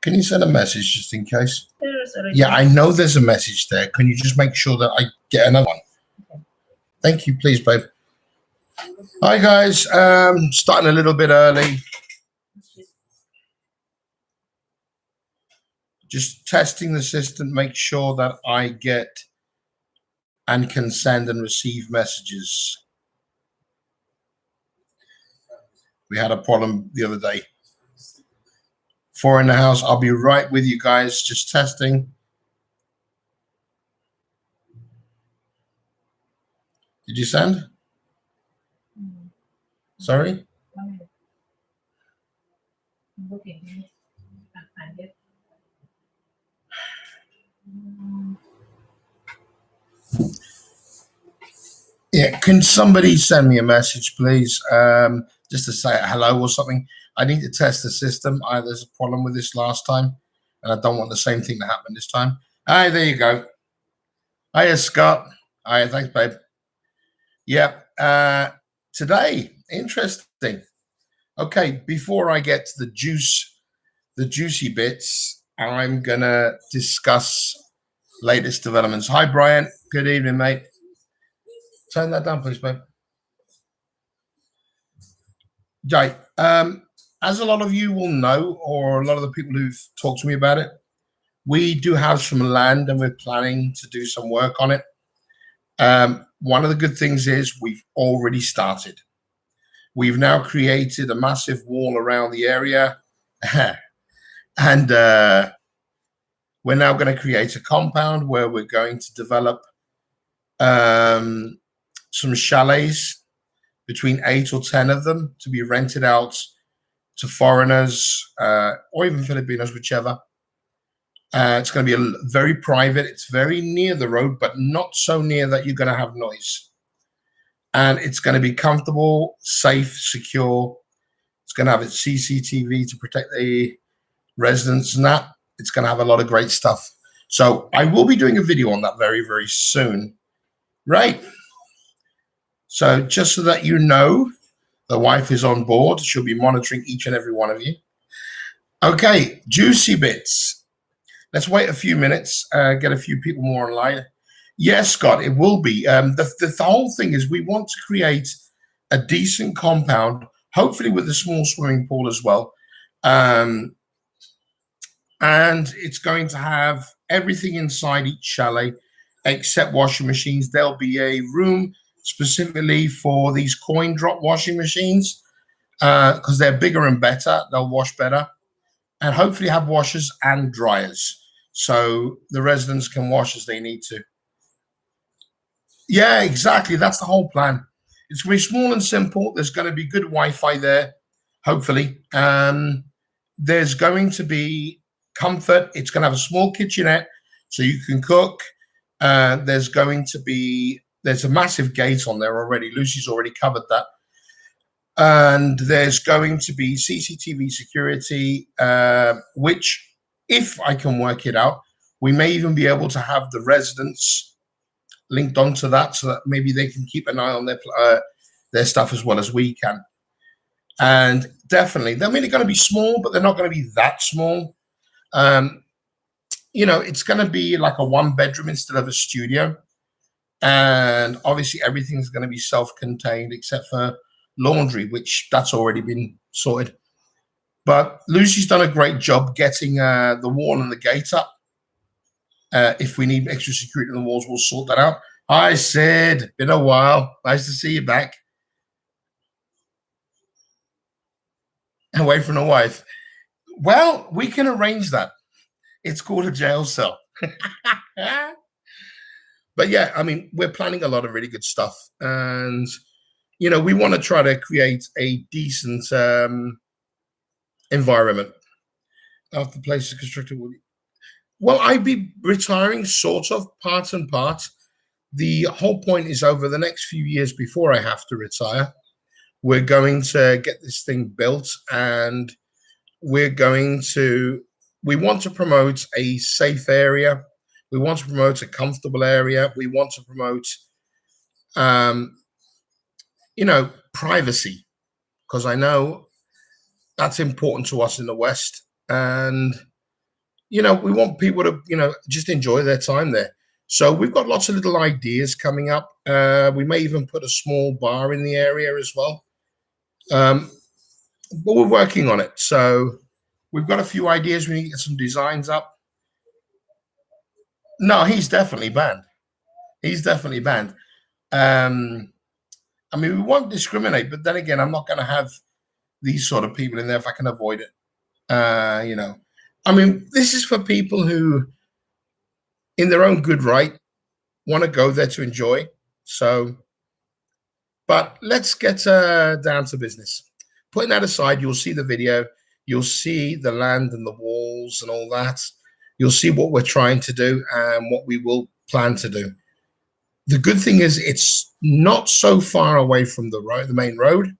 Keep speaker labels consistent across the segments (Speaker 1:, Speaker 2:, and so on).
Speaker 1: Can you send a message just in case? Yeah, I know there's a message there. Can you just make sure that I get another one? Okay. Thank you, please, babe. Hi, guys. Starting a little bit early. Just testing the system, make sure that I get and can send and receive messages. We had a problem the other day. 4 in the house. I'll be right with you guys. Just testing. Did you send? Sorry? Yeah, can somebody send me a message, please? Just to say hello or something. I need to test the system. There's a problem with this last time, and I don't want the same thing to happen this time. Hi, there you go. Hiya, Scott. Hiya, thanks, babe. Yeah, today, interesting. Okay, before I get to the juicy bits, I'm going to discuss latest developments. Hi, Brian. Good evening, mate. Turn that down, please, babe. Jay, as a lot of you will know, or a lot of the people who've talked to me about it, we do have some land and we're planning to do some work on it. One of the good things is we've already started. We've now created a massive wall around the area. And we're now going to create a compound where we're going to develop some chalets, between 8 or 10 of them, to be rented out to foreigners or even Filipinos, whichever. It's going to be very private. It's very near the road, but not so near that you're going to have noise. And it's going to be comfortable, safe, secure. It's going to have its CCTV to protect the residents and that. It's going to have a lot of great stuff. So I will be doing a video on that very, very soon. Right. So just so that you know, the wife is on board. She'll be monitoring each and every one of you. Okay, juicy bits. Let's wait a few minutes, get a few people more online. Yes, Scott, it will be. The whole thing is we want to create a decent compound, hopefully with a small swimming pool as well. And it's going to have everything inside each chalet except washing machines. There'll be a room specifically for these coin drop washing machines because they're bigger and better. They'll wash better. And hopefully have washers and dryers so the residents can wash as they need to. Yeah, exactly. That's the whole plan. It's going to be small and simple. There's going to be good Wi-Fi there, hopefully. There's going to be comfort. It's going to have a small kitchenette so you can cook. There's a massive gate on there already. Lucy's already covered that. And there's going to be CCTV security, which, if I can work it out, we may even be able to have the residents linked onto that so that maybe they can keep an eye on their stuff as well as we can. And definitely, they're going to be small, but they're not going to be that small. It's going to be like a 1-bedroom instead of a studio. And obviously, everything's going to be self-contained except for laundry, which that's already been sorted. But Lucy's done a great job getting the wall and the gate up. If we need extra security on the walls, we'll sort that out. Hi, Sid. Been a while. Nice to see you back. Away from the wife. Well, we can arrange that. It's called a jail cell. But yeah, I mean, we're planning a lot of really good stuff. And we want to try to create a decent environment. After the place is constructed, well, I'd be retiring sort of part and part. The whole point is over the next few years before I have to retire, we're going to get this thing built and we want to promote a safe area. We want to promote a comfortable area. We want to promote privacy, because I know that's important to us in the West. And we want people to, just enjoy their time there. So we've got lots of little ideas coming up. We may even put a small bar in the area as well. But we're working on it. So we've got a few ideas. We need to get some designs up. No, he's definitely banned. He's definitely banned. I mean, we won't discriminate, but then again, I'm not going to have these sort of people in there if I can avoid it. I mean, this is for people who, in their own good right, want to go there to enjoy. So, but let's get down to business. Putting that aside, you'll see the video. You'll see the land and the walls and all that. You'll see what we're trying to do and what we will plan to do. The good thing is it's not so far away from the main road,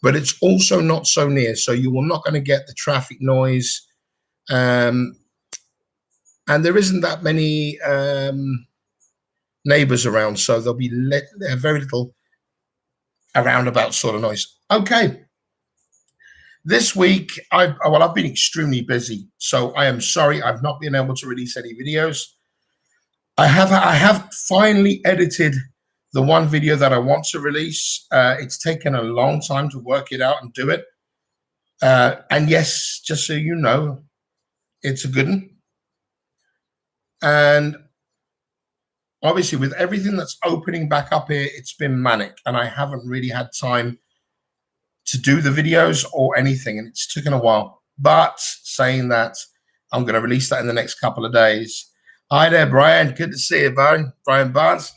Speaker 1: but it's also not so near. So you are not going to get the traffic noise. And there isn't that many neighbors around. So there'll be very little roundabout sort of noise. Okay. This week, I've been extremely busy. So I am sorry I've not been able to release any videos. I have finally edited the one video that I want to release. It's taken a long time to work it out and do it. And yes, just so you know, it's a good one. And obviously, with everything that's opening back up here, it's been manic, and I haven't really had time to do the videos or anything, and it's taken a while. But saying that, I'm going to release that in the next couple of days. Hi there, Brian. Good to see you, Brian Barnes.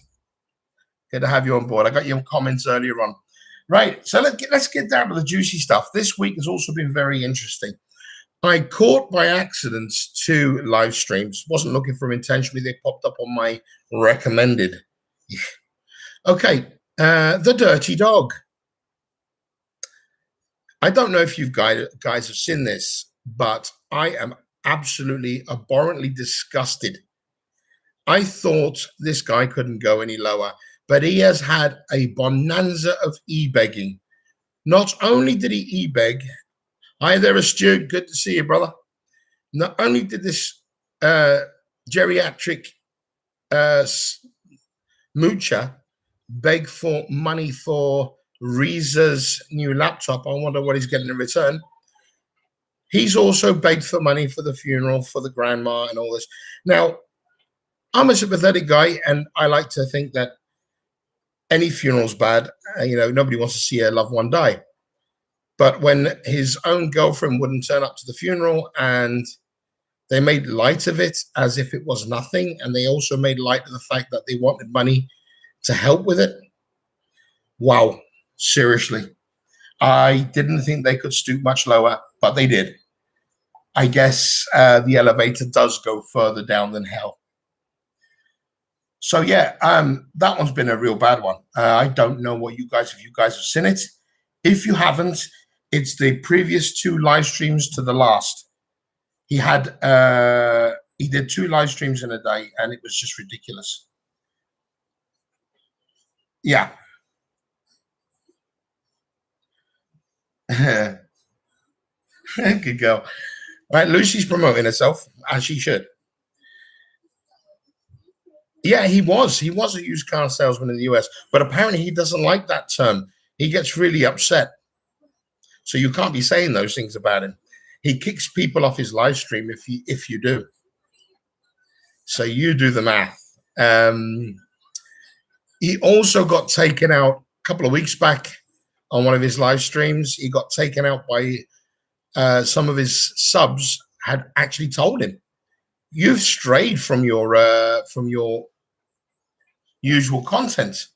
Speaker 1: Good to have you on board. I got your comments earlier on. Right, so let's get down to the juicy stuff. This week has also been very interesting. I caught by accident 2 live streams. Wasn't looking for them intentionally. They popped up on my recommended. Okay, the dirty dog. I don't know if you guys have seen this, but I am absolutely abhorrently disgusted. I thought this guy couldn't go any lower, but he has had a bonanza of ebegging. Not only did he e-beg, hi there, Stu, good to see you, brother. Not only did this geriatric moocher beg for money for Reza's new laptop, I wonder what he's getting in return. He's also begged for money for the funeral for the grandma and all this. Now, I'm a sympathetic guy, and I like to think that any funeral's bad. Nobody wants to see a loved one die. But when his own girlfriend wouldn't turn up to the funeral and they made light of it as if it was nothing, and they also made light of the fact that they wanted money to help with it. Wow, seriously. I didn't think they could stoop much lower, but they did. I guess the elevator does go further down than hell. So yeah, that one's been a real bad one. I don't know if you guys have seen it. If you haven't, it's the previous 2 live streams to the last. He did 2 live streams in a day, and it was just ridiculous. Yeah. Good girl. Right, Lucy's promoting herself, as she should. Yeah, he was a used car salesman in the US, but apparently he doesn't like that term. He gets really upset. So you can't be saying those things about him. He kicks people off his live stream if you do. So you do the math. He also got taken out a couple of weeks back on one of his live streams. He got taken out by some of his subs had actually told him, "You've strayed from your usual content."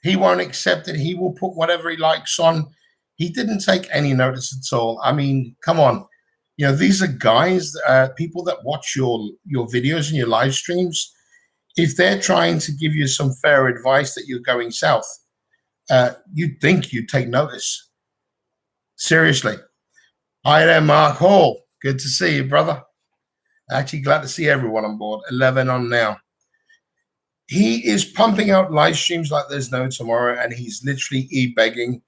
Speaker 1: He won't accept it. He will put whatever he likes on. He didn't take any notice at all. I mean, come on. These are guys, people that watch your videos and your live streams. If they're trying to give you some fair advice that you're going south, you'd think you'd take notice. Seriously. Hi there, Mark Hall. Good to see you, brother. Actually, glad to see everyone on board. 11 on now. He is pumping out live streams like there's no tomorrow, and he's literally e-begging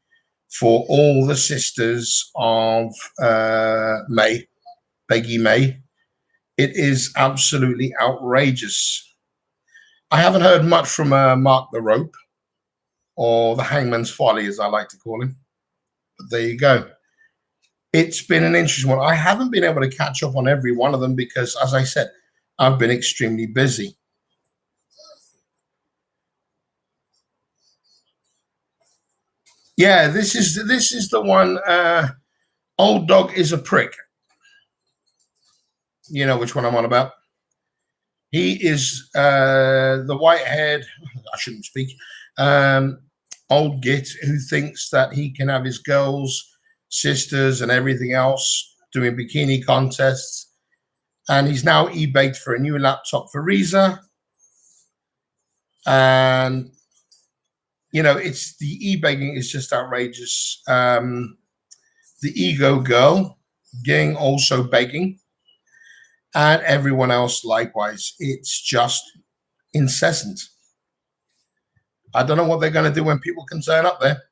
Speaker 1: for all the sisters of May, Beggy May. It is absolutely outrageous. I haven't heard much from Mark the Rope, or the Hangman's Folly, as I like to call him. But there you go. It's been an interesting one. I haven't been able to catch up on every one of them because, as I said, I've been extremely busy. Yeah, this is the one. Old Dog is a Prick. You know which one I'm on about. He is the white-haired, I shouldn't speak, old git who thinks that he can have his girls, sisters, and everything else doing bikini contests. And he's now eBayed for a new laptop for Riza. And, you know, it's the ebegging is just outrageous. The ego girl, gang also begging. And everyone else likewise. It's just incessant. I don't know what they're going to do when people can turn up there.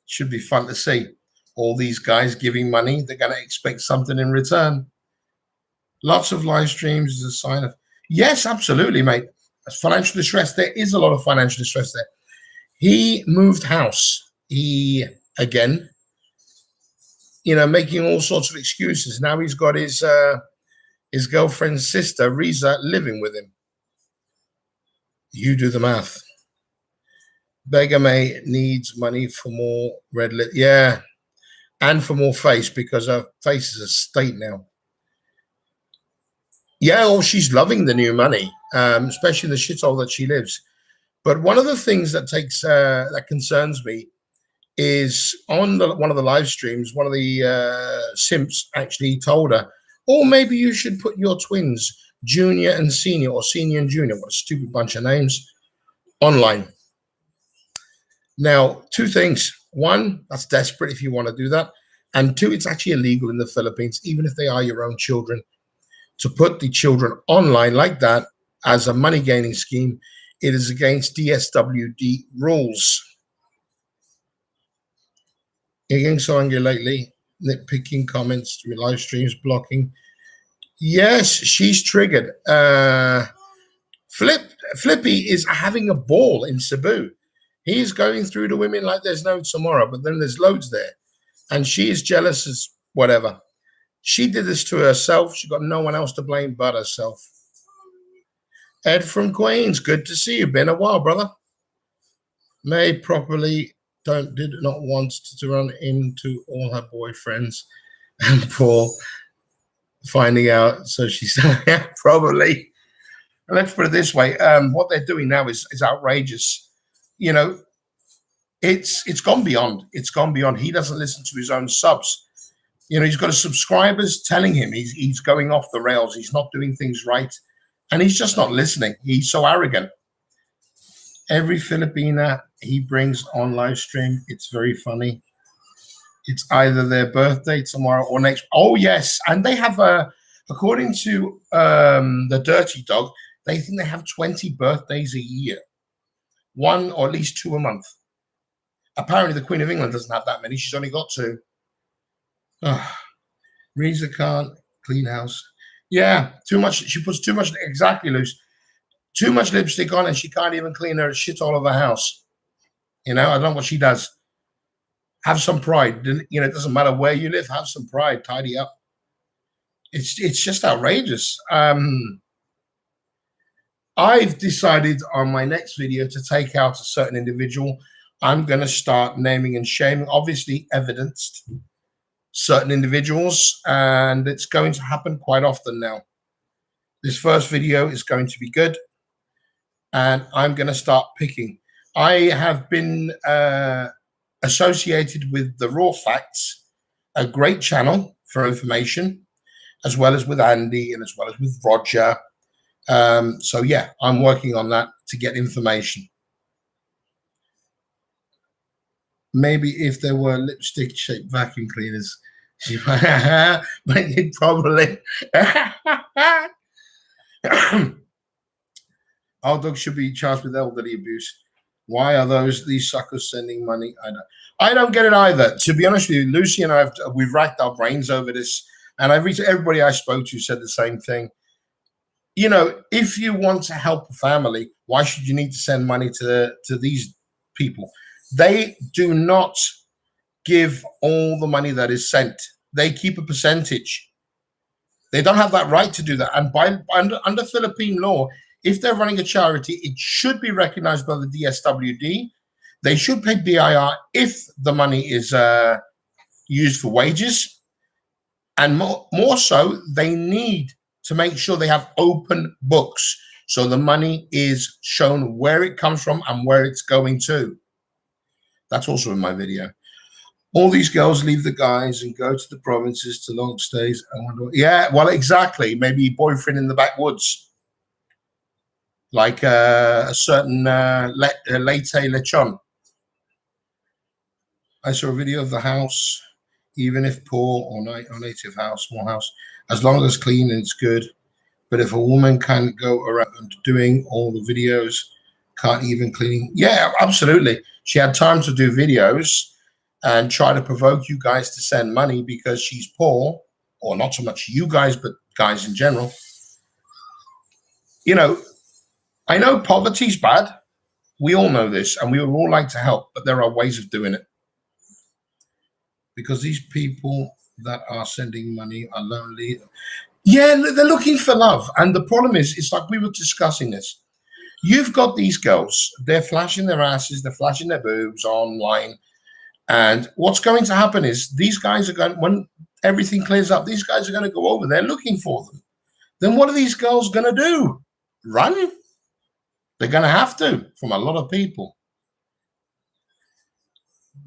Speaker 1: Should be fun to see. All these guys giving money, they're going to expect something in return. Lots of live streams is a sign of, yes, absolutely, mate. Financial distress. There is a lot of financial distress there. He moved house. He, again, you know, making all sorts of excuses. Now he's got his girlfriend's sister, Riza, living with him. You do the math. Begame needs money for more red lip. Yeah. And for more face, because her face is a state now. Yeah, well, she's loving the new money, especially the shithole that she lives. But one of the things that that concerns me is on one of the live streams, one of the simps actually told her, or maybe you should put your twins, junior and senior, or senior and junior, what a stupid bunch of names, online. Now, two things. One, that's desperate if you want to do that. And two, it's actually illegal in the Philippines, even if they are your own children, to put the children online like that as a money-gaining scheme. It is against DSWD rules. Getting so angry lately, nitpicking comments, live streams, blocking. Yes, she's triggered. Flippy is having a ball in Cebu. He's going through the women like there's no tomorrow, but then there's loads there. And she is jealous as whatever. She did this to herself. She got no one else to blame but herself. Ed from Queens, good to see you. Been a while, brother. Made properly, did not want to run into all her boyfriends and Paul finding out. So she said, yeah, probably. Let's put it this way. What they're doing now is outrageous. You know, it's gone beyond. It's gone beyond. He doesn't listen to his own subs. You know, he's got his subscribers telling him he's going off the rails. He's not doing things right. And he's just not listening. He's so arrogant. Every Filipina he brings on live stream, it's very funny. It's either their birthday tomorrow or next. Oh, yes. And they have, according to the Dirty Dog, they think they have 20 birthdays a year. One or at least two a month. Apparently, the Queen of England doesn't have that many. She's only got two. Riza can't clean house. Yeah, too much. She puts too much, exactly, Luce. Too much lipstick on and she can't even clean her shit all over her house. You know, I don't know what she does. Have some pride. You know, it doesn't matter where you live. Have some pride. Tidy up. It's just outrageous. I've decided on my next video to take out a certain individual. I'm going to start naming and shaming, obviously evidenced, certain individuals, and it's going to happen quite often now. This first video is going to be good, and I'm going to start picking. I have been associated with the Raw Facts, a great channel for information, as well as with Andy and as well as with Roger. So yeah, I'm working on that to get information. Maybe if there were lipstick-shaped vacuum cleaners, she might probably. Our dog should be charged with elderly abuse. Why are these suckers sending money? I don't get it either. To be honest with you, Lucy and we've racked our brains over this And everybody I spoke to said the same thing. You know, if you want to help a family, why should you need to send money to these people? They do not give all the money that is sent. They keep a percentage. They don't have that right to do that. And under Philippine law, if they're running a charity, it should be recognized by the DSWD. They should pay BIR if the money is used for wages. And more so, they need to make sure they have open books. So the money is shown where it comes from and where it's going to. That's also in my video. All these girls leave the guys and go to the provinces to long stays. Yeah, well, exactly. Maybe boyfriend in the backwoods. Like a certain Leyte Lechon. I saw a video of the house, even if poor or native house, small house, as long as clean and it's good. But if a woman can go around doing all the videos, can't even clean. Yeah, absolutely. She had time to do videos and try to provoke you guys to send money because she's poor, or not so much you guys, but guys in general. You know, I know poverty's bad. We all know this, and we would all like to help, but there are ways of doing it. Because these people that are sending money are lonely. Yeah, they're looking for love. And the problem is, it's like we were discussing this. You've got these girls, they're flashing their asses, they're flashing their boobs online. And what's going to happen is these guys are going, when everything clears up, these guys are going to go over there looking for them. Then what are these girls going to do? Run? They're going to have to, from a lot of people.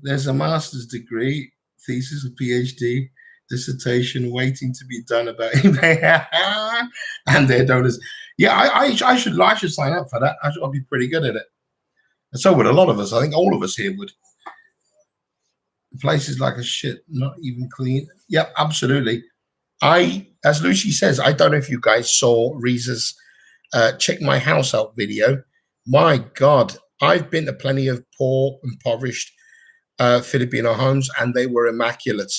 Speaker 1: There's a master's degree, thesis, a PhD, dissertation waiting to be done about eBay and their donors. Yeah, I should sign up for that. I'll be pretty good at it. And so would a lot of us. I think all of us here would. The place is like a shit, not even clean. Yep, absolutely. As Lucy says, I don't know if you guys saw Reeza's check my house out video. My God, I've been to plenty of poor, impoverished Filipino homes, and they were immaculate.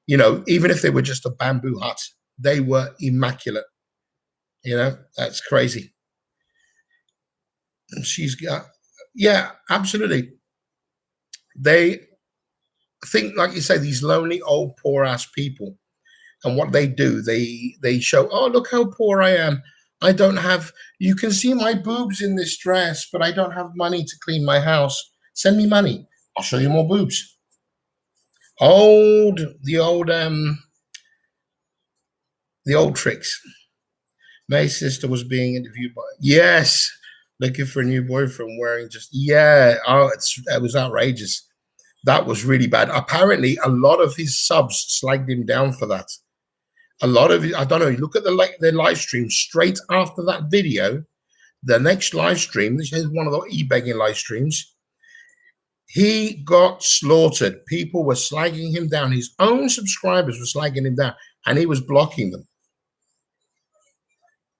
Speaker 1: You know, even if they were just a bamboo hut, they were immaculate. You know, that's crazy. And she's got, yeah, absolutely. They think, like you say, these lonely old poor ass people, and what they do, they show, oh, look how poor I am. I don't have, you can see my boobs in this dress, but I don't have money to clean my house. Send me money. I'll show you more boobs. The old tricks. May's sister was being interviewed by, yes, looking for a new boyfriend wearing just, yeah, oh, it was outrageous. That was really bad. Apparently, a lot of his subs slagged him down for that. A lot of it, I don't know, look at their live stream straight after that video. The next live stream, this is one of the ebegging live streams, he got slaughtered. People were slagging him down. His own subscribers were slagging him down, and he was blocking them.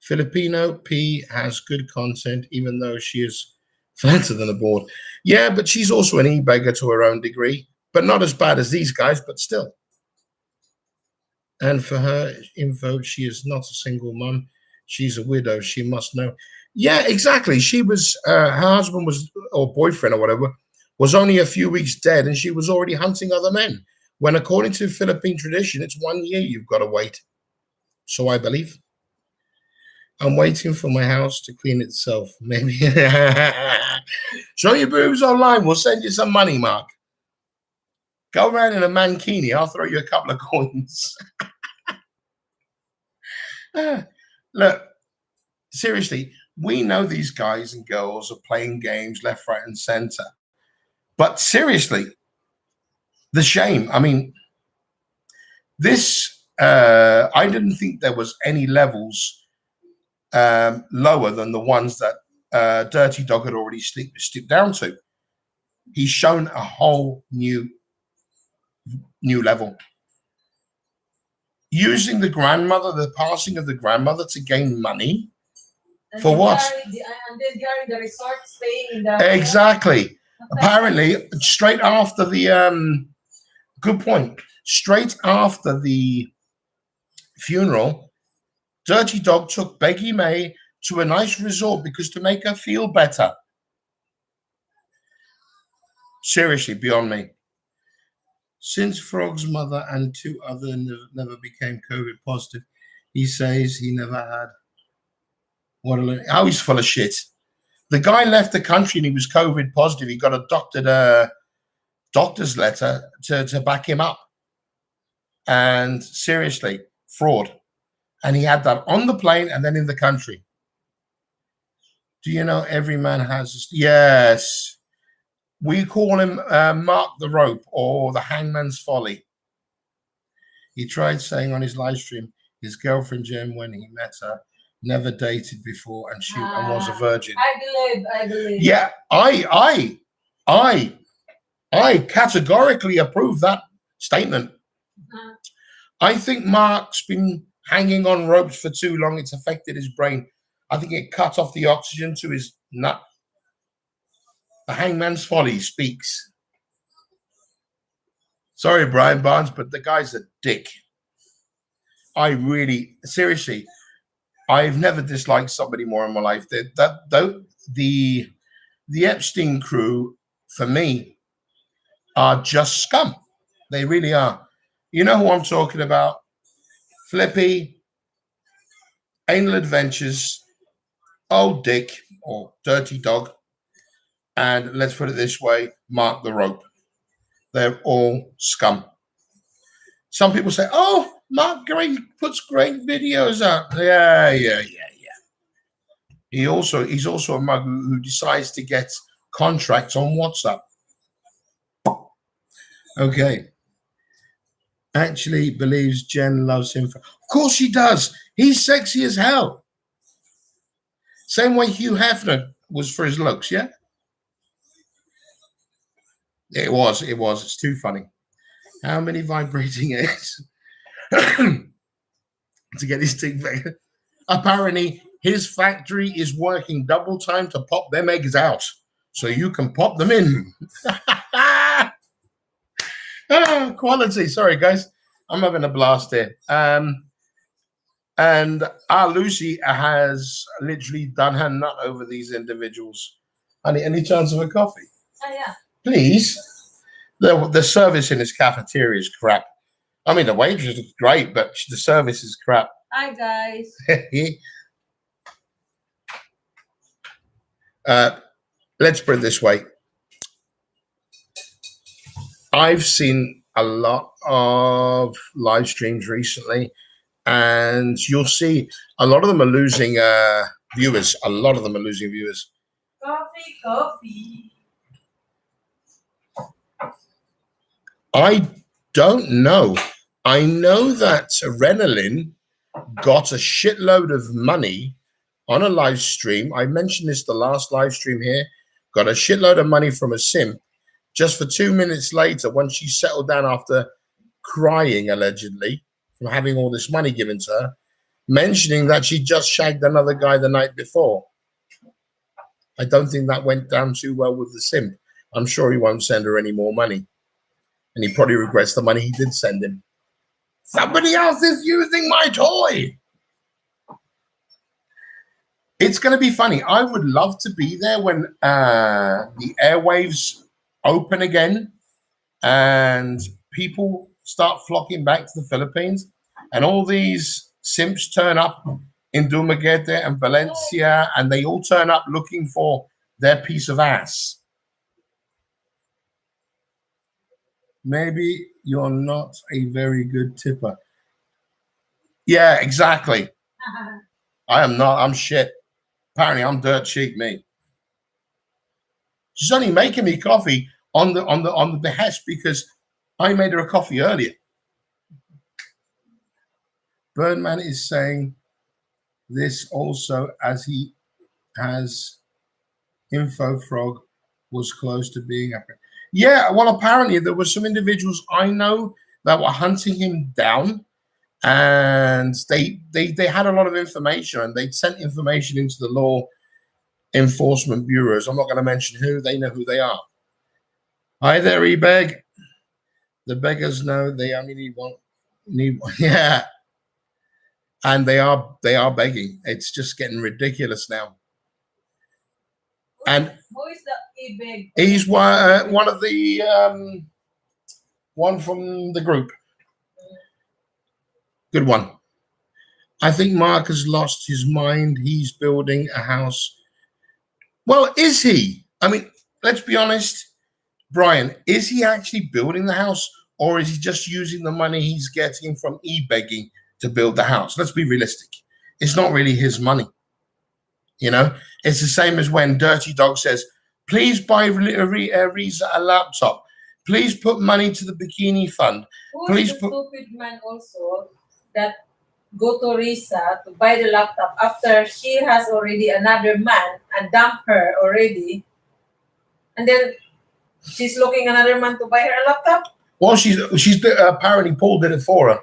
Speaker 1: Filipino P has good content, even though she is fatter than a board. Yeah, but she's also an ebegger to her own degree, but not as bad as these guys, but still. And for her info, she is not a single mum. She's a widow. She must know. Yeah, exactly. She was, her husband was, or boyfriend or whatever, was only a few weeks dead, and she was already hunting other men. When according to Philippine tradition, it's 1 year you've got to wait. So I believe. I'm waiting for my house to clean itself. Maybe. Show your boobs online. We'll send you some money, Mark. Go around in a mankini. I'll throw you a couple of coins. Look, seriously, we know these guys and girls are playing games left, right, and center. But seriously, the shame. I mean, this, I didn't think there was any levels lower than the ones that Dirty Dog had already stepped down to. He's shown a whole new level. Using the grandmother, the passing of the grandmother to gain money. And for what? And then carrying the resort, staying in the... Exactly. Apparently, straight after the... good point. Straight after the funeral, Dirty Dog took Beggy May to a nice resort because to make her feel better. Seriously, beyond me. Since Frog's mother and 2 others never became COVID positive, he says he never had. Oh, he's full of shit. The guy left the country and he was COVID positive. He got a doctor's letter to back him up. And seriously, fraud. And he had that on the plane and then in the country. Do you know every man has? Yes. We call him Mark the Rope or the Hangman's Folly. He tried saying on his live stream his girlfriend Jem, when he met her, never dated before and and was a virgin.
Speaker 2: I believe.
Speaker 1: Yeah, I categorically approve that statement. I think Mark's been hanging on ropes for too long. It's affected his brain. I think it cut off the oxygen to his nut. The Hangman's Folly speaks. Sorry, Brian Barnes, but the guy's a dick. I really, seriously, I've never disliked somebody more in my life. The Epstein crew, for me, are just scum. They really are. You know who I'm talking about? Flippy, Anal Adventures, Old Dick, or Dirty Dog, and let's put it this way, Mark the Rope. They're all scum. Some people say, oh, Mark puts great videos out. Yeah. He's also a mug who decides to get contracts on WhatsApp. Okay. Actually believes Jen loves him. Of course she does. He's sexy as hell. Same way Hugh Hefner was for his looks, yeah? It was. It's too funny. How many vibrating eggs to get his thing back? Apparently, his factory is working double time to pop them eggs out so you can pop them in. Quality. Sorry, guys. I'm having a blast here. And our Lucy has literally done her nut over these individuals. Any chance of a coffee?
Speaker 2: Oh, yeah.
Speaker 1: Please. The service in this cafeteria is crap. I mean, the waitress is great, but the service is crap.
Speaker 2: Hi, guys.
Speaker 1: Let's put it this way. I've seen a lot of live streams recently, and you'll see a lot of them are losing viewers. A lot of them are losing viewers.
Speaker 2: Coffee.
Speaker 1: I don't know. I know that Renalyn got a shitload of money on a live stream. I mentioned this the last live stream here. Got a shitload of money from a simp. Just for 2 minutes later, when she settled down after crying, allegedly, from having all this money given to her, mentioning that she just shagged another guy the night before. I don't think that went down too well with the simp. I'm sure he won't send her any more money. And he probably regrets the money he did send him. Somebody else is using my toy. It's going to be funny. I would love to be there when the airwaves open again and people start flocking back to the Philippines and all these simps turn up in Dumaguete and Valencia and they all turn up looking for their piece of ass. Maybe you're not a very good tipper. Yeah, exactly. I am not. I'm shit. Apparently, I'm dirt cheap, me. She's only making me coffee on the behest because I made her a coffee earlier. Birdman is saying this also as he has Info Frog was close to being up. Yeah, well, apparently there were some individuals I know that were hunting him down, and they had a lot of information, and they'd sent information into the law enforcement bureaus. I'm not going to mention who. They know who they are. Hi there, ebeg. The beggars know they only need one. Yeah. and they are begging. It's just getting ridiculous now. And
Speaker 2: who is the ebeg?
Speaker 1: he's one of the one from the group. Good one. I think Mark has lost his mind. He's building a house. Well, is he? I mean, let's be honest, Brian, is he actually building the house, or is he just using the money he's getting from ebegging to build the house? Let's be realistic. It's not really his money. You know, it's the same as when Dirty Dog says, please buy Riza a laptop. Please put money to the bikini fund.
Speaker 2: Who's the stupid man also that go to Risa to buy the laptop after she has already another man and dump her already, and then she's looking another man to buy her a laptop?
Speaker 1: Well, she's apparently Paul did it for her.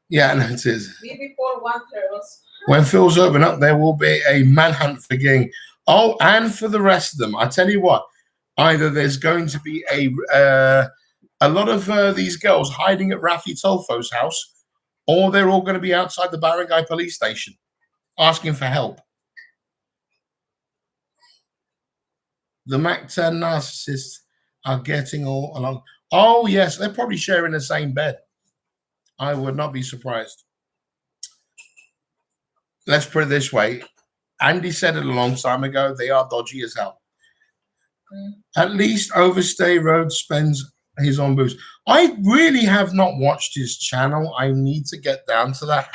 Speaker 1: Yeah, and it is.
Speaker 2: Maybe Paul wants her also.
Speaker 1: When Phil's open up, there will be a manhunt for gang. Oh, and for the rest of them, I tell you what, either there's going to be a lot of these girls hiding at Rafi Tolfo's house, or they're all going to be outside the Barangay police station asking for help. The Mac 10 narcissists are getting all along. Oh, yes, they're probably sharing the same bed. I would not be surprised. Let's put it this way. Andy said it a long time ago. They are dodgy as hell. At least Overstay Road spends his own booze. I really have not watched his channel. I need to get down to that.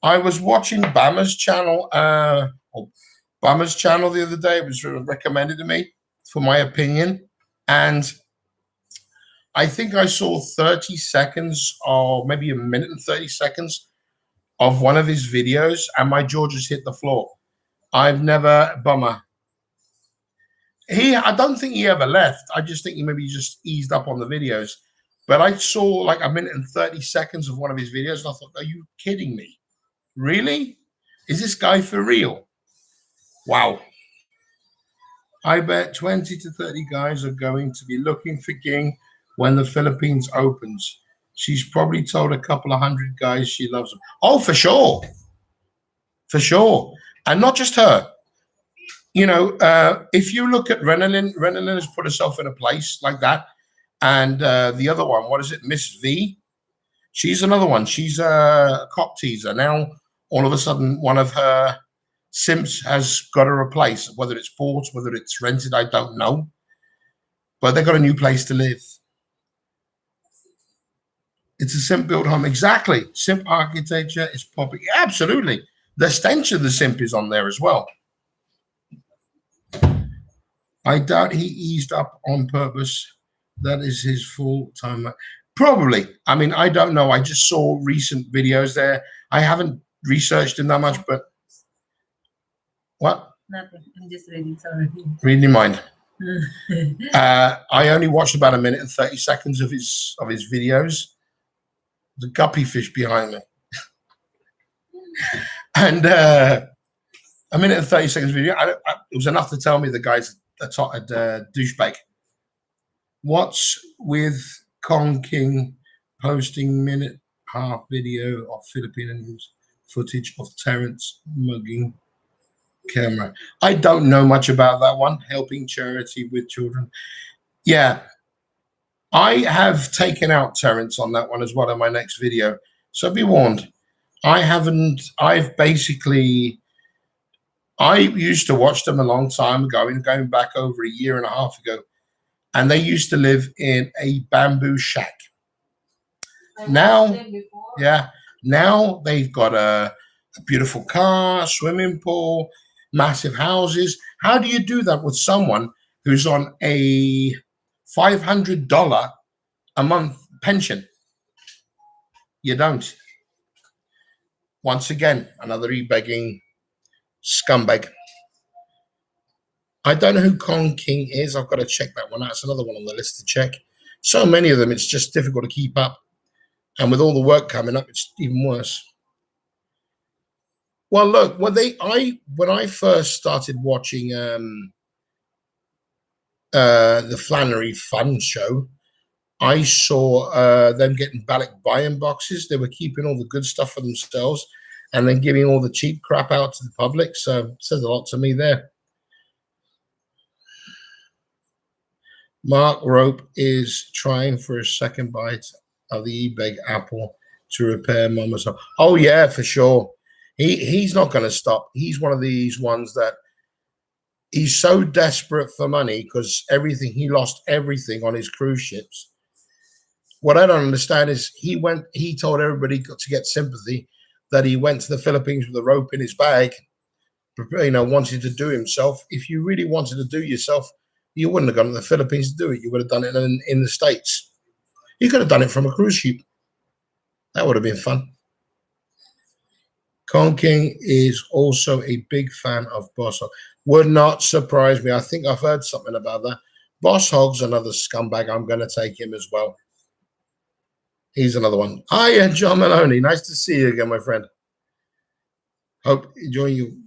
Speaker 1: I was watching Bama's channel, the other day. It was recommended to me for my opinion. And I think I saw 30 seconds or maybe a minute and 30 seconds of one of his videos, and my jaw just hit the floor. I've never, Bummer. I don't think he ever left. I just think he maybe just eased up on the videos. But I saw like a minute and 30 seconds of one of his videos, and I thought, are you kidding me? Really? Is this guy for real? Wow. I bet 20 to 30 guys are going to be looking for Ging when the Philippines opens. She's probably told a couple of hundred guys she loves them. Oh, for sure. For sure. And not just her. You know, if you look at Renalyn has put herself in a place like that. And the other one, what is it? Miss V? She's another one. She's a cop teaser. Now, all of a sudden, one of her simps has got her a place. Whether it's bought, whether it's rented, I don't know. But they've got a new place to live. It's a simp built home. Exactly. Simp architecture is popping. Absolutely. The stench of the simp is on there as well. I doubt he eased up on purpose. That is his full-time. Probably. I mean, I don't know. I just saw recent videos there. I haven't researched him that much, but what?
Speaker 2: Nothing. I'm just reading. Sorry.
Speaker 1: Reading your mind. I only watched about a minute and 30 seconds of his videos. The guppy fish behind me. And a minute and 30 seconds video. It was enough to tell me the guy's a douchebag. What's with Kong King posting minute half video of Philippine news footage of Terrence mugging camera? I don't know much about that one. Helping charity with children. Yeah. I have taken out Terrence on that one as well in my next video. So be warned. I used to watch them a long time ago, going back over a year and a half ago. And they used to live in a bamboo shack. Now they've got a beautiful car, swimming pool, massive houses. How do you do that with someone who's on a $500 a month pension? You don't. Once again, another ebegging scumbag. I don't know who Kong King is. I've got to check that one out. It's another one on the list to check. So many of them, it's just difficult to keep up. And with all the work coming up, it's even worse. Well, look, when I first started watching the Flannery Fun show, I saw them getting ballot buy-in boxes. They were keeping all the good stuff for themselves and then giving all the cheap crap out to the public. So it says a lot to me there. Mark Rope is trying for a second bite of the eBay apple to repair Mama's home. Oh, yeah, for sure. He's not going to stop. He's one of these ones that he's so desperate for money because he lost everything on his cruise ships. What I don't understand is he told everybody to get sympathy that he went to the Philippines with a rope in his bag, wanting to do himself. If you really wanted to do yourself, you wouldn't have gone to the Philippines to do it. You would have done it in the States. You could have done it from a cruise ship. That would have been fun. Con King is also a big fan of Boss Hog. Would not surprise me. I think I've heard something about that. Boss Hog's another scumbag. I'm going to take him as well. He's another one. Hiya, John Maloney. Nice to see you again, my friend. Hope enjoying you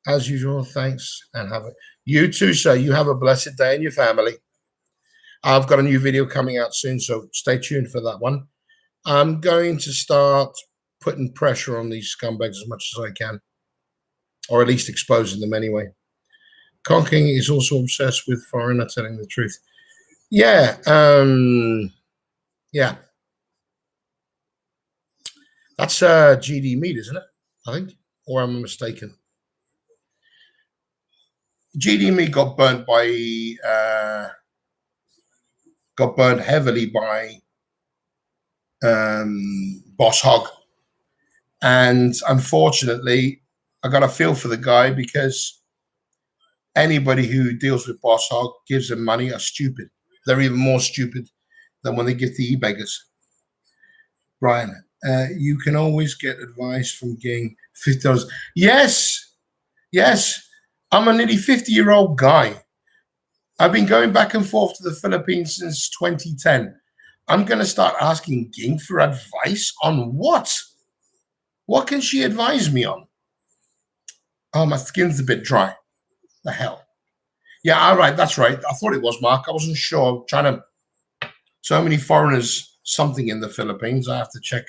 Speaker 1: as usual. Thanks and have it. You too, sir. You have a blessed day and your family. I've got a new video coming out soon, so stay tuned for that one. I'm going to start putting pressure on these scumbags as much as I can, or at least exposing them anyway. Conking is also obsessed with foreigner telling the truth. Yeah, yeah. That's GD Mead, isn't it? I think, or am I mistaken? GD Mead got burnt heavily by Boss Hog. And unfortunately, I got a feel for the guy because anybody who deals with Boss Hog gives him money are stupid. They're even more stupid than when they give the e-beggars. Brian, you can always get advice from getting $50. Yes, yes. I'm a nearly 50-year-old guy. I've been going back and forth to the Philippines since 2010. I'm going to start asking Ging for advice on what? What can she advise me on? Oh, my skin's a bit dry. The hell. Yeah, all right, that's right. I thought it was, Mark. I wasn't sure. So many foreigners, something in the Philippines. I have to check.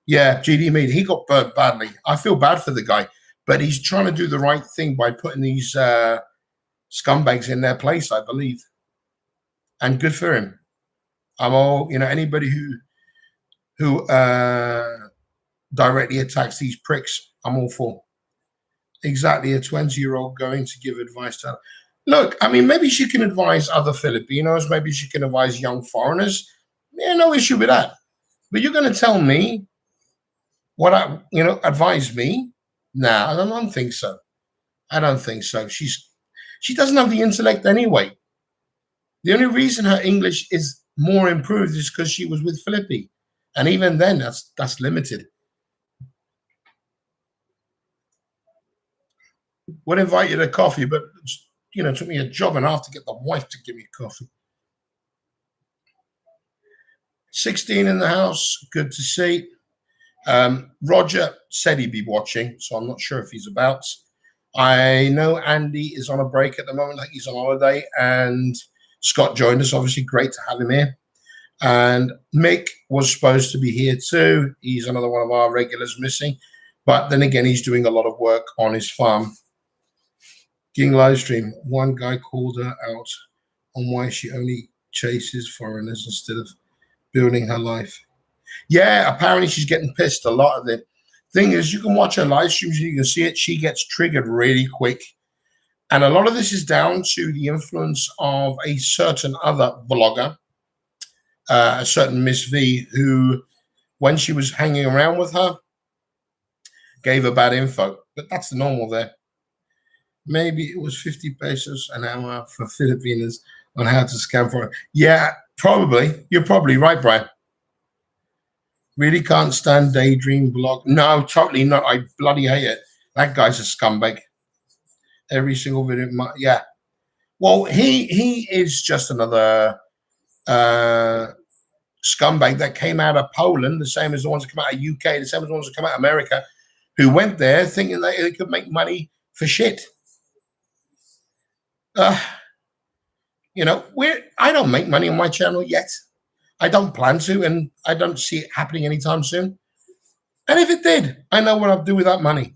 Speaker 1: Yeah, GD Mead, he got burnt badly. I feel bad for the guy, but he's trying to do the right thing by putting these scumbags in their place, I believe. And good for him. I'm all, anybody who directly attacks these pricks, I'm all for. Exactly, a 20-year-old going to give advice to her. Look, I mean, maybe she can advise other Filipinos. Maybe she can advise young foreigners. Yeah, no issue with that. But you're going to tell me advise me? Nah, I don't think so. I don't think so. She doesn't have the intellect anyway. The only reason her English is more improved is because she was with Philippine. And even then, that's limited. Would invite you to coffee, but it took me a job and a half to get the wife to give me coffee. 16 in the house, good to see. Roger said he'd be watching, so I'm not sure if he's about. I know Andy is on a break at the moment. I think he's on holiday, and Scott joined us. Obviously, great to have him here. And Mick was supposed to be here too. He's another one of our regulars missing. But then again, he's doing a lot of work on his farm. Ging Livestream, one guy called her out on why she only chases foreigners instead of building her life. Yeah, apparently she's getting pissed a lot of it. Thing is, you can watch her live streams, you can see it. She gets triggered really quick. And a lot of this is down to the influence of a certain other vlogger, a certain Miss V, who, when she was hanging around with her, gave her bad info. But that's the normal there. Maybe it was 50 pesos an hour for Filipinos on how to scam for it. Yeah, probably. You're probably right, Brian. Really can't stand Daydream blog. No, totally not. I bloody hate it. That guy's a scumbag. Every single video. Yeah. Well, he is just another scumbag that came out of Poland, the same as the ones that come out of UK, the same as the ones that come out of America, who went there thinking that they could make money for shit. I don't make money on my channel yet. I don't plan to, and I don't see it happening anytime soon. And if it did, I know what I'd do with that money,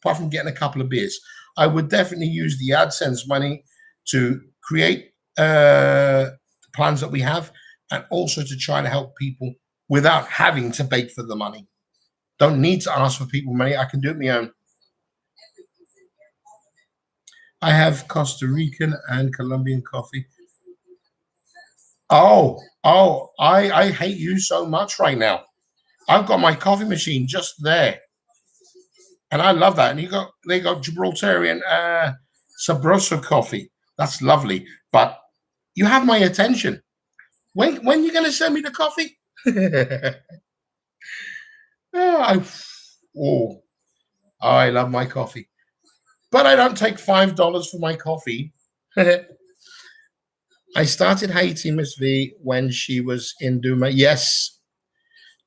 Speaker 1: apart from getting a couple of beers. I would definitely use the AdSense money to create the plans that we have, and also to try to help people without having to beg for the money. Don't need to ask for people money. I can do it my own. I have Costa Rican and Colombian coffee. I hate you so much right now. I've got my coffee machine just there, and I love that. And they got Gibraltarian Sabroso coffee. That's lovely. But you have my attention. When you gonna send me the coffee? I love my coffee, but I don't take $5 for my coffee. I started hating Miss V when she was in Duma. Yes,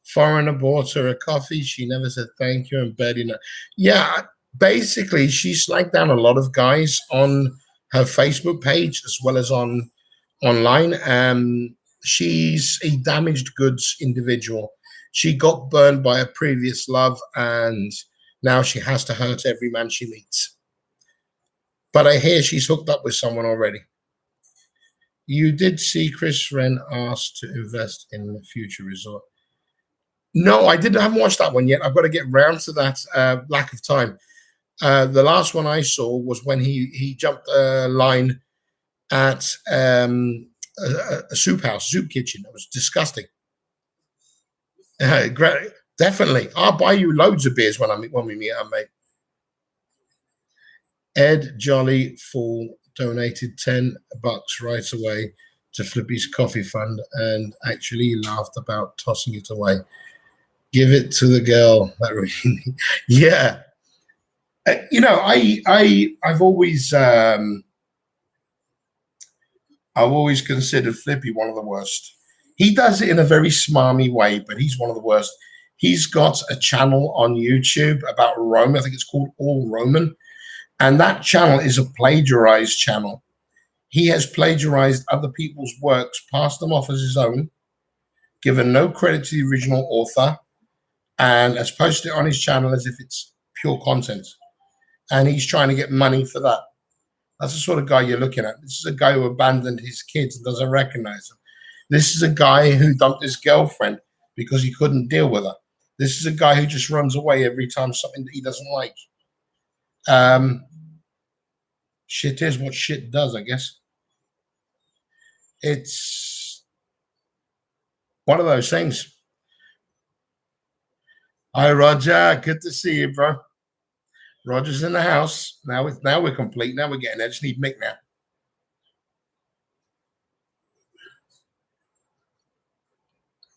Speaker 1: foreigner bought her a coffee. She never said thank you and barely know. Yeah, basically, she slagged down a lot of guys on her Facebook page as well as online. She's a damaged goods individual. She got burned by a previous love, and now she has to hurt every man she meets. But I hear she's hooked up with someone already. You did see Chris Wren asked to invest in the future resort. No, I haven't watched that one yet. I've got to get round to that. Lack of time. The last one I saw was when he jumped a line at a soup house, soup kitchen. It was disgusting. Great. Definitely. I'll buy you loads of beers when we meet up, mate. Ed Jolly Fool donated $10 right away to Flippy's coffee fund and actually laughed about tossing it away. Give it to the girl. That really, yeah. You know, I've always considered Flippy one of the worst. He does it in a very smarmy way, but he's one of the worst. He's got a channel on YouTube about Rome. I think it's called All Roman. And that channel is a plagiarized channel. He has plagiarized other people's works, passed them off as his own, given no credit to the original author, and has posted it on his channel as if it's pure content. And he's trying to get money for that. That's the sort of guy you're looking at. This is a guy who abandoned his kids and doesn't recognize them. This is a guy who dumped his girlfriend because he couldn't deal with her. This is a guy who just runs away every time something that he doesn't like. Shit is what shit does, I guess. It's one of those things. Hi, Roger. Good to see you, bro. Roger's in the house. Now we're complete. Now we're getting there. I just need Mick now.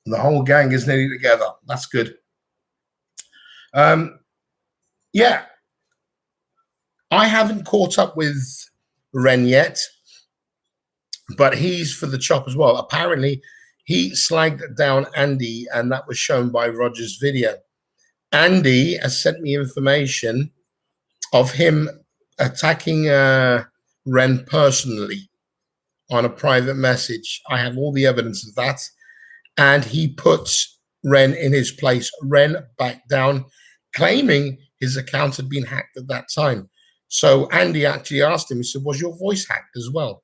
Speaker 1: The whole gang is nearly together. That's good. Yeah. I haven't caught up with Ren yet, but he's for the chop as well. Apparently, he slagged down Andy, and that was shown by Roger's video. Andy has sent me information of him attacking Ren personally on a private message. I have all the evidence of that. And he puts Ren in his place. Ren backed down, claiming his account had been hacked at that time. So Andy actually asked him, he said, was your voice hacked as well?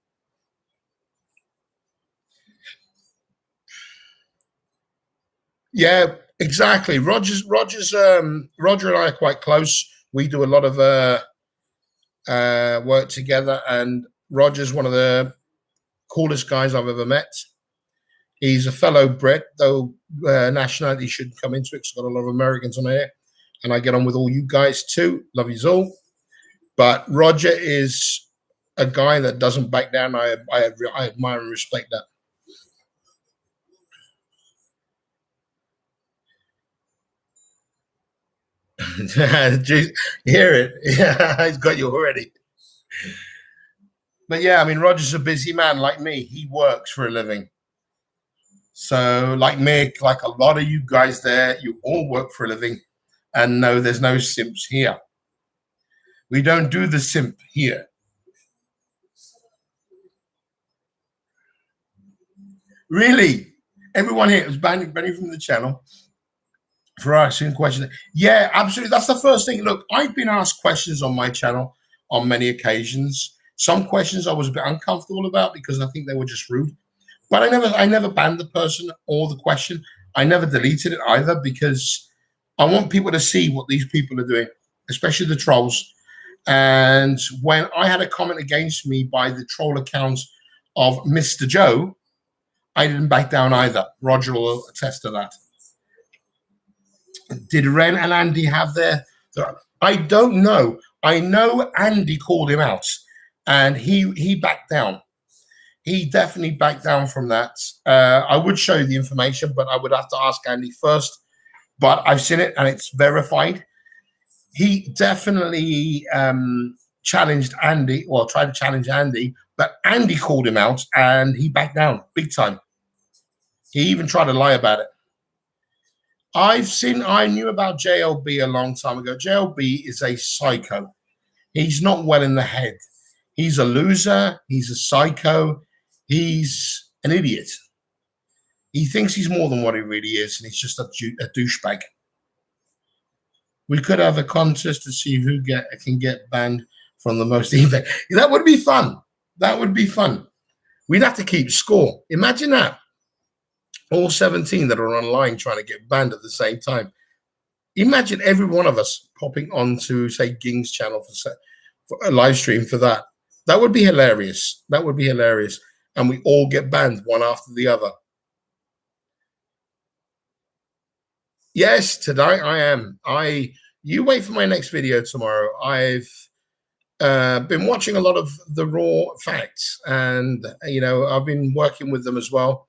Speaker 1: Yeah, exactly. Roger and I are quite close. We do a lot of work together, and Roger's one of the coolest guys I've ever met. He's a fellow Brit, though nationality shouldn't come into it because I've got a lot of Americans on here, and I get on with all you guys too. Love yous all. But Roger is a guy that doesn't back down. I admire and respect that. You hear it? Yeah, he's got you already. But yeah, I mean, Roger's a busy man like me. He works for a living. So like Mick, like a lot of you guys there, you all work for a living. And no, there's no simps here. We don't do the simp here. Really? Everyone here is banning from the channel for asking questions. Yeah, absolutely. That's the first thing. Look, I've been asked questions on my channel on many occasions. Some questions I was a bit uncomfortable about because I think they were just rude. But I never banned the person or the question. I never deleted it either because I want people to see what these people are doing, especially the trolls. And when I had a comment against me by the troll account of Mr. Joe, I didn't back down either. Roger will attest to that. Did Ren and Andy have their? I don't know. I know Andy called him out, and he backed down. He definitely backed down from that. I would show you the information, but I would have to ask Andy first. But I've seen it, and it's verified. He definitely challenged Andy, well, tried to challenge Andy, but Andy called him out, and he backed down big time. He even tried to lie about it. I knew about JLB a long time ago. JLB is a psycho. He's not well in the head. He's a loser. He's a psycho. He's an idiot. He thinks he's more than what he really is, and he's just a douchebag. We could have a contest to see who can get banned from the most eBay. That would be fun. That would be fun. We'd have to keep score. Imagine that. All 17 that are online trying to get banned at the same time. Imagine every one of us popping onto, say, Ging's channel for a live stream for that. That would be hilarious. That would be hilarious. And we all get banned one after the other. Yes, today I am. You wait for my next video tomorrow. I've been watching a lot of the Raw Facts, and I've been working with them as well.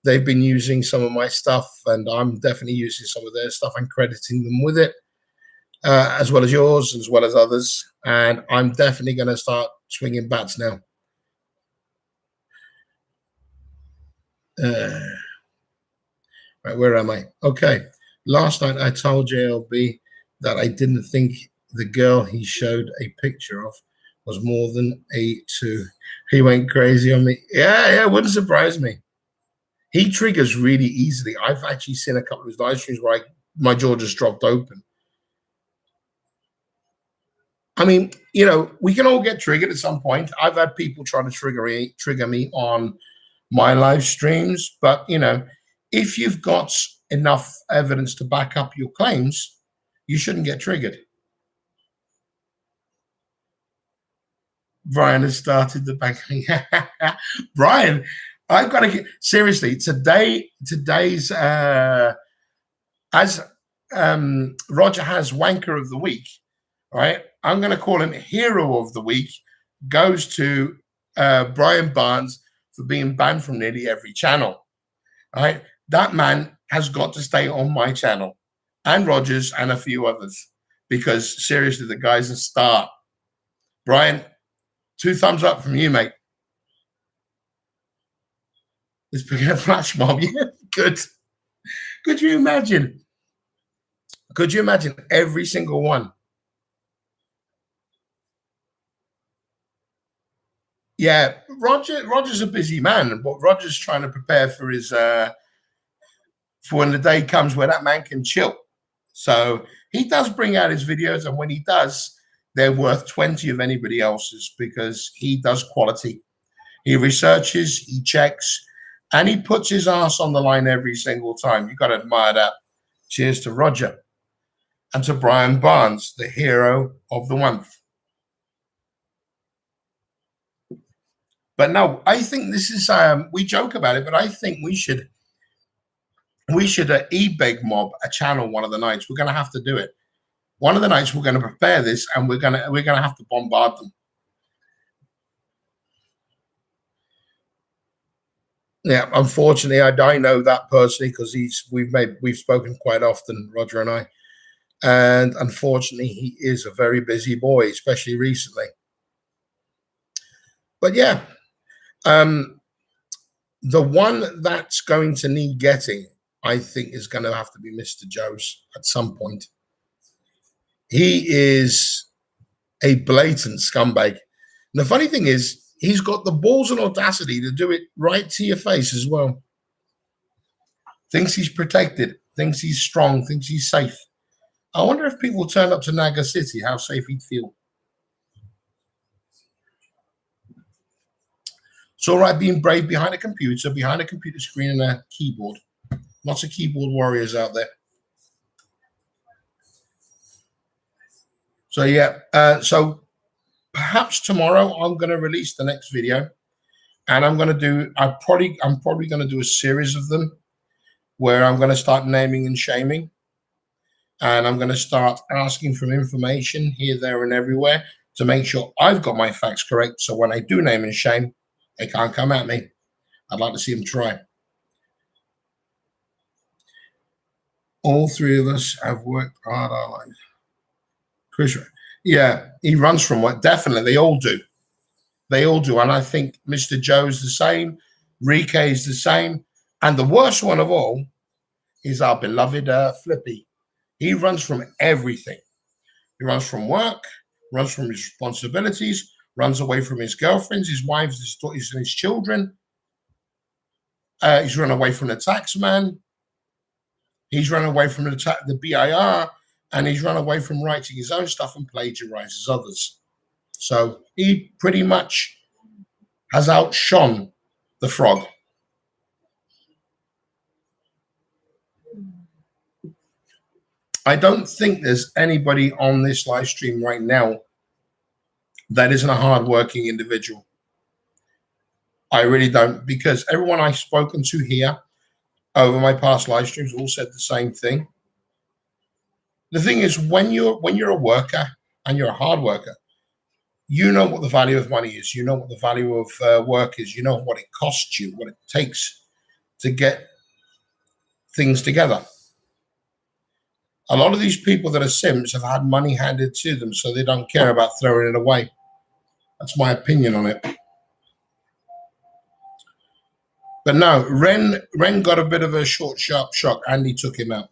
Speaker 1: They've been using some of my stuff, and I'm definitely using some of their stuff and crediting them with it, as well as yours, as well as others. And I'm definitely going to start swinging bats now. Right, where am I? Okay. Last night I told JLB that I didn't think the girl he showed a picture of was more than a 2. He went crazy on me. Yeah, it wouldn't surprise me. He triggers really easily. I've actually seen a couple of his live streams where my jaw just dropped open. I mean, we can all get triggered at some point. I've had people try to trigger me on my live streams, but if you've got enough evidence to back up your claims, you shouldn't get triggered. Brian has started the bank. Brian, I've got to get seriously. Today's as Roger has wanker of the week, right? I'm going to call him hero of the week. Goes to Brian Barnes for being banned from nearly every channel. Right? That man has got to stay on my channel and Roger's and a few others because seriously, the guy's a star. Brian, 2 thumbs up from you, mate. It's been a flash mob. Yeah, good. Could you imagine? Could you imagine every single one? Yeah, Roger's a busy man, but Roger's trying to prepare for his for when the day comes where that man can chill. So he does bring out his videos, and when he does, they're worth 20 of anybody else's because he does quality. He researches, he checks, and he puts his ass on the line every single time. You've got to admire that. Cheers to Roger. And to Brian Barnes, the hero of the month. But no, I think this is, we joke about it, but I think we should ebeg mob a channel one of the nights. We're going to have to do it. One of the nights we're going to prepare this, and we're going to have to bombard them. Yeah, unfortunately, I know that personally because we've spoken quite often, Roger and I, and unfortunately, he is a very busy boy, especially recently. But yeah, the one that's going to need getting, I think, is going to have to be Mr. Joe's at some point. He is a blatant scumbag. And the funny thing is, he's got the balls and audacity to do it right to your face as well. thinks he's protected, thinks he's strong, thinks he's safe. I wonder if people turned up to Naga City, how safe he'd feel. It's all right being brave behind a computer screen and a keyboard. Lots of keyboard warriors out there. So yeah, so perhaps tomorrow I'm going to release the next video, and I'm probably going to do a series of them where I'm going to start naming and shaming, and I'm going to start asking for information here, there, and everywhere to make sure I've got my facts correct. So when I do name and shame, they can't come at me. I'd like to see them try. All three of us have worked hard our life. Chris, yeah, he runs from what? Definitely, they all do. They all do. And I think Mr. Joe's the same. Rike is the same. And the worst one of all is our beloved Flippy. He runs from everything. He runs from work, runs from his responsibilities, runs away from his girlfriends, his wives, his daughters, and his children. He's run away from the tax man. He's run away from the BIR, and he's run away from writing his own stuff and plagiarizes others. So he pretty much has outshone the frog. I don't think there's anybody on this live stream right now that isn't a hardworking individual. I really don't, because everyone I've spoken to here over my past live streams all said the same thing. The thing is, when you're a worker and you're a hard worker, you know what the value of money is. You know what the value of work is. You know what it costs you, what it takes to get things together. A lot of these people that are simps have had money handed to them, so they don't care about throwing it away. That's my opinion on it. But no, Ren got a bit of a short, sharp shock. Andy took him out.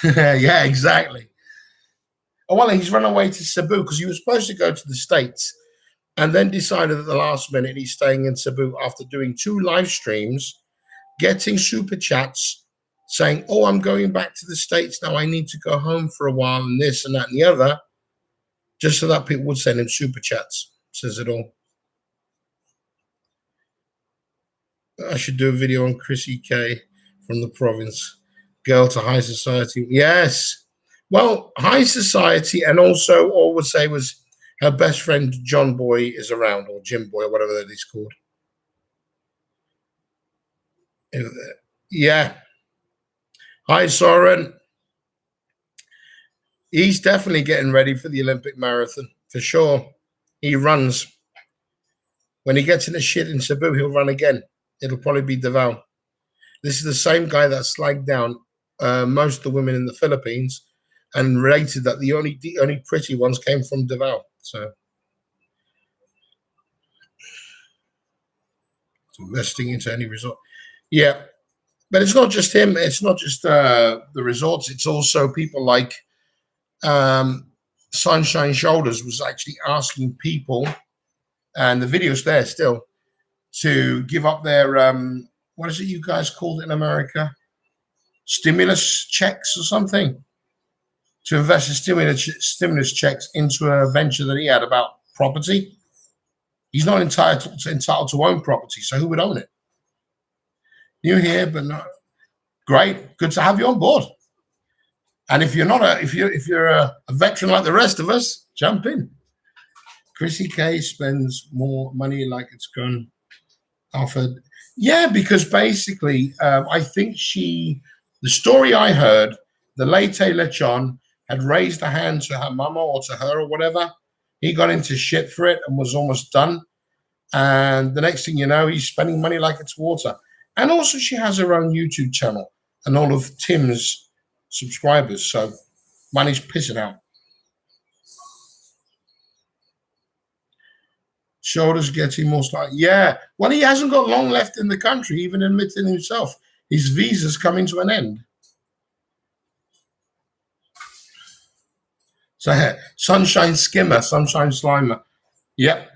Speaker 1: Yeah, exactly. Oh, well, he's run away to Cebu because he was supposed to go to the States and then decided at the last minute he's staying in Cebu after doing 2 live streams, getting super chats, saying, oh, I'm going back to the States now. I need to go home for a while and this and that and the other, just so that people would send him super chats. Says it all. I should do a video on Chrissy K from the province. Girl to high society. Yes. Well, high society, and also all would say was her best friend John Boy is around, or Jim Boy, or whatever that is called. Yeah. Hi, Soren. He's definitely getting ready for the Olympic marathon, for sure. He runs. When he gets in the shit in Cebu, he'll run again. It'll probably be Davao. This is the same guy that slagged down most of the women in the Philippines and rated that the only pretty ones came from Davao. So investing into any resort. Yeah. But it's not just him. It's not just the resorts. It's also people like Sunshine Shoulders was actually asking people, and the video's there still, to give up their, what is it you guys called it in America? Stimulus checks or something? To invest in stimulus checks into a venture that he had about property. He's not entitled to own property, so who would own it? New here, but not great. Good to have you on board. And if you're not if you're a veteran like the rest of us, jump in. Chrissy K spends more money like it's gone offered. Yeah, because basically, I think the story I heard, the late Lechon had raised a hand to her mama or to her or whatever. He got into shit for it and was almost done. And the next thing you know, he's spending money like it's water. And also she has her own YouTube channel and all of Tim's subscribers. So money's pissing out. Shoulders getting more like, yeah. Well, he hasn't got long left in the country, even admitting himself. His visa's coming to an end. So Sunshine Skimmer, Sunshine Slimer. Yep.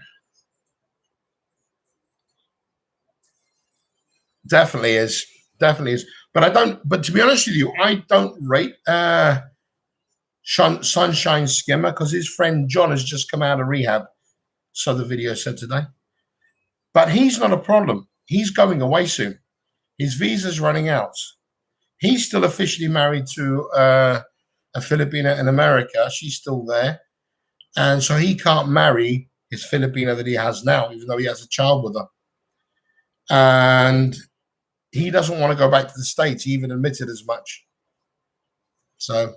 Speaker 1: Definitely is. Definitely is. But I don't. But to be honest with you, I don't rate Sunshine Skimmer because his friend John has just come out of rehab. So the video said today. But he's not a problem. He's going away soon. His visa's running out. He's still officially married to a Filipina in America. She's still there. And so he can't marry his Filipina that he has now, even though he has a child with her. And he doesn't want to go back to the States. He even admitted as much. So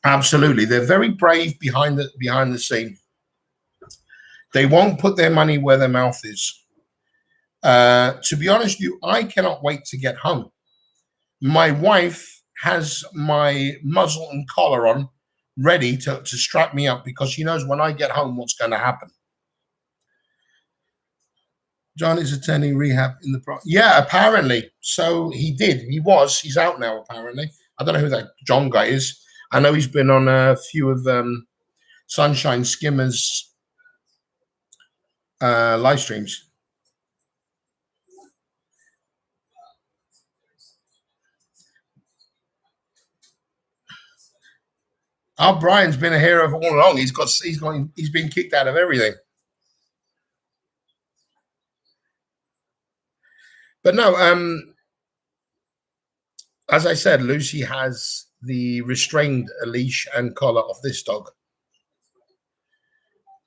Speaker 1: absolutely. They're very brave behind the scene. They won't put their money where their mouth is. To be honest with you, I cannot wait to get home. My wife has my muzzle and collar on, ready to strap me up because she knows when I get home what's going to happen. John is attending rehab in the yeah, apparently. So he did. He's out now, apparently. I don't know who that John guy is. I know he's been on a few of Sunshine Skimmer's live streams. Oh, Brian's been a hero all along. He's been kicked out of everything. But no, as I said, Lucy has the restrained leash and collar of this dog.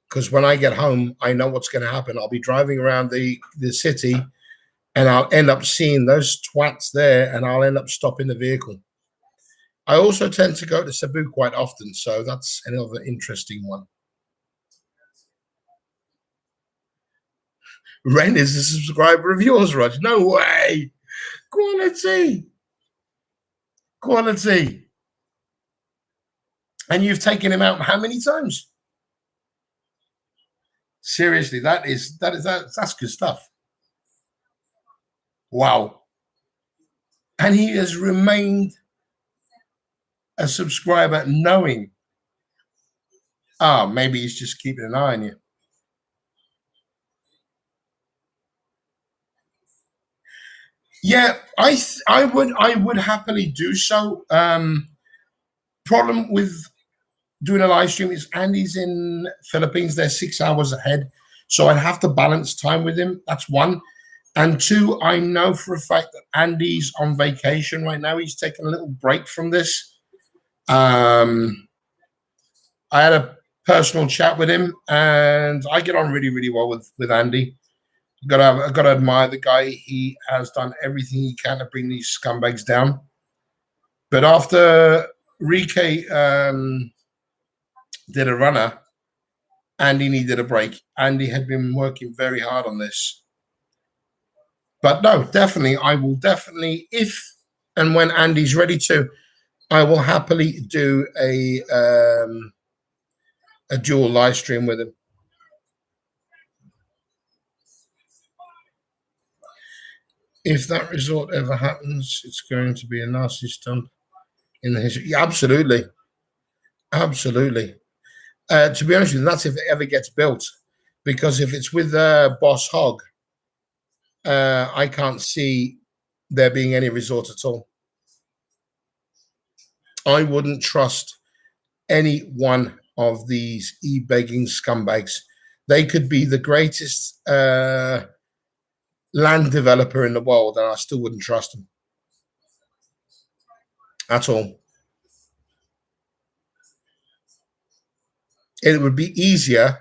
Speaker 1: Because when I get home, I know what's going to happen. I'll be driving around the city and I'll end up seeing those twats there and I'll end up stopping the vehicle. I also tend to go to Cebu quite often, so that's another interesting one. Ren is a subscriber of yours, Rog. No way. Quality. Quality. And you've taken him out how many times? Seriously, that's good stuff. Wow. And he has remained a subscriber knowing, maybe he's just keeping an eye on you. Yeah, I would happily do so. Problem with doing a live stream is Andy's in Philippines. They're 6 hours ahead, so I'd have to balance time with him. That's one. And two, I know for a fact that Andy's on vacation right now. He's taking a little break from this. I had a personal chat with him, and I get on really, really well with Andy. I've got to admire the guy. He has done everything he can to bring these scumbags down. But after Rike did a runner, Andy needed a break. Andy had been working very hard on this. But no, definitely, I will definitely, if and when Andy's ready to, I will happily do a dual live stream with him. If that resort ever happens, it's going to be a nasty stunt in the history. Yeah, absolutely. Absolutely. To be honest with you, that's if it ever gets built. Because if it's with Boss Hog, I can't see there being any resort at all. I wouldn't trust any one of these ebegging scumbags. They could be the greatest land developer in the world, and I still wouldn't trust them at all. It would be easier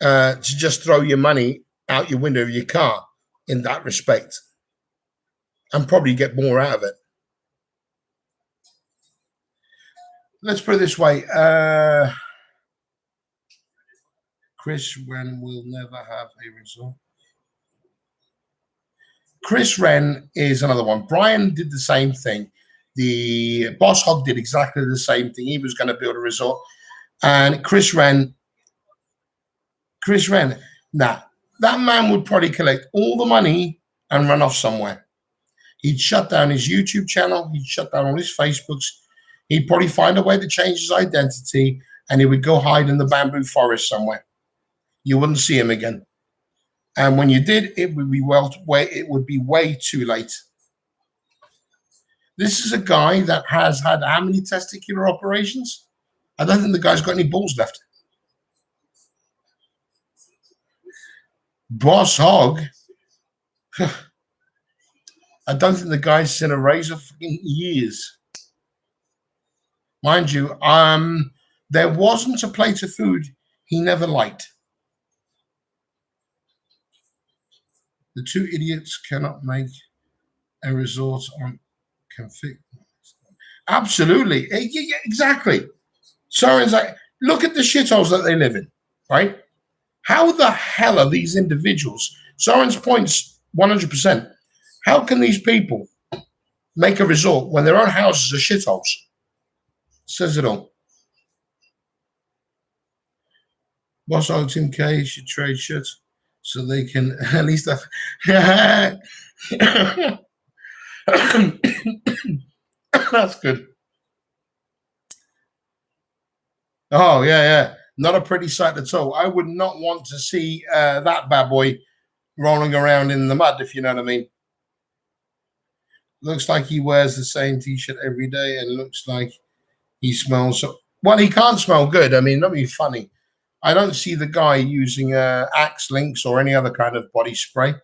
Speaker 1: to just throw your money out your window of your car in that respect and probably get more out of it. Let's put it this way. Chris Wren will never have a resort. Chris Wren is another one. Brian did the same thing. The Boss Hog did exactly the same thing. He was going to build a resort. And Chris Wren, nah, that man would probably collect all the money and run off somewhere. He'd shut down his YouTube channel. He'd shut down all his Facebooks. He'd probably find a way to change his identity and he would go hide in the bamboo forest somewhere. You wouldn't see him again. And when you did, it would be way too late. This is a guy that has had how many testicular operations? I don't think the guy's got any balls left. Boss Hog. I don't think the guy's seen a razor for years. Mind you, there wasn't a plate of food he never liked. The two idiots cannot make a resort on config. Absolutely. Yeah, exactly. Soren's like, look at the shitholes that they live in, right? How the hell are these individuals? Soren's point's 100%. How can these people make a resort when their own houses are shitholes? Says it all. Boss O Team K should trade shirts so they can at least have. That's good. Oh, yeah. Not a pretty sight at all. I would not want to see that bad boy rolling around in the mud, if you know what I mean. Looks like he wears the same T-shirt every day and looks like he smells. Well, he can't smell good. I mean, not be funny. I don't see the guy using Axe Links or any other kind of body spray.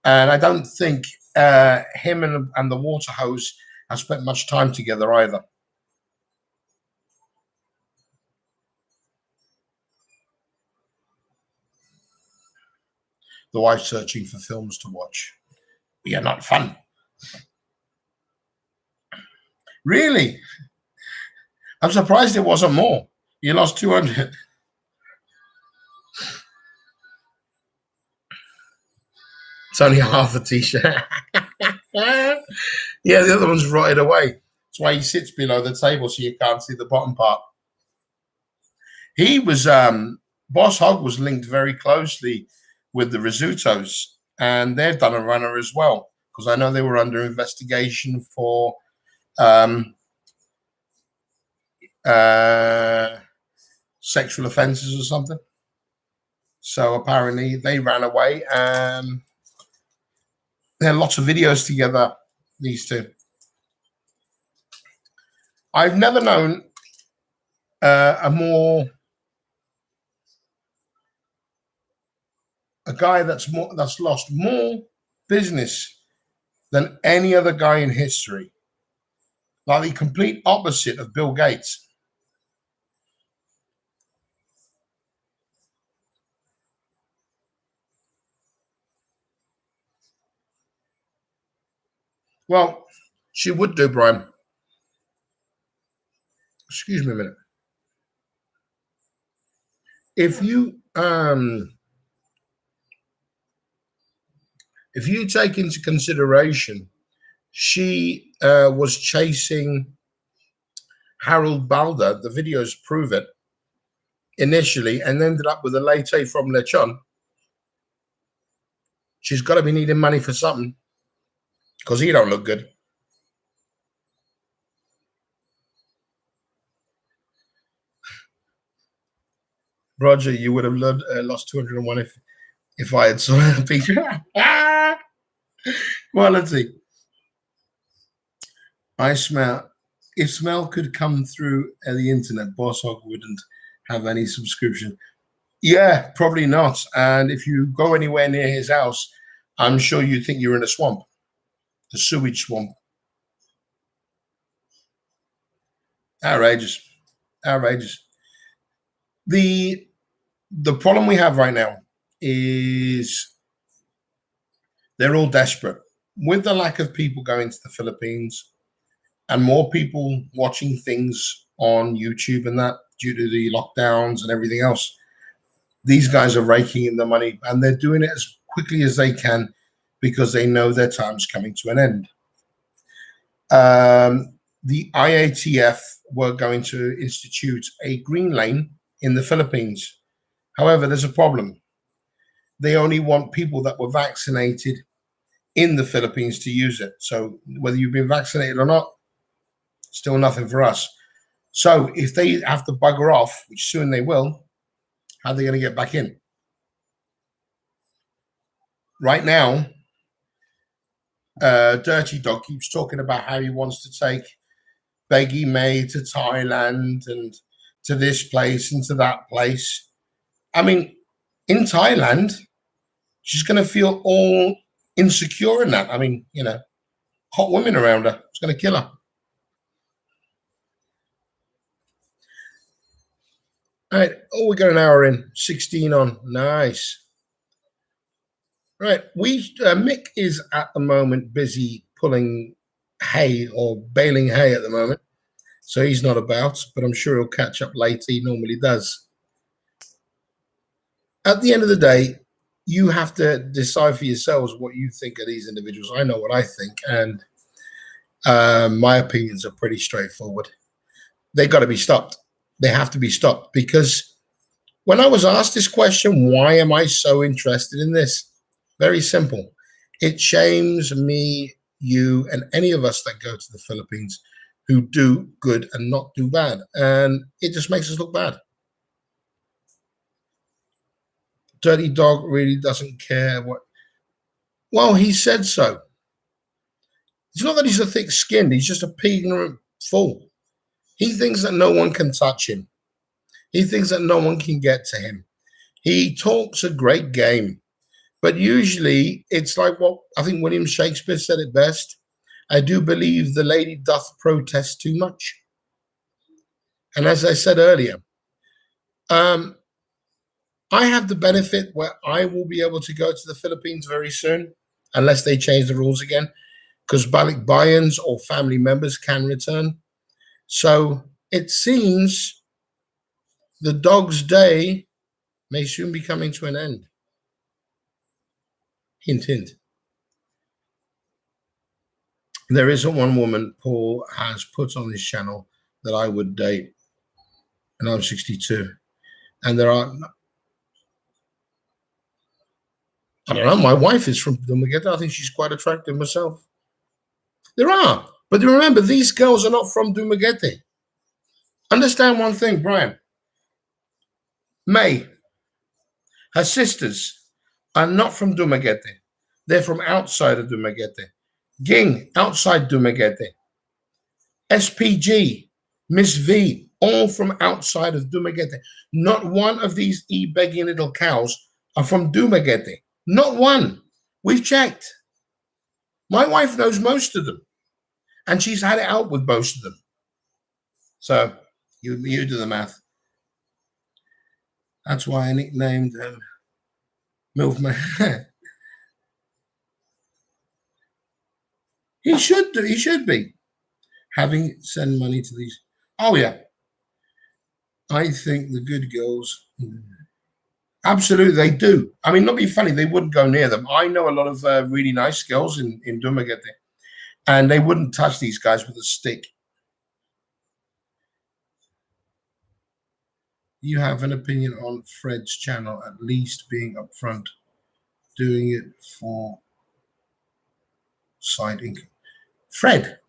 Speaker 1: And I don't think him and the water hose have spent much time together either. The wife searching for films to watch. Yeah, not fun. Really? I'm surprised it wasn't more. You lost 200. It's only half a T-shirt. Yeah, the other one's rotted away. That's why he sits below the table so you can't see the bottom part. He was, Boss Hog was linked very closely with the Risottos, and they've done a runner as well, because I know they were under investigation for sexual offenses or something. So apparently they ran away. There are lots of videos together, these two. I've never known a guy that's lost more business than any other guy in history. Like the complete opposite of Bill Gates. Well, she would do, Brian. Excuse me a minute. If you take into consideration, she was chasing Harold Balder, the videos prove it, initially, and ended up with a latte from Lechon. She's got to be needing money for something, because he don't look good. Roger, you would have lost 201 if I had saw a picture. Well, let's see. I smell. If smell could come through the internet, Boss Hog wouldn't have any subscription. Yeah, probably not. And if you go anywhere near his house, I'm sure you think you're in a swamp, a sewage swamp. Outrageous. The problem we have right now is they're all desperate. With the lack of people going to the Philippines and more people watching things on YouTube and that due to the lockdowns and everything else, these guys are raking in the money, and they're doing it as quickly as they can because they know their time's coming to an end. The IATF were going to institute a green lane in the Philippines. However, there's a problem. They only want people that were vaccinated in the Philippines to use it. So whether you've been vaccinated or not, still nothing for us. So if they have to bugger off, which soon they will, how are they going to get back in? Right now, Dirty Dog keeps talking about how he wants to take Beggy May to Thailand and to this place and to that place. I mean, in Thailand, she's going to feel all insecure in that. I mean, you know, hot women around her. It's going to kill her. All right. Oh, we got an hour in. 16 on. Nice. Right. Mick is at the moment busy pulling hay or baling hay at the moment. So he's not about, but I'm sure he'll catch up later. He normally does. At the end of the day, you have to decide for yourselves what you think of these individuals. I know what I think, and my opinions are pretty straightforward. They got to be stopped. They have to be stopped, because when I was asked this question, why am I so interested in this? Very simple. It shames me, you, and any of us that go to the Philippines who do good and not do bad. And it just makes us look bad. Dirty Dog really doesn't care what. Well, he said so. It's not that he's a thick-skinned. He's just a ignorant fool. He thinks that no one can touch him. He thinks that no one can get to him. He talks a great game. But usually it's like what I think William Shakespeare said it best. I do believe the lady doth protest too much. And as I said earlier, I have the benefit where I will be able to go to the Philippines very soon, unless they change the rules again, because balikbayans or family members can return. So it seems the dog's day may soon be coming to an end. Hint, hint. There isn't one woman Paul has put on his channel that I would date, and I'm 62. And there are, I don't know, my wife is from Dumaguete. I think she's quite attractive myself. There are, but remember, these girls are not from Dumaguete. Understand one thing, Brian. May, her sisters, are not from Dumaguete. They're from outside of Dumaguete. Ging, outside Dumaguete. SPG, Miss V, all from outside of Dumaguete. Not one of these ebegging little cows are from Dumaguete. Not one. We've checked. My wife knows most of them, and she's had it out with most of them. So you do the math. That's why I nicknamed Milfman. He should do. He should be send money to these. Oh yeah. I think the good girls. Absolutely, they do. I mean, not be funny, they wouldn't go near them. I know a lot of really nice girls in Dumaguete, and they wouldn't touch these guys with a stick. You have an opinion on Fred's channel, at least being upfront, doing it for side income. Fred,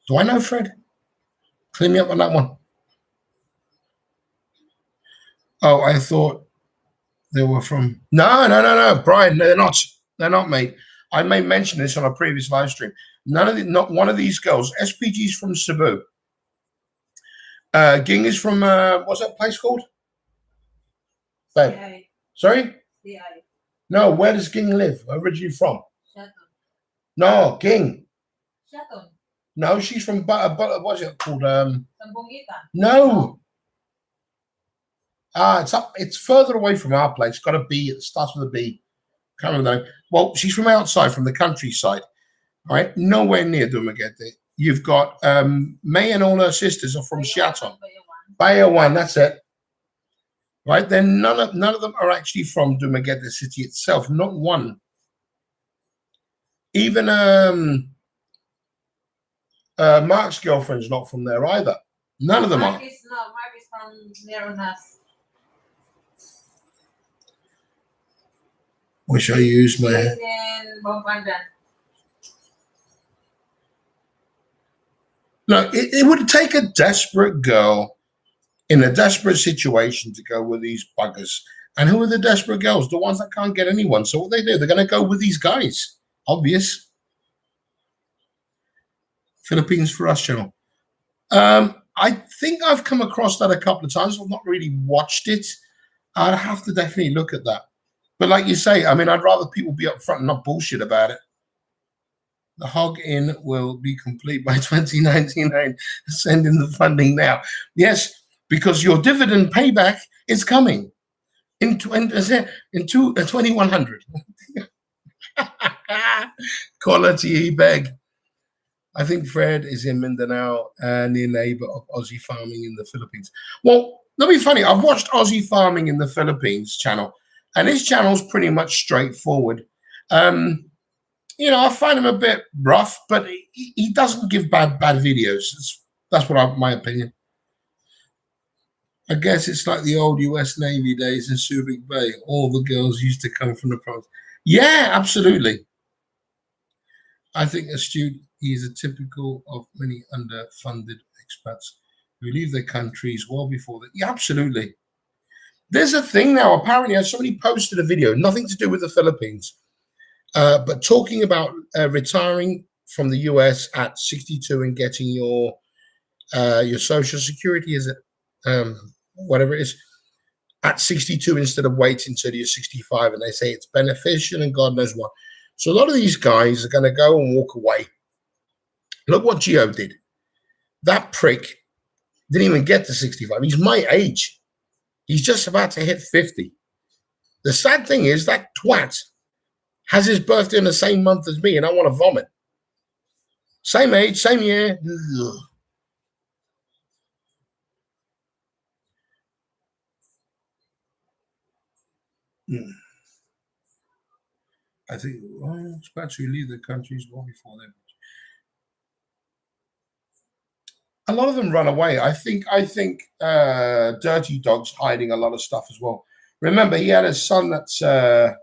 Speaker 1: do I know Fred? Clear me up on that one. Oh, I thought they were from. No, Brian. They're not. They're not, mate. I may mention this on a previous live stream. Not one of these girls. SPG's from Cebu. Ging is from what's that place called? Babe. Sorry?
Speaker 2: CI.
Speaker 1: No, where does Ging live? Originally from?
Speaker 2: Shaton.
Speaker 1: No, Ging.
Speaker 2: Shaton.
Speaker 1: No, she's from what's it called?
Speaker 2: Sambongita.
Speaker 1: No. It's up. It's further away from our place. It's got a B. It starts with a B. Can't remember the name. Well, she's from outside, from the countryside. All right, nowhere near Dumaguete. You've got May and all her sisters are from Shaton. Bayawan, that's it. Right, then none of them are actually from Dumaguete city itself. Not one. Even Mark's girlfriend's not from there either. None of them are.
Speaker 2: Mark is from Neronas.
Speaker 1: Wish I used my.
Speaker 2: He's in Bambandan.
Speaker 1: No, it would take a desperate girl in a desperate situation to go with these buggers. And who are the desperate girls? The ones that can't get anyone. So what they do, they're going to go with these guys. Obvious. Philippines for us channel. I think I've come across that a couple of times. I've not really watched it. I'd have to definitely look at that. But like you say, I mean, I'd rather people be upfront and not bullshit about it. The hog in will be complete by 2099. Send in the funding now. Yes, because your dividend payback is coming in 2100. Quality beg. I think Fred is in Mindanao, near neighbor of Aussie farming in the Philippines. Well, that'll be funny. I've watched Aussie farming in the Philippines channel, and his channel's pretty much straightforward. You know, I find him a bit rough, but he doesn't give bad videos. That's what my opinion. I guess it's like the old US Navy days in Subic Bay. All the girls used to come from the province. Yeah, absolutely. I think astute. He's a typical of many underfunded expats who leave their countries well before that. Yeah, absolutely. There's a thing now. Apparently, somebody posted a video, nothing to do with the Philippines, but talking about retiring from the US at 62 and getting your Social Security, is it whatever it is, at 62 instead of waiting until you're 65. And they say it's beneficial and God knows what. So a lot of these guys are going to go and walk away. Look what Gio did. That prick didn't even get to 65. He's my age. He's just about to hit 50. The sad thing is that twat has his birthday in the same month as me, and I want to vomit. Same age, same year. Ugh. I think expats who leave the countries well before them. A lot of them run away. I think Dirty Dog's hiding a lot of stuff as well. Remember, he had a son that's a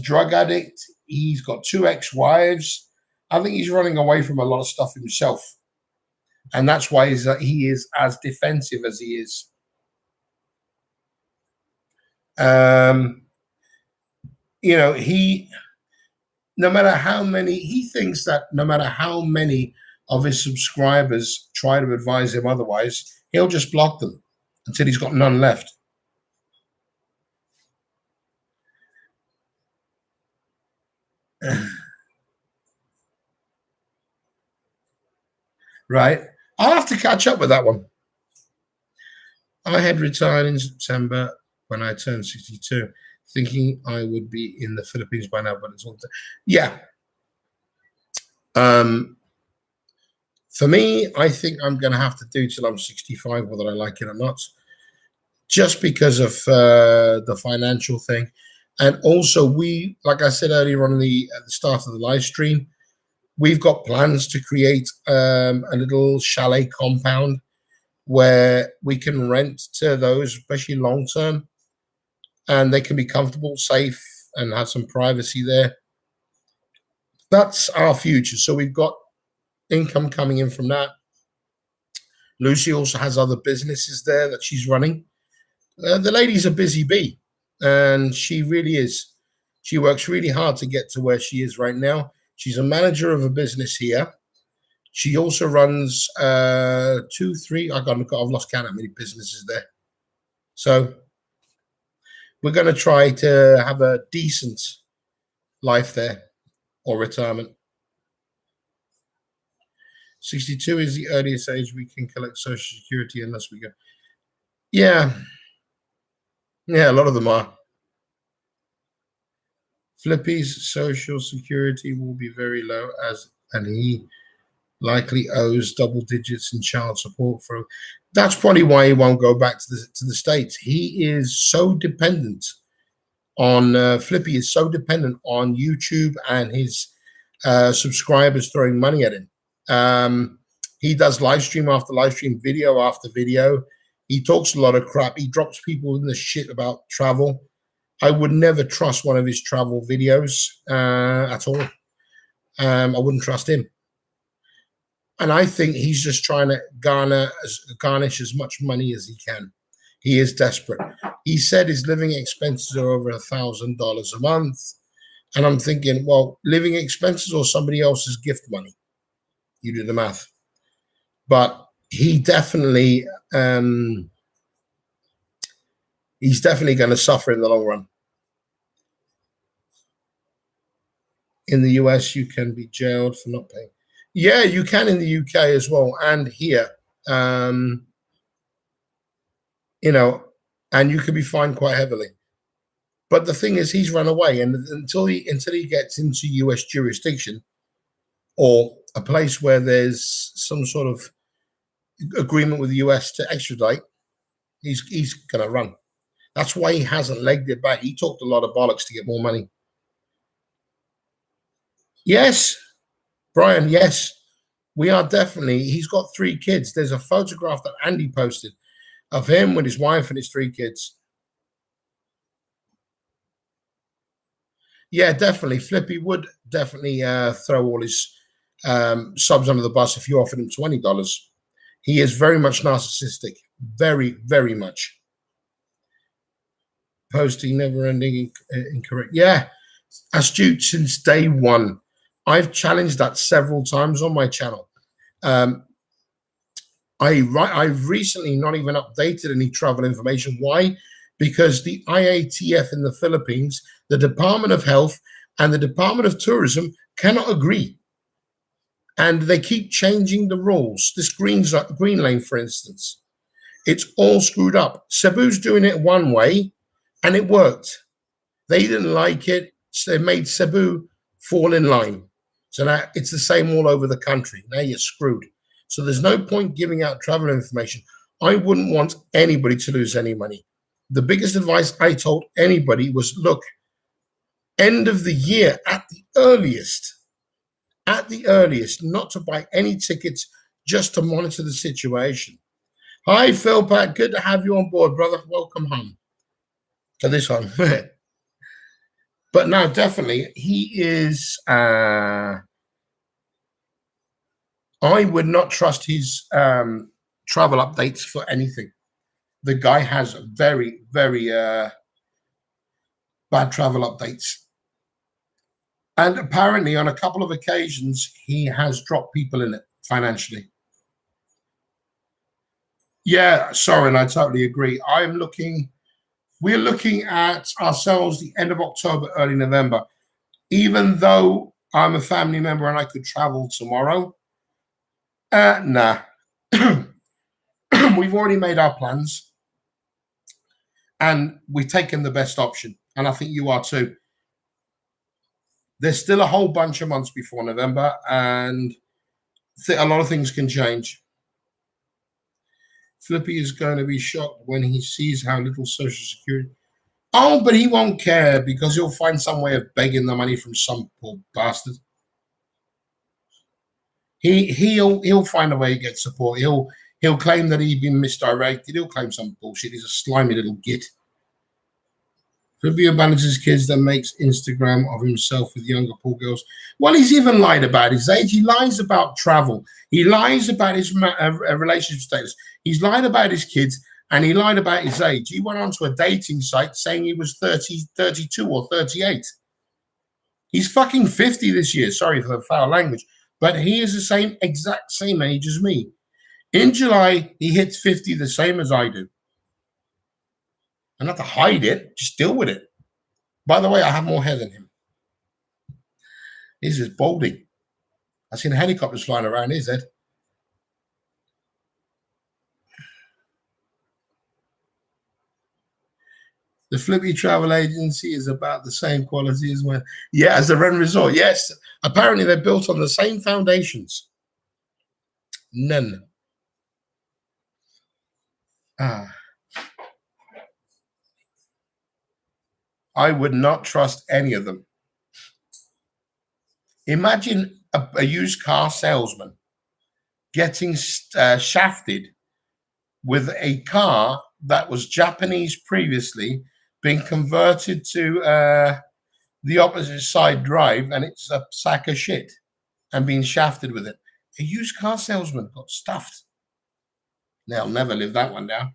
Speaker 1: drug addict. He's got 2 ex-wives. I think he's running away from a lot of stuff himself, and that's why he is as defensive as he is. You know, no matter how many, he thinks that no matter how many of his subscribers try to advise him otherwise, he'll just block them until he's got none left. Right? I'll have to catch up with that one. I had retired in September when I turned 62, thinking I would be in the Philippines by now, but it's all yeah. For me, I think I'm going to have to do till I'm 65, whether I like it or not, just because of the financial thing. And also, like I said earlier on at the start of the live stream, we've got plans to create a little chalet compound where we can rent to those, especially long term, and they can be comfortable, safe, and have some privacy there. That's our future. So we've got income coming in from that. Lucy also has other businesses there that she's running. The lady's a busy bee, and she really is. She works really hard to get to where she is right now. She's a manager of a business here. She also runs 2, 3. I've lost count how many businesses there. So we're going to try to have a decent life there, or retirement. 62 is the earliest age we can collect Social Security unless we go. Yeah, a lot of them are. Flippy's Social Security will be very low, and he likely owes double digits in child support for. That's probably why he won't go back to the States. He is so dependent on Flippy is so dependent on YouTube and his subscribers throwing money at him. He does live stream after live stream, video after video. He talks a lot of crap. He drops people in the shit about travel. I would never trust one of his travel videos at all. I wouldn't trust him. And I think he's just trying to garnish as much money as he can. He is desperate. He said his living expenses are over $1,000 a month. And I'm thinking, well, living expenses or somebody else's gift money? You do the math. But he definitely, he's definitely going to suffer in the long run. In the US, you can be jailed for not paying. Yeah, you can in the UK as well, and here. You know, and you can be fined quite heavily. But the thing is, he's run away, and until he gets into US jurisdiction or a place where there's some sort of agreement with the US to extradite, he's gonna run. That's why he hasn't legged it back. He talked a lot of bollocks to get more money. Yes, Brian, yes, we are definitely. He's got 3 kids. There's a photograph that Andy posted of him with his wife and his 3 kids. Yeah, definitely. Flippy would definitely throw all his subs under the bus if you offered him $20. He is very much narcissistic. Very, very much. Posting never ending incorrect. Yeah, astute since day one. I've challenged that several times on my channel. I've recently not even updated any travel information. Why? Because the IATF in the Philippines, the Department of Health, and the Department of Tourism cannot agree. And they keep changing the rules. This green lane, for instance, it's all screwed up. Cebu's doing it one way, and it worked. They didn't like it, so they made Cebu fall in line. So now it's the same all over the country. Now you're screwed. So there's no point giving out travel information. I wouldn't want anybody to lose any money. The biggest advice I told anybody was, look, end of the year at the earliest, not to buy any tickets, just to monitor the situation. Hi, Phil Pat. Good to have you on board, brother. Welcome home to this home. But no, definitely, he is... I would not trust his travel updates for anything. The guy has very, very bad travel updates. And apparently, on a couple of occasions, he has dropped people in it financially. Yeah, Soren, I totally agree. We're looking at ourselves the end of October, early November. Even though I'm a family member and I could travel tomorrow, nah. We've already made our plans and we've taken the best option. And I think you are too. There's still a whole bunch of months before November and a lot of things can change. Flippy is going to be shocked when he sees how little Social Security. Oh, but he won't care because he'll find some way of begging the money from some poor bastard. He'll find a way to get support. He'll claim that he's been misdirected. He'll claim some bullshit. He's a slimy little git. Flippy abandons his kids, then makes Instagram of himself with younger poor girls. Well, he's even lied about his age. He lies about travel. He lies about his relationship status. He's lied about his kids, and he lied about his age. He went onto a dating site saying he was 30, 32 or 38. He's fucking 50 this year. Sorry for the foul language. But he is the exact same age as me. In July, he hits 50 the same as I do. And not to hide it, just deal with it. By the way, I have more hair than him. He's just balding. I've seen helicopters flying around his head. The Flippy Travel Agency is about the same quality as well. Yeah, as the Ren Resort. Yes, apparently they're built on the same foundations. None. I would not trust any of them. Imagine a used car salesman getting shafted with a car that was Japanese previously, being converted to the opposite side drive, and it's a sack of shit, and being shafted with it. A used car salesman got stuffed. They'll never live that one down.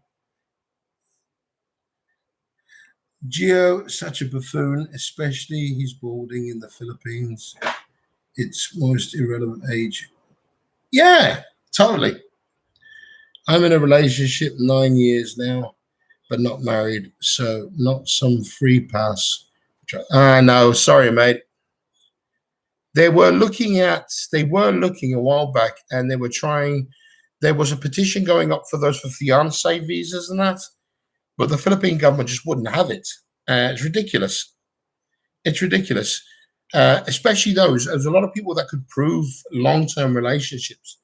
Speaker 1: Gio, such a buffoon, especially he's balding in the Philippines. It's most irrelevant age. Yeah, totally. I'm in a relationship 9 years now, but not married, so not some free pass. No, sorry, mate. They were looking a while back, and they were trying. There was a petition going up for those for fiance visas and that, but the Philippine government just wouldn't have it. It's ridiculous. It's ridiculous, especially those. There's a lot of people that could prove long-term relationships,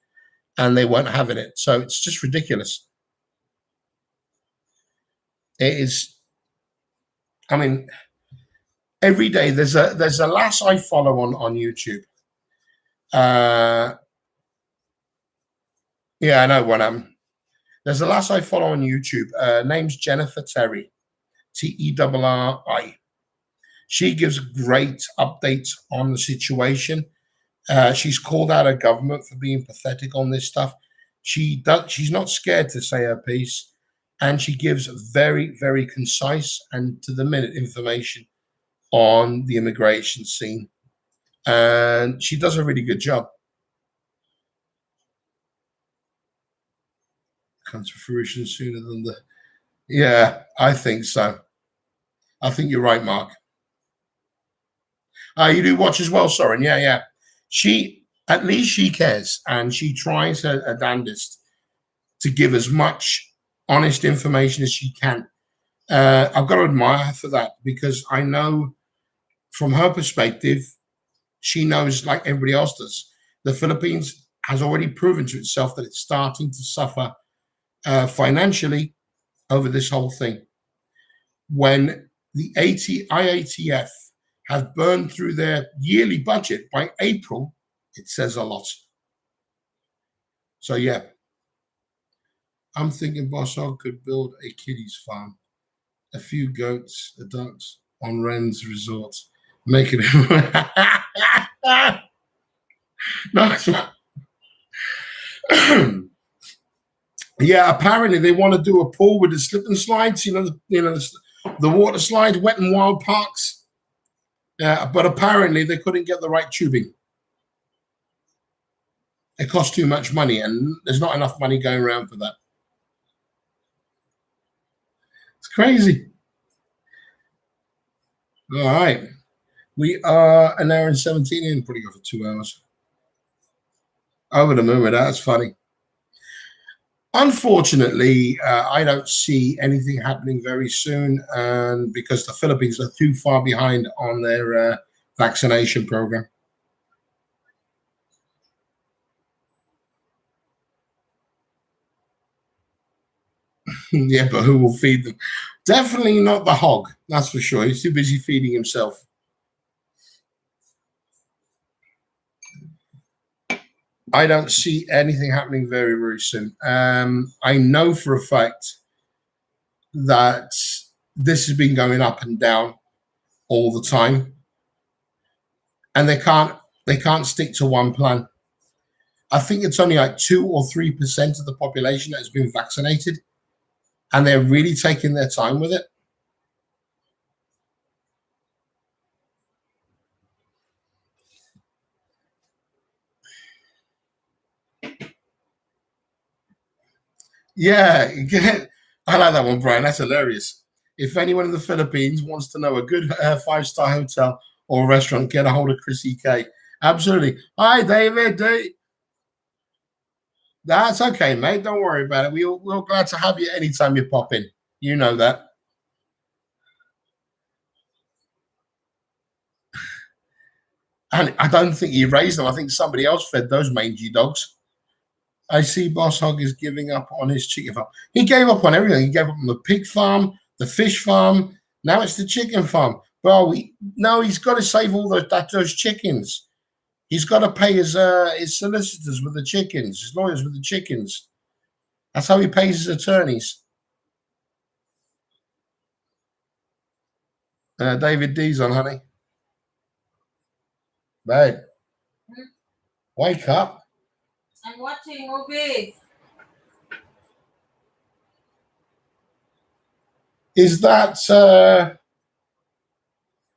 Speaker 1: and they weren't having it. So it's just ridiculous. It is. I mean, every day there's a lass I follow on YouTube. Yeah, I know one. There's a lass I follow on YouTube. Name's Jennifer Terry, Terri. She gives great updates on the situation. She's called out her government for being pathetic on this stuff. She's not scared to say her piece, and she gives very, very concise and to the minute information on the immigration scene. And she does a really good job. Comes to fruition sooner than the. Yeah, I think so. I think you're right, Mark. You do watch as well, Soren. Yeah. At least she cares, and she tries her damnedest to give as much honest information as she can. I've got to admire her for that, because I know from her perspective, she knows, like everybody else does, the Philippines has already proven to itself that it's starting to suffer financially over this whole thing. When the IATF have burned through their yearly budget by April, it says a lot. So yeah, I'm thinking Boss Hog could build a kiddies farm, a few goats, a ducks on Ren's resort, making it. No, yeah, apparently they want to do a pool with the slip and slides. The water slide, wet and wild parks. But apparently they couldn't get the right tubing. It costs too much money, and there's not enough money going around for that. It's crazy. All right. We are an hour and 17 in, putting off for 2 hours. Over the moon with that. That's funny. Unfortunately, I don't see anything happening very soon, and because the Philippines are too far behind on their vaccination program. Yeah, but who will feed them? Definitely not the hog, that's for sure. He's too busy feeding himself. I don't see anything happening very, very soon. I know for a fact that this has been going up and down all the time, and they can't stick to one plan. I think it's only like 2 or 3% of the population that has been vaccinated, and they're really taking their time with it. Yeah, I like that one, Brian. That's hilarious. If anyone in the Philippines wants to know a good 5-star hotel or restaurant, get a hold of Chris EK. Absolutely. Hi, David. That's okay, mate. Don't worry about it. We're glad to have you anytime you pop in. You know that. And I don't think he raised them. I think somebody else fed those mangy dogs. I see Boss Hog is giving up on his chicken farm. He gave up on everything. He gave up on the pig farm, the fish farm. Now it's the chicken farm. Well, he's got to save all those chickens. He's got to pay his solicitors with the chickens, his lawyers with the chickens. That's how he pays his attorneys. David D's on, honey. Babe, wake up.
Speaker 2: I'm watching movie.
Speaker 1: Is that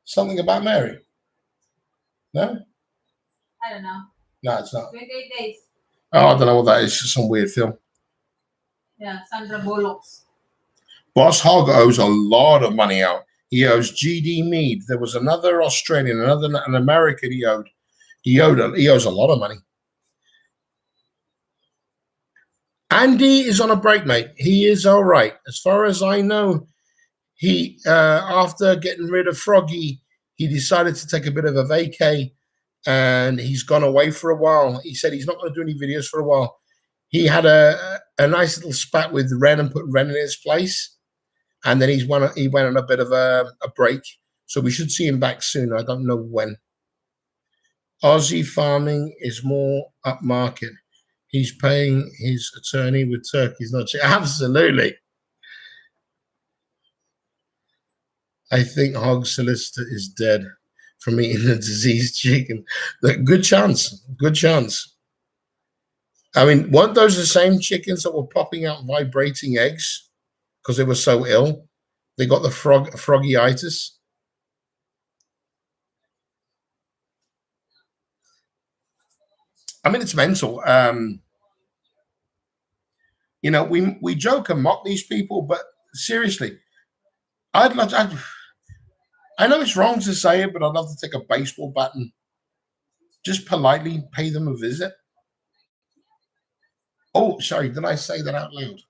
Speaker 1: something about Mary? No?
Speaker 2: I don't know.
Speaker 1: No, it's not.
Speaker 2: 28 days.
Speaker 1: Oh, I don't know what that is. It's some weird film.
Speaker 2: Yeah, Sandra Bullock's.
Speaker 1: Boss Hogg owes a lot of money out. He owes GD Mead. There was another Australian, an American he owed. He owes a lot of money. Andy is on a break, mate. He is all right. As far as I know, he after getting rid of Froggy, he decided to take a bit of a vacay, and he's gone away for a while. He said he's not going to do any videos for a while. He had a nice little spat with Ren and put Ren in his place, and then he went on a bit of a break. So we should see him back soon. I don't know when. Aussie farming is more upmarket. He's paying his attorney with turkeys, not absolutely. I think Hogg's solicitor is dead from eating a diseased chicken. Good chance. Good chance. I mean, weren't those the same chickens that were popping out vibrating eggs because they were so ill? They got the froggy-itis. I mean, it's mental. You know, we joke and mock these people, but seriously, I know it's wrong to say it, but I'd love to take a baseball bat and just politely pay them a visit. Oh, sorry, did I say that out loud?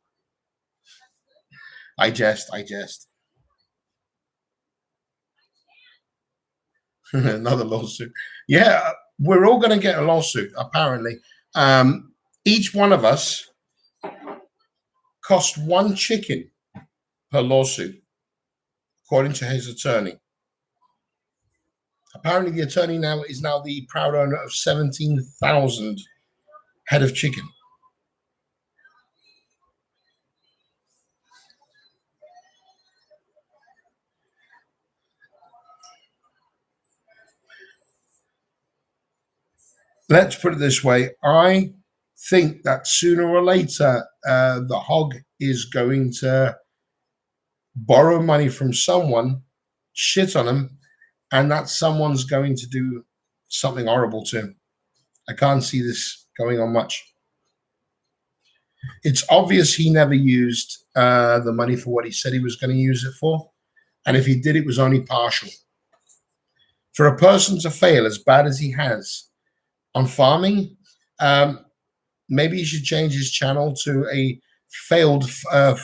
Speaker 1: I jest. Another lawsuit. Yeah, we're all going to get a lawsuit, apparently. Each one of us cost one chicken per lawsuit, according to his attorney. Apparently, the attorney is now the proud owner of 17,000 head of chicken. Let's put it this way. I think that sooner or later, the hog is going to borrow money from someone, shit on him, and that someone's going to do something horrible to him. I can't see this going on much. It's obvious he never used the money for what he said he was going to use it for. And if he did, it was only partial. For a person to fail as bad as he has on farming, maybe he should change his channel to a failed, a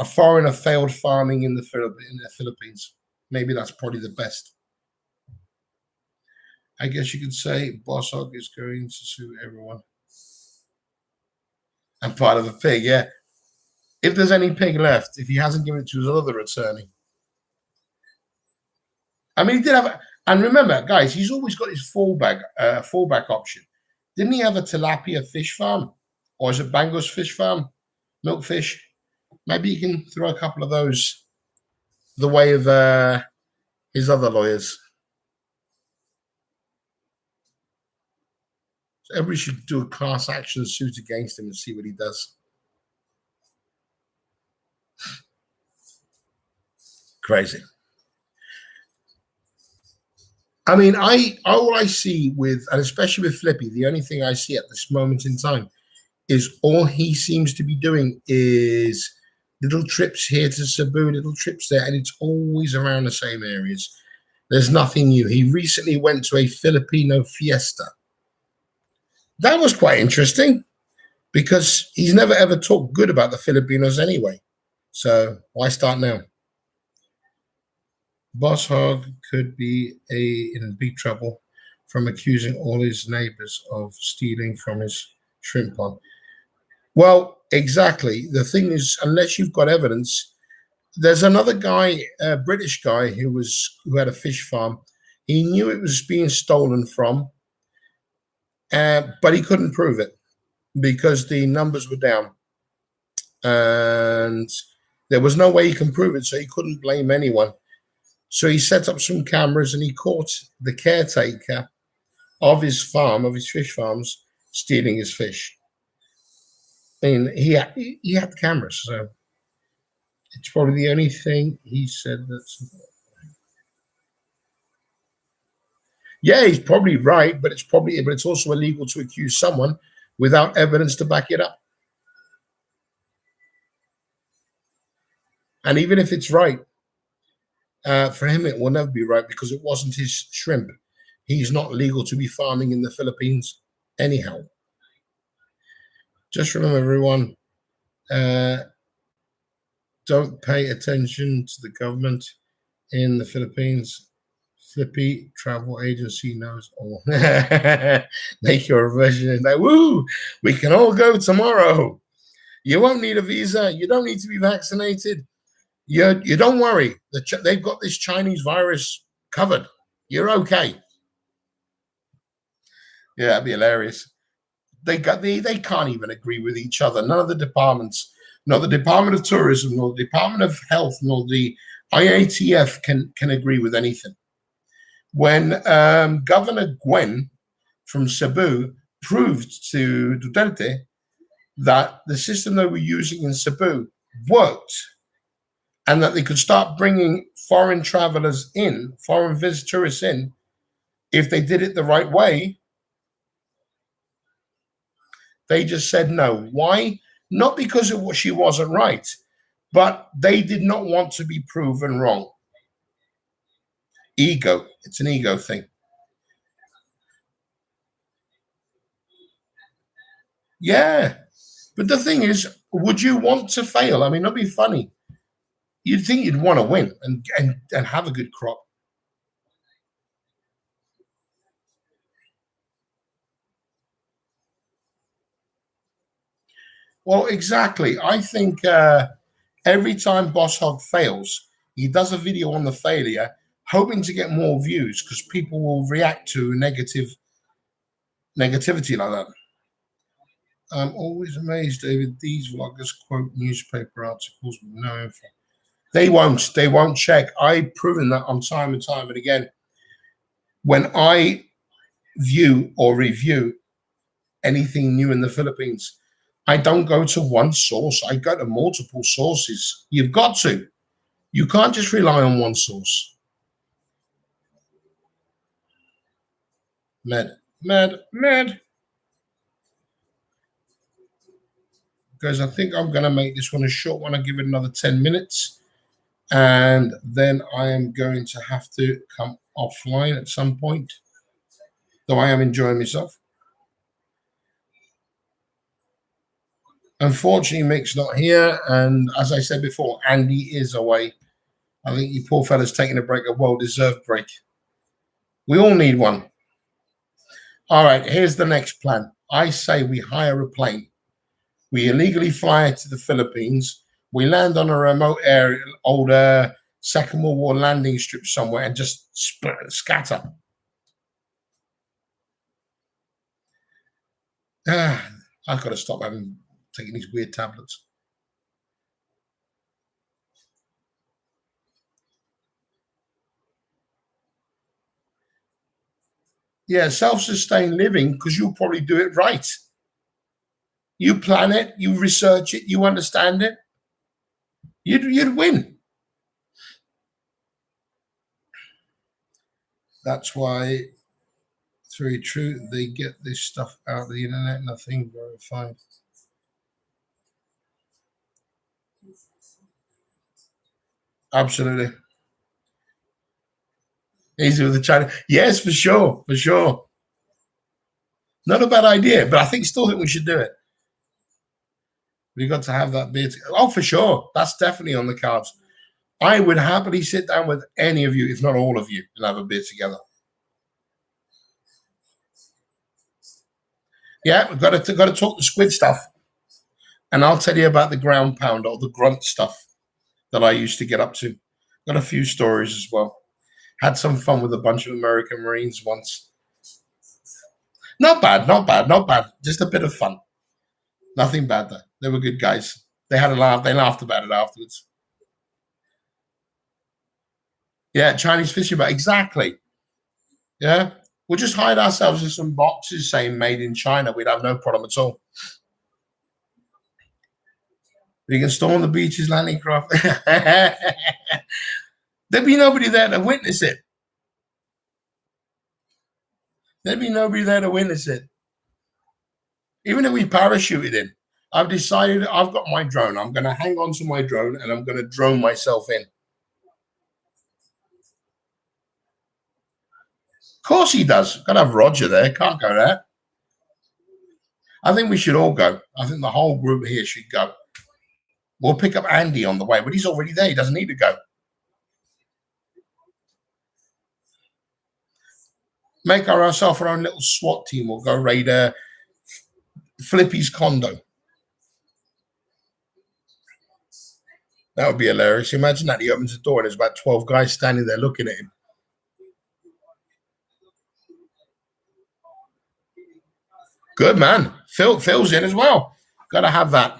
Speaker 1: foreigner failed farming in the Philippines. Maybe that's probably the best. I guess you could say Boss Hog is going to sue everyone. I'm part of a pig, yeah. If there's any pig left, if he hasn't given it to his other attorney. I mean, he did have, and remember, guys, he's always got his fallback option. Didn't he have a tilapia fish farm? Or is it Bangos fish farm? Milkfish? Maybe you can throw a couple of those the way of his other lawyers. So everybody should do a class action suit against him and see what he does. Crazy. I mean, all I see with, and especially with Flippy, the only thing I see at this moment in time is all he seems to be doing is little trips here to Cebu, little trips there, and it's always around the same areas. There's nothing new. He recently went to a Filipino fiesta. That was quite interesting because he's never ever talked good about the Filipinos anyway. So why start now? Boss Hog could be in big trouble from accusing all his neighbors of stealing from his shrimp pond. Well, exactly. The thing is, unless you've got evidence, there's another guy, a British guy who had a fish farm. He knew it was being stolen from, but he couldn't prove it because the numbers were down, and there was no way he can prove it, so he couldn't blame anyone. So he set up some cameras and he caught the caretaker of his farm, of his fish farms, stealing his fish. I mean, he had cameras, so it's probably the only thing he said that's. Yeah, he's probably right, but it's also illegal to accuse someone without evidence to back it up. And even if it's right, for him it will never be right because it wasn't his shrimp. He's not legal to be farming in the Philippines anyhow. Just remember, everyone, don't pay attention to the government in the Philippines. Flippy travel agency knows all. Make your version and like, woo, we can all go tomorrow. You won't need a visa. You don't need to be vaccinated. You don't worry. They've got this Chinese virus covered. You're okay. Yeah, that'd be hilarious. They can't even agree with each other. None of the departments, not the Department of Tourism, nor the Department of Health, nor the IATF can agree with anything. When Governor Gwen from Cebu proved to Duterte that the system they were using in Cebu worked and that they could start bringing foreign travelers in, foreign tourists in, if they did it the right way, they just said no. Why? Not because she wasn't right, but they did not want to be proven wrong. Ego. It's an ego thing. Yeah. But the thing is, would you want to fail? I mean, that'd be funny. You'd think you'd want to win and have a good crop. Well, exactly. I think every time Boss Hog fails, he does a video on the failure, hoping to get more views because people will react to negativity like that. I'm always amazed, David. These vloggers quote newspaper articles with no info. They won't. They won't check. I've proven that on time and time and again. When I view or review anything new in the Philippines, I don't go to one source. I go to multiple sources. You've got to. You can't just rely on one source. Mad. Guys, I think I'm going to make this one a short one. I'll give it another 10 minutes. And then I am going to have to come offline at some point. Though I am enjoying myself. Unfortunately, Mick's not here. And as I said before, Andy is away. I think you poor fella's taking a break, a well-deserved break. We all need one. All right, here's the next plan. I say we hire a plane. We illegally fly to the Philippines. We land on a remote area, older Second World War landing strip somewhere and just scatter. I've got to stop taking these weird tablets. Yeah, self-sustained living, because you'll probably do it right. You plan it, you research it, you understand it. You'd win. That's why it's very true. They get this stuff out of the internet, nothing verified. Absolutely. Easy with the China. Yes, for sure. For sure. Not a bad idea, but I still think we should do it. We've got to have that beer. Oh, for sure. That's definitely on the cards. I would happily sit down with any of you, if not all of you, and have a beer together. Yeah, we've got to talk the squid stuff. And I'll tell you about the ground pound or the grunt stuff that I used to get up to. Got a few stories as well. Had some fun with a bunch of American Marines once. Not bad, not bad, not bad. Just a bit of fun. Nothing bad there. They were good guys. They had a laugh. They laughed about it afterwards. Yeah, Chinese fishing boat. Exactly. Yeah. We'll just hide ourselves in some boxes saying made in China. We'd have no problem at all. We can storm the beaches, landing craft. There'd be nobody there to witness it. There'd be nobody there to witness it. Even if we parachuted in, I've decided I've got my drone. I'm going to hang on to my drone and I'm going to drone myself in. Of course he does. Got to have Roger there. Can't go there. I think we should all go. I think the whole group here should go. We'll pick up Andy on the way, but he's already there. He doesn't need to go. Make ourselves our own little SWAT team. We'll go raid Flippy's condo. That would be hilarious. Imagine that. He opens the door and there's about 12 guys standing there looking at him. Good, man. Phil's in as well. Got to have that.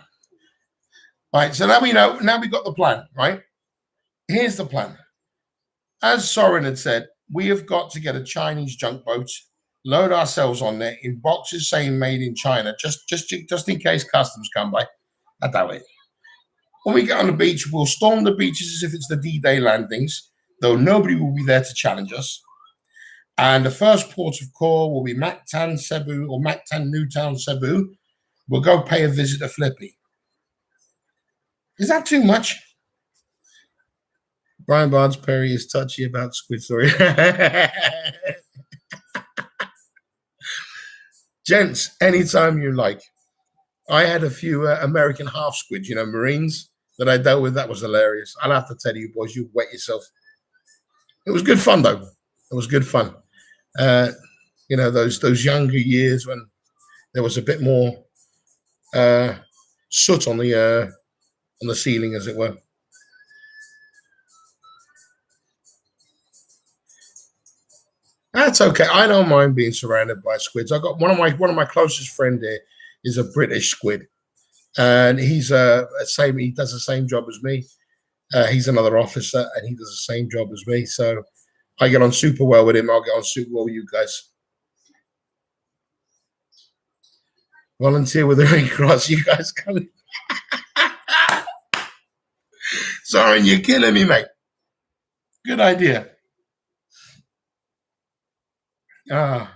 Speaker 1: All right, so now we know. Now we got the plan, right? Here's the plan. As Soren had said, we have got to get a Chinese junk boat, load ourselves on there in boxes saying made in China, just in case customs come by. Not that way. When we get on the beach, we'll storm the beaches as if it's the D-Day landings, though nobody will be there to challenge us. And the first port of call will be Mactan, Cebu, or Mactan, Newtown, Cebu. We'll go pay a visit to Flippy. Is that too much? Brian Barnes Perry is touchy about Squid Story. Gents, anytime you like. I had a few American half squids, Marines, that I dealt with. That was hilarious. I'll have to tell you, boys, you wet yourself. It was good fun, though. It was good fun. Those younger years when there was a bit more soot on the ceiling, as it were. That's okay. I don't mind being surrounded by squids. I got one of my closest friend here is a British squid, and he's he does the same job as me. He's another officer, and he does the same job as me. So I get on super well with him. I'll get on super well with you guys. Volunteer with the Red Cross. You guys coming? Sorry, you're killing me, mate. Good idea. I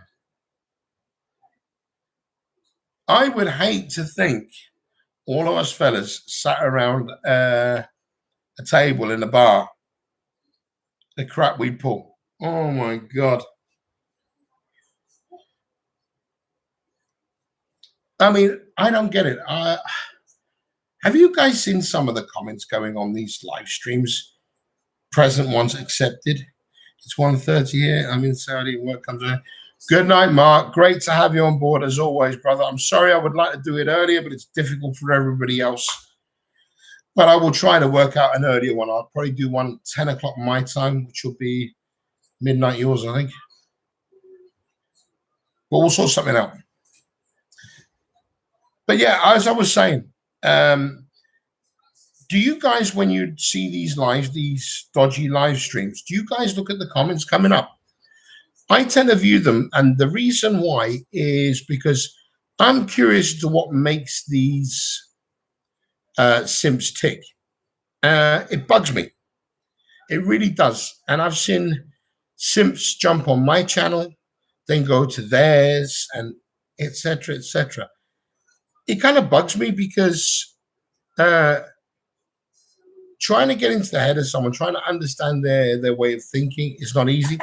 Speaker 1: would hate to think all of us fellas sat around a table in a bar. The crap we pull. Oh my God. I mean, I don't get it. Have you guys seen some of the comments going on these live streams? Present ones accepted. It's 1:30 here. I'm in Saudi. Work comes in. Good night, Mark. Great to have you on board as always, brother. I'm sorry I would like to do it earlier, but it's difficult for everybody else. But I will try to work out an earlier one. I'll probably do one 10 o'clock my time, which will be midnight yours, I think. But we'll sort something out. But yeah, as I was saying, do you guys, when you see these dodgy live streams, do you guys look at the comments coming up? I tend to view them, and the reason why is because I'm curious to what makes these simps tick. It bugs me. It really does. And I've seen simps jump on my channel, then go to theirs, and etc., etc. It kind of bugs me because trying to get into the head of someone, trying to understand their way of thinking is not easy.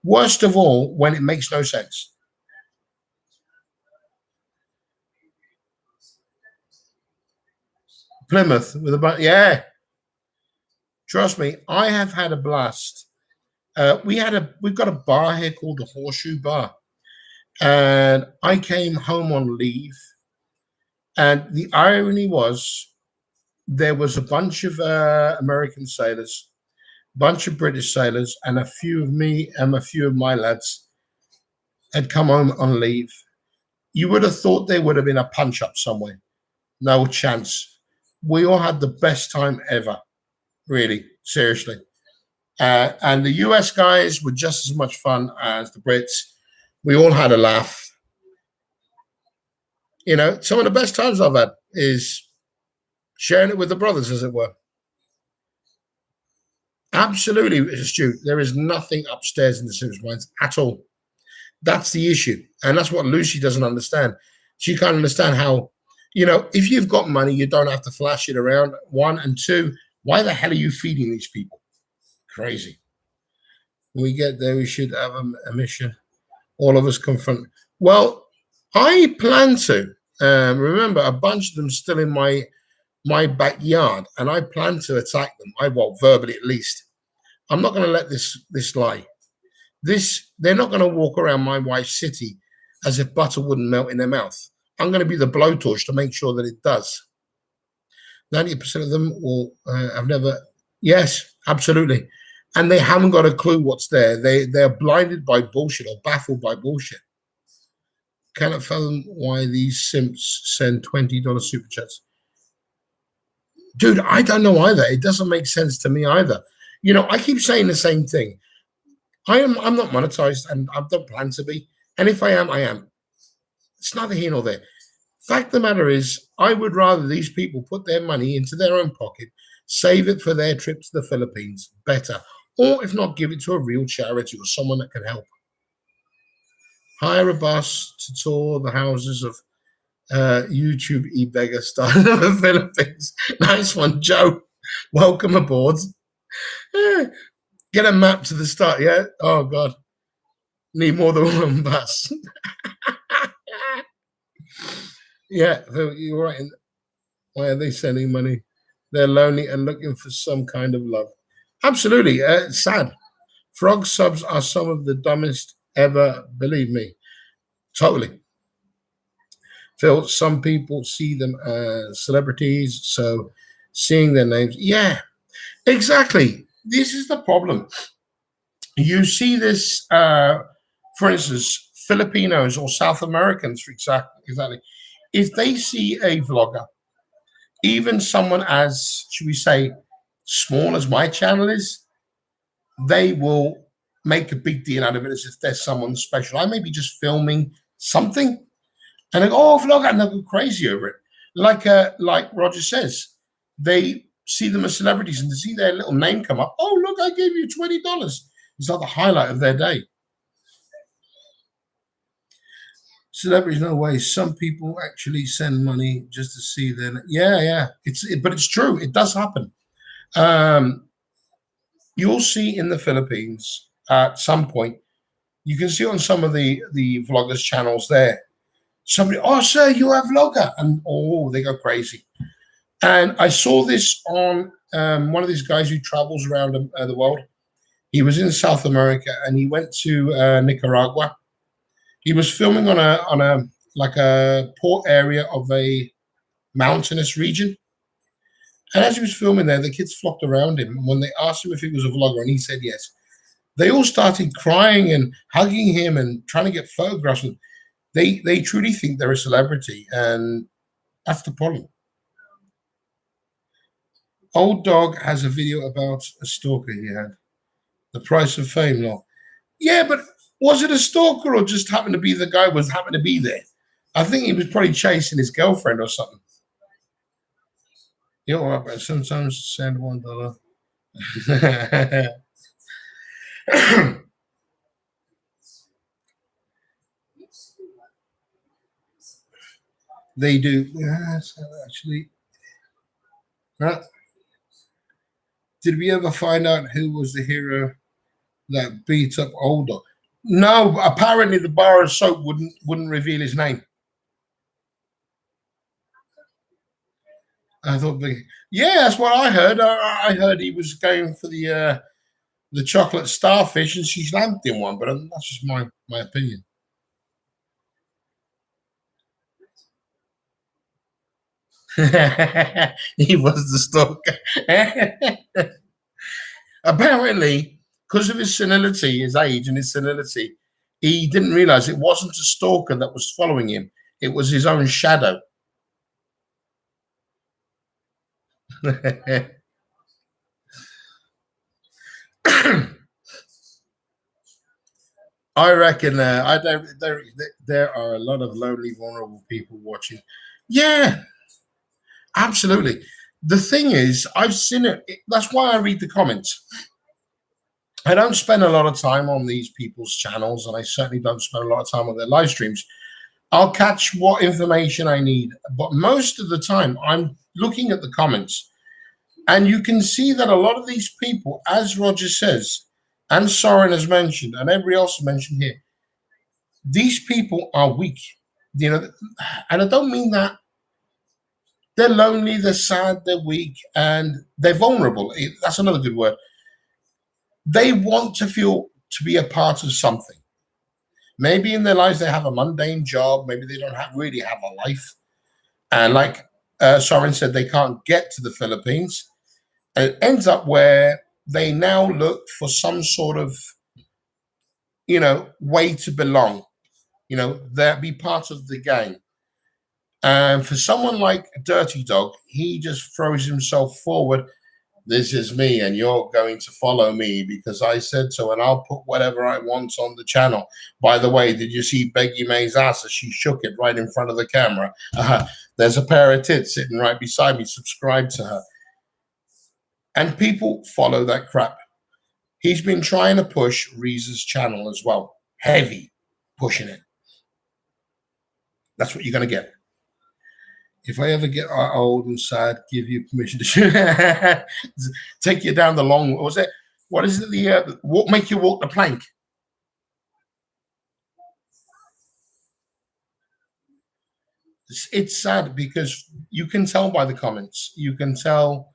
Speaker 1: Worst of all, when it makes no sense. Plymouth with yeah. Trust me, I have had a blast. We've got a bar here called the Horseshoe Bar, and I came home on leave, and the irony was there was a bunch of American sailors, bunch of British sailors, and a few of me and a few of my lads had come home on leave. You would have thought there would have been a punch up somewhere. No chance. We all had the best time ever. Really, seriously. And the US guys were just as much fun as the Brits. We all had a laugh. You know, some of the best times I've had is sharing it with the brothers, as it were. Absolutely, Stu. There is nothing upstairs in the Sims minds at all. That's the issue. And that's what Lucy doesn't understand. She can't understand how, you know, if you've got money, you don't have to flash it around. One, and two, why the hell are you feeding these people? Crazy. When we get there, we should have a mission. All of us confront. Well, I plan to. Remember, a bunch of them still in my backyard, and I plan to attack them. Well, verbally at least. I'm not going to let this lie. They're not going to walk around my wife's city as if butter wouldn't melt in their mouth. I'm going to be the blowtorch to make sure that it does. 90% of them will have never. Yes, absolutely, and they haven't got a clue what's there. They're blinded by bullshit or baffled by bullshit. Cannot fathom why these simps send $20 super chats. Dude, I don't know either. It doesn't make sense to me either. You know, I keep saying the same thing. I'm not monetized, and I don't plan to be. And if I am, I am. It's neither here nor there. Fact of the matter is, I would rather these people put their money into their own pocket, save it for their trip to the Philippines, better. Or if not, give it to a real charity or someone that can help. Hire a bus to tour the houses of YouTube ebegger style of the Philippines. Nice one, Joe. Welcome aboard. Get a map to the start, yeah? Oh, God. Need more than one bus. Yeah, you're right. Why are they sending money? They're lonely and looking for some kind of love. Absolutely. It's sad. Frog subs are some of the dumbest ever, believe me. Totally. Phil, some people see them as celebrities, so seeing their names. Yeah, exactly. This is the problem. You see this, for instance, Filipinos or South Americans, for exactly. If they see a vlogger, even someone as, should we say, small as my channel is, they will make a big deal out of it as if there's someone special. I may be just filming something, and they go, "Oh, vlogger," and they go crazy over it. Like Roger says, they see them as celebrities, and to see their little name come up, "Oh, look, I gave you $20." It's like the highlight of their day. Celebrities, no way. Some people actually send money just to see them. Yeah. But it's true. It does happen. You'll see in the Philippines at some point. You can see on some of the vloggers' channels there. Somebody, "Oh, sir, you're a vlogger," and oh, they go crazy. And I saw this on one of these guys who travels around the world. He was in South America, and he went to Nicaragua. He was filming on a like a port area of a mountainous region. And as he was filming there, the kids flocked around him. When they asked him if he was a vlogger, and he said yes, they all started crying and hugging him and trying to get photographs. They truly think they're a celebrity, and that's the problem. Old Dog has a video about a stalker he had. The price of fame, no. Yeah, but was it a stalker or just happened to be the guy was happened to be there? I think he was probably chasing his girlfriend or something. You know, but sometimes send $1. They do. Yes, actually. Did we ever find out who was the hero that beat up Old Dog? No, apparently the bar of soap wouldn't reveal his name. I thought yeah, that's what I heard. I heard he was going for the chocolate starfish, and she slammed him one. But that's just my opinion. He was the stalker. Apparently, because of his senility, his age and his senility, he didn't realize it wasn't a stalker that was following him. It was his own shadow. I reckon I don't. There are a lot of lonely, vulnerable people watching. Yeah, absolutely. The thing is, I've seen it. That's why I read the comments. I don't spend a lot of time on these people's channels, and I certainly don't spend a lot of time on their live streams. I'll catch what information I need, but most of the time I'm looking at the comments, and you can see that a lot of these people, as Roger says, and Soren has mentioned, and everybody else has mentioned here, these people are weak, you know, and I don't mean that. They're lonely, they're sad, they're weak, and they're vulnerable. That's another good word. They want to feel to be a part of something. Maybe in their lives they have a mundane job. Maybe they don't really have a life. And like Soren said, they can't get to the Philippines. And it ends up where they now look for some sort of, way to belong. They'll be part of the gang. And for someone like Dirty Dog, he just throws himself forward. This is me, and you're going to follow me because I said so, and I'll put whatever I want on the channel. By the way, did you see Beggy May's ass as she shook it right in front of the camera? There's a pair of tits sitting right beside me. Subscribe to her. And people follow that crap. He's been trying to push Reese's channel as well. Heavy pushing it. That's what you're going to get. If I ever get old and sad, give you permission to take you down the long. What was it? What is it? Make you walk the plank. It's sad because you can tell by the comments. You can tell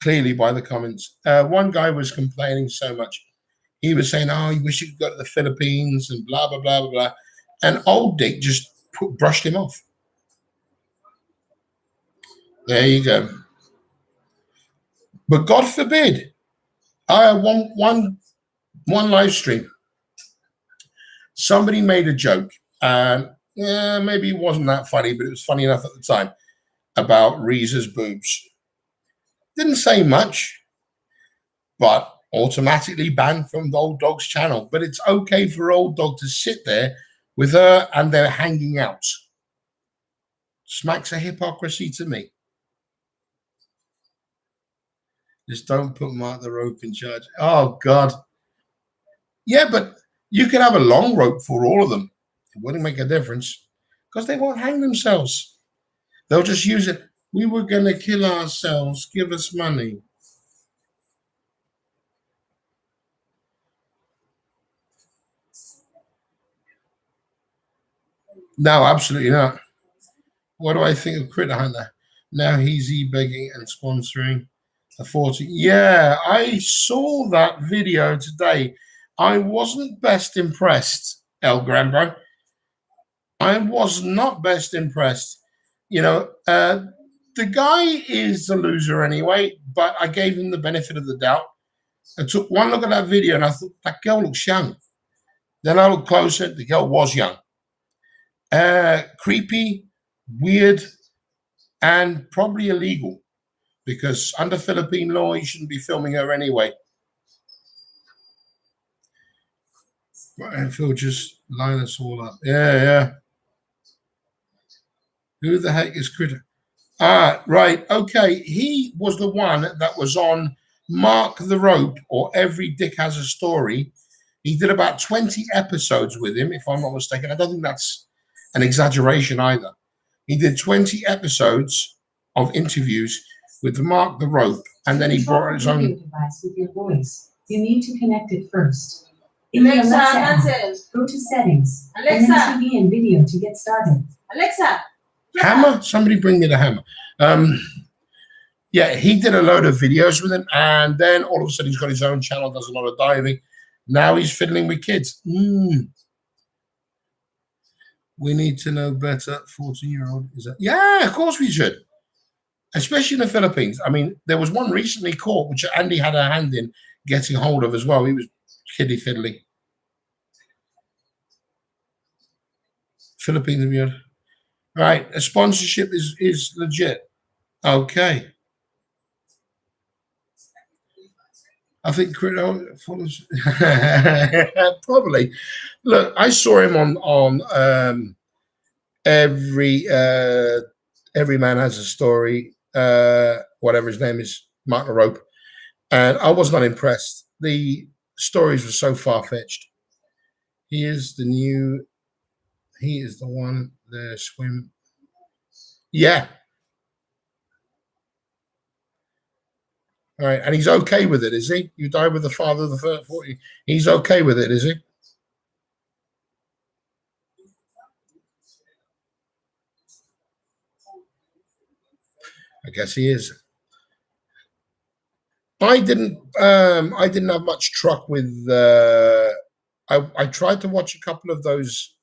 Speaker 1: clearly by the comments. One guy was complaining so much. He was saying, "Oh, you wish you could go to the Philippines and blah blah blah blah blah," and old Dick just brushed him off. There you go. But God forbid, I had one live stream. Somebody made a joke, and maybe it wasn't that funny, but it was funny enough at the time, about Reese's boobs. Didn't say much, but automatically banned from the Old Dog's channel. But it's okay for Old Dog to sit there with her and they're hanging out. Smacks of hypocrisy to me. Just don't put Mark the rope in charge. Oh, God. Yeah, but you can have a long rope for all of them. It wouldn't make a difference because they won't hang themselves. They'll just use it. We were going to kill ourselves. Give us money. No, absolutely not. What do I think of Critter Hunter? Now he's ebegging and sponsoring a 40. Yeah, I saw that video today. I wasn't best impressed, El Granbro. I was not best impressed. The guy is a loser anyway, but I gave him the benefit of the doubt. I took one look at that video and I thought, that girl looks young. Then I looked closer, the girl was young. Creepy, weird, and probably illegal because under Philippine law, you shouldn't be filming her anyway. And Phil just line us all up. Yeah. Who the heck is Critter? Right. Okay. He was the one that was on Mark the Rope or Every Dick Has a Story. He did about 20 episodes with him, if I'm not mistaken. I don't think that's an exaggeration either. He did 20 episodes of interviews with Mark the Rope, and then he brought his own
Speaker 3: device with your voice. You need to connect it first.
Speaker 2: In the Alexa app,
Speaker 3: go to settings,
Speaker 2: Alexa,
Speaker 3: and then TV and video to get started.
Speaker 2: Alexa,
Speaker 1: hammer. Somebody bring me the hammer. Yeah, he did a load of videos with him, and then all of a sudden he's got his own channel, does a lot of diving. Now he's fiddling with kids. We need to know better. 14-year-old is that? Yeah, of course we should. Especially in the Philippines. I mean, there was one recently caught, which Andy had a hand in getting hold of as well. He was kiddie fiddly. Philippines weird. Right, a sponsorship is legit. Okay. I think follows. Probably. Look, I saw him on every man has a story. Whatever his name is, Mark the Rope, and I was not impressed. The stories were so far fetched. He is the new. He is the one. The swim. Yeah. All right, and he's okay with it, is he? You died with the father of the 40. He's okay with it, is he? I guess he is. I didn't have much truck with I tried to watch a couple of those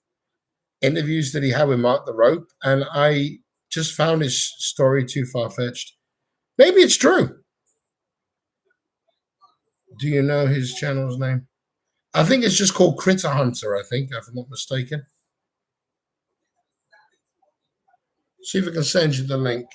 Speaker 1: interviews that he had with Mark the Rope, and I just found his story too far-fetched. Maybe it's true. Do you know his channel's name? I think it's just called Critter Hunter, I think, if I'm not mistaken. See if I can send you the link.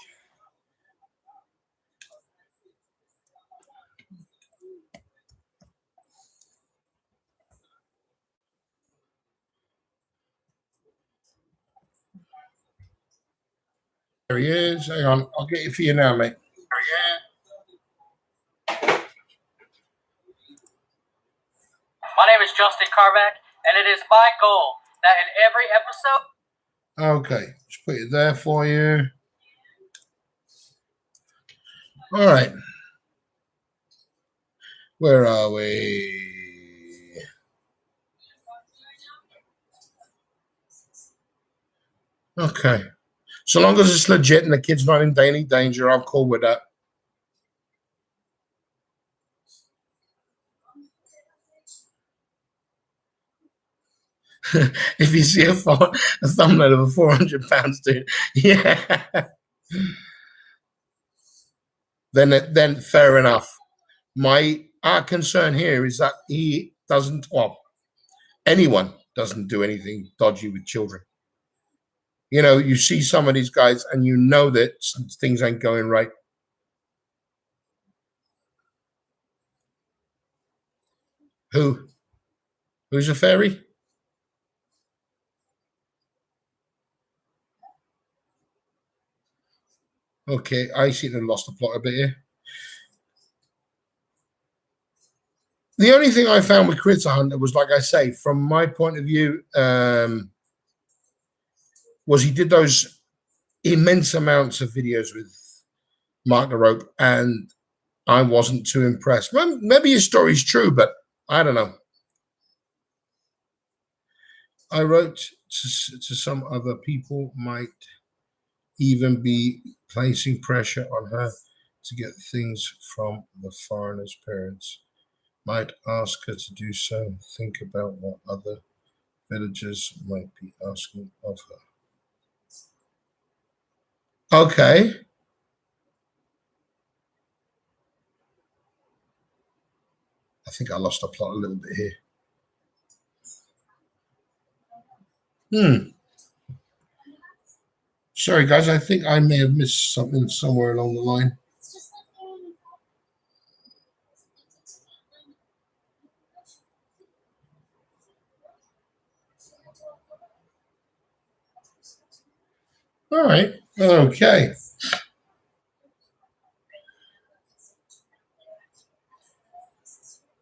Speaker 1: There he is. Hang on. I'll get it for you now, mate.
Speaker 4: My name is Justin Carmack, and it is my goal that in every episode...
Speaker 1: Okay. Just put it there for you. All right. Where are we? Okay. So long as it's legit and the kid's not in any danger, I'm cool with that. If you see a thumbnail of a 400 pounds dude, yeah, then fair enough. Our concern here is that he doesn't, well, anyone doesn't do anything dodgy with children. You know, you see some of these guys and you know that things ain't going right. Who's a fairy? Okay, I seem to have lost the plot a bit here. The only thing I found with Critter Hunter was, like I say, from my point of view, was he did those immense amounts of videos with Mark the Rope, and I wasn't too impressed. Well, maybe his story's true, but I don't know. I wrote to some other people might even be placing pressure on her to get things from the foreigner's parents. Might ask her to do so. Think about what other villagers might be asking of her. Okay. I think I lost the plot a little bit here. Sorry, guys. I think I may have missed something somewhere along the line. All right. Okay.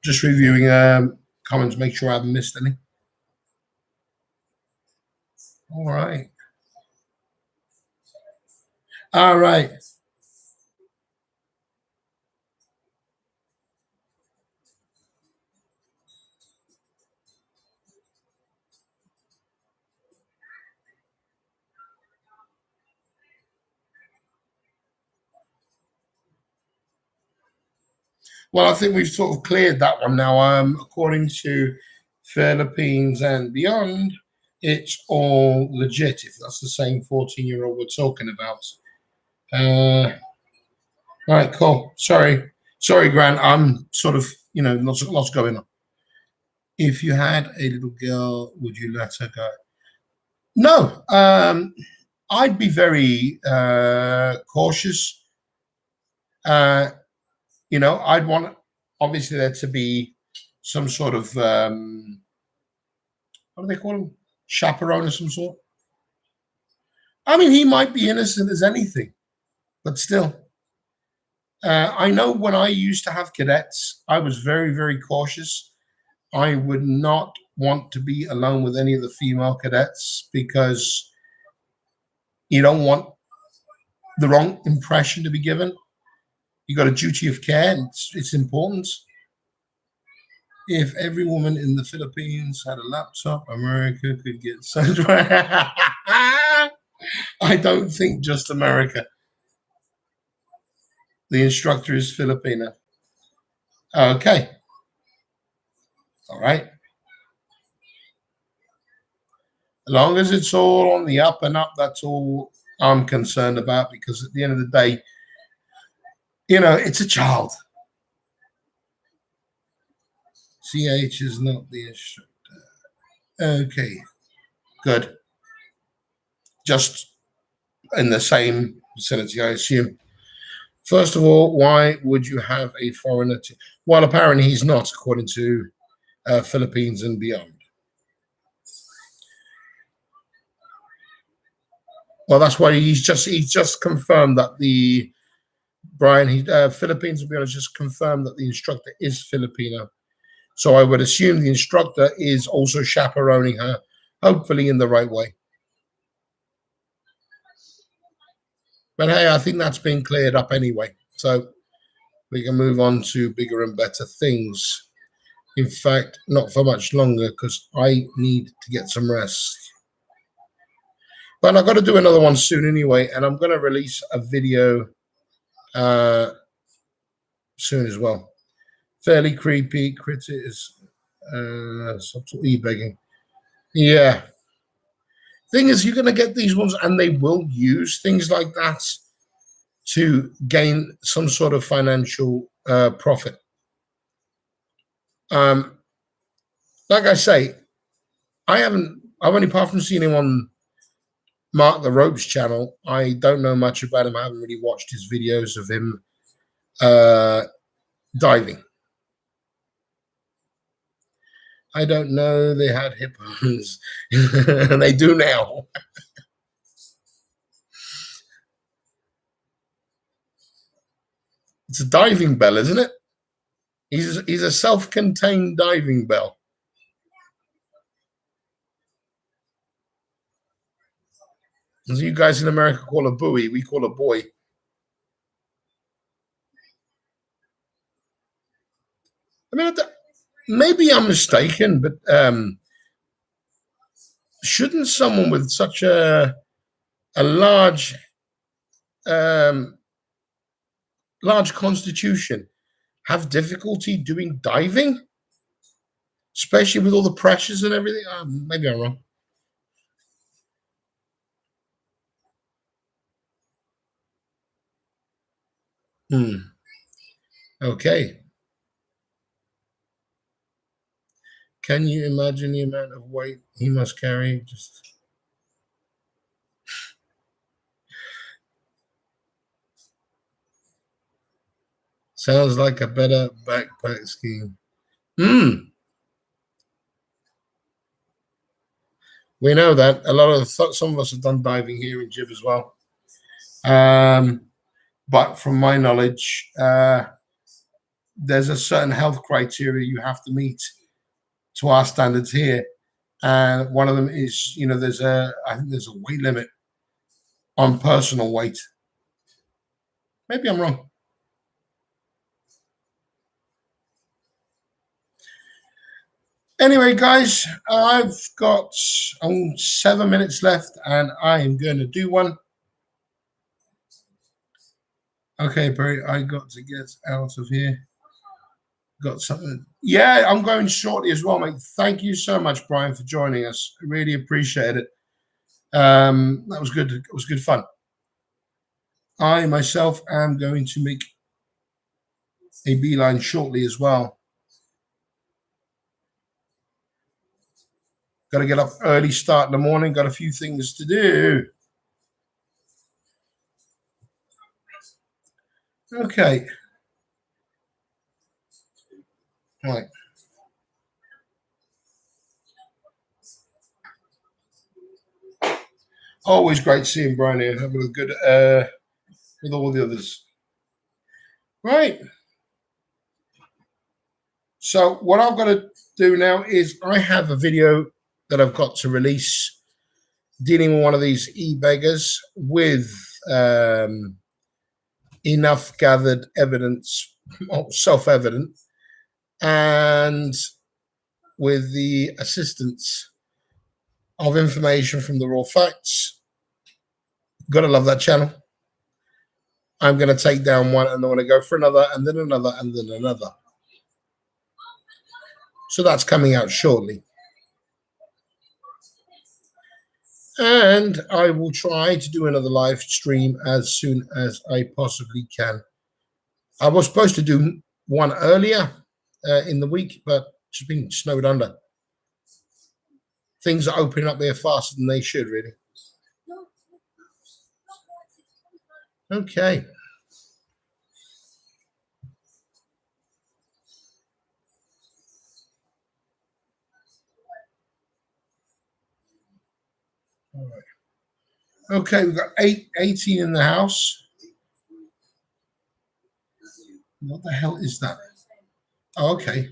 Speaker 1: Just reviewing comments, make sure I haven't missed any. All right. All right. Well, I think we've sort of cleared that one now. According to Philippines and beyond, it's all legit. If that's the same 14-year-old we're talking about. All right, cool. Sorry, Grant. I'm sort of, lots going on. If you had a little girl, would you let her go? No. I'd be very cautious. I'd want obviously there to be some sort of what do they call him? Chaperone of some sort. I mean, he might be innocent as anything, but still. I know when I used to have cadets, I was very, very cautious. I would not want to be alone with any of the female cadets because you don't want the wrong impression to be given. You got a duty of care, and it's important. If every woman in the Philippines had a laptop, America could get sent. I don't think just America. The instructor is Filipina. Okay. All right. As long as it's all on the up and up, that's all I'm concerned about, because at the end of the day, you know, it's a child. CH is not the instructor. Okay. Good. Just in the same vicinity, I assume. First of all, why would you have a foreigner? Well, apparently he's not, according to Philippines and beyond. Well, that's why he's just confirmed that the Philippines and beyond has just confirmed that the instructor is Filipino. So I would assume the instructor is also chaperoning her, hopefully in the right way. But hey, I think that's been cleared up anyway. So we can move on to bigger and better things. In fact, not for much longer, because I need to get some rest. But I've got to do another one soon anyway, and I'm going to release a video soon as well. Fairly creepy. Critic is subtle ebegging. Yeah. Thing is, you're going to get these ones, and they will use things like that to gain some sort of financial profit. Like I say, I've only apart from seeing him on Mark the Ropes channel, I don't know much about him. I haven't really watched his videos of him diving. I don't know. They had hippos. And they do now. It's a diving bell, isn't it? He's a self-contained diving bell. As you guys in America call a buoy, we call a buoy. I mean, maybe I'm mistaken, but shouldn't someone with such a large constitution have difficulty doing diving, especially with all the pressures and everything? Maybe I'm wrong. Okay. Can you imagine the amount of weight he must carry? Just sounds like a better backpack scheme. We know that a lot of some of us have done diving here in Jib as well. But from my knowledge, there's a certain health criteria you have to meet to our standards here. And one of them is, you know, I think there's a weight limit on personal weight. Maybe I'm wrong. Anyway, guys, I've got 7 minutes left, and I am going to do one. Okay, Barry, I got to get out of here. Got something. Yeah, I'm going shortly as well, mate. Thank you so much, Brian, for joining us. I really appreciate it. That was good. It was good fun. I myself am going to make a beeline shortly as well. Got to get up early, start in the morning. Got a few things to do. Okay. Right. Always great seeing Brian here, having a good with all the others. Right. So what I've got to do now is I have a video that I've got to release dealing with one of these e-beggars with enough gathered evidence, self-evident, and with the assistance of information from the raw facts. Gotta love that channel. I'm going to take down one and I want to go for another and then another and then another. So that's coming out shortly. And I will try to do another live stream as soon as I possibly can. I was supposed to do one earlier in the week, but it's been snowed under. Things are opening up there faster than they should, really. Okay. All right. Okay, we've got 18 in the house. What the hell is that? Oh, okay.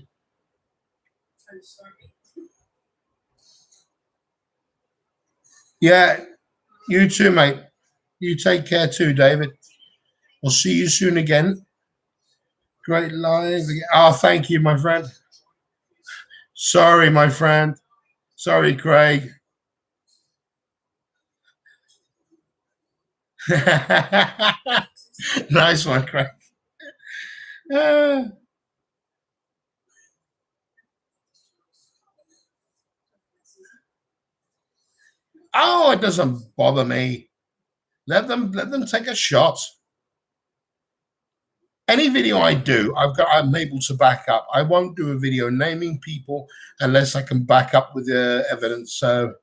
Speaker 1: Yeah, you too, mate. You take care too, David. We'll see you soon again. Great live. Oh, thank you, my friend. Sorry, my friend. Sorry, Craig. Nice one, Craig. Oh, it doesn't bother me. Let them take a shot. Any video I do, I'm able to back up. I won't do a video naming people unless I can back up with the evidence. So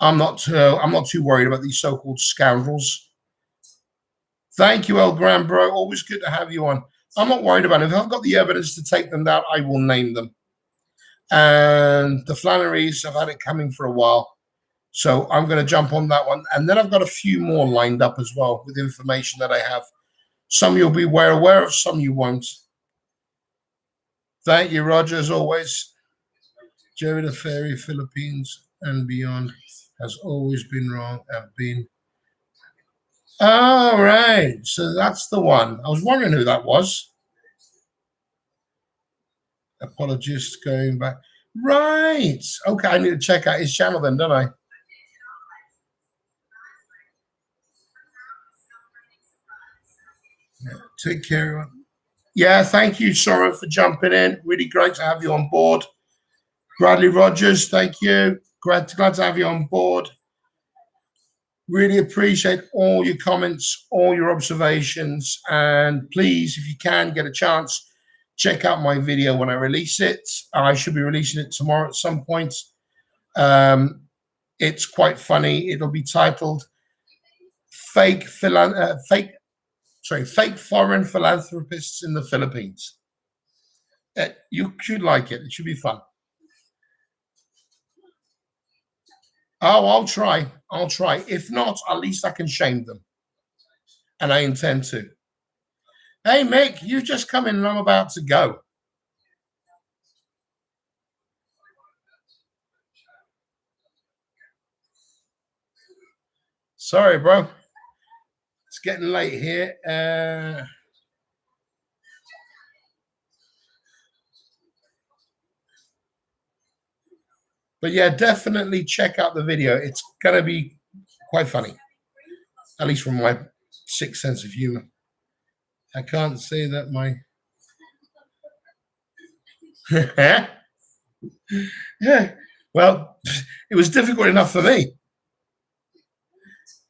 Speaker 1: I'm not too worried about these so-called scoundrels. Thank you, El Gran Bro. Always good to have you on. I'm not worried about it. If I've got the evidence to take them down, I will name them. And the Flannerys, I've had it coming for a while. So I'm going to jump on that one. And then I've got a few more lined up as well with information that I have. Some you'll be aware of, some you won't. Thank you, Roger, as always. Jerry the Fairy, Philippines and beyond has always been wrong. I've been. All right. So that's the one. I was wondering who that was. Apologist going back. Right. Okay, I need to check out his channel then, don't I? Yeah, take care. Yeah, thank you, Sora, for jumping in. Really great to have you on board. Bradley Rogers, thank you. Glad to have you on board. Really appreciate all your comments, all your observations. And please, if you can get a chance, check out my video when I release it. I should be releasing it tomorrow at some point. It's quite funny. It'll be titled Fake Foreign Philanthropists in the Philippines. You should like it. It should be fun. Oh, I'll try. I'll try. If not, at least I can shame them. And I intend to. Hey, Mick, you just come in and I'm about to go. Sorry, bro. It's getting late here. But yeah, definitely check out the video. It's going to be quite funny, at least from my sick sense of humor. I can't say that my... Yeah. Well, it was difficult enough for me.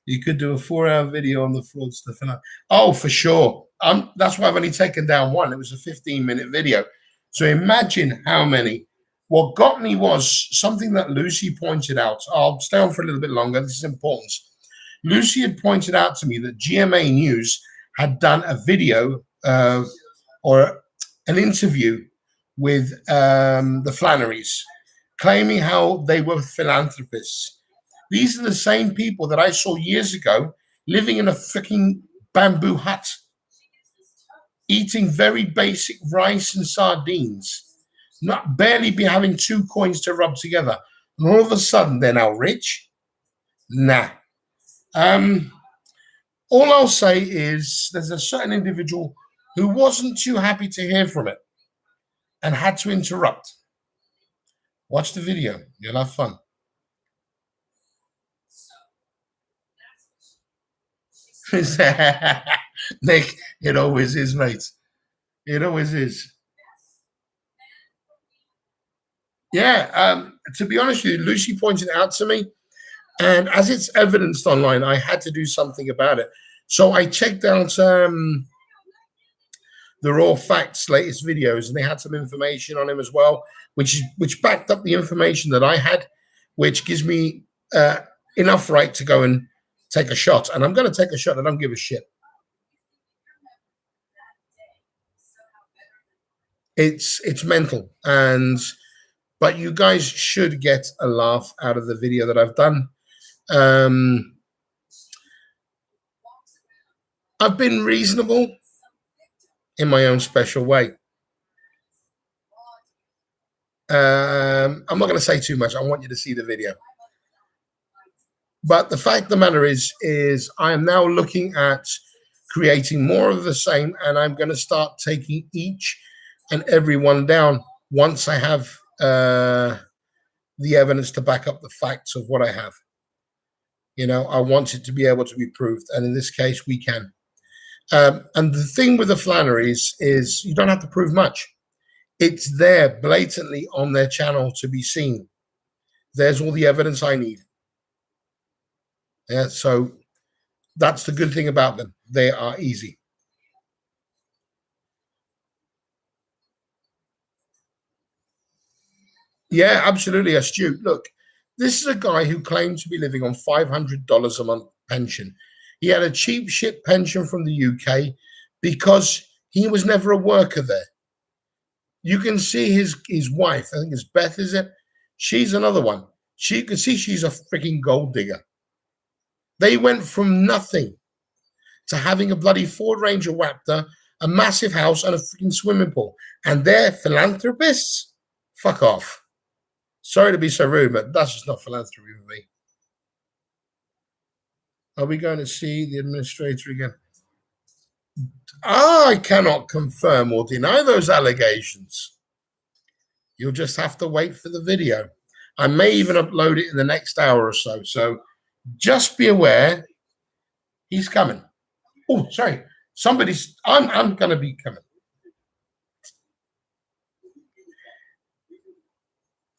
Speaker 1: You could do a 4-hour video on the fraudster. Oh, for sure. That's why I've only taken down one. It was a 15-minute video. So imagine how many. What got me was something that Lucy pointed out. I'll stay on for a little bit longer. This is important. Lucy had pointed out to me that GMA News had done a video or an interview with the Flannerys, claiming how they were philanthropists. These are the same people that I saw years ago living in a freaking bamboo hut, eating very basic rice and sardines, not barely be having 2 coins to rub together. And all of a sudden, they're now rich? Nah. All I'll say is there's a certain individual who wasn't too happy to hear from it and had to interrupt. Watch the video. You'll have fun. Nick, it always is, mate. It always is. Yeah, to be honest with you, Lucy pointed it out to me, and as it's evidenced online, I had to do something about it. So I checked out the Raw Facts latest videos, and they had some information on him as well, which backed up the information that I had, which gives me enough right to go and take a shot. And I'm going to take a shot. I don't give a shit. It's mental, but you guys should get a laugh out of the video that I've done. I've been reasonable in my own special way. I'm not going to say too much. I want you to see the video. But the fact of the matter is I am now looking at creating more of the same, and I'm going to start taking each and every one down once I have the evidence to back up the facts of what I have. You know, I want it to be able to be proved, and in this case, we can. And the thing with the Flannerys is you don't have to prove much. It's there blatantly on their channel to be seen. There's all the evidence I need. Yeah, so that's the good thing about them. They are easy. Yeah, absolutely astute. Look, this is a guy who claimed to be living on $500 a month pension. He had a cheap shit pension from the UK because he was never a worker there. You can see his wife, I think it's Beth, is it? She's another one. You can see she's a freaking gold digger. They went from nothing to having a bloody Ford Ranger Raptor, a massive house, and a freaking swimming pool. And they're philanthropists? Fuck off. Sorry to be so rude, but that's just not philanthropy with me. Are we going to see the administrator again? I cannot confirm or deny those allegations. You'll just have to wait for the video. I may even upload it in the next hour or so. So just be aware he's coming. Oh, sorry. I'm going to be coming.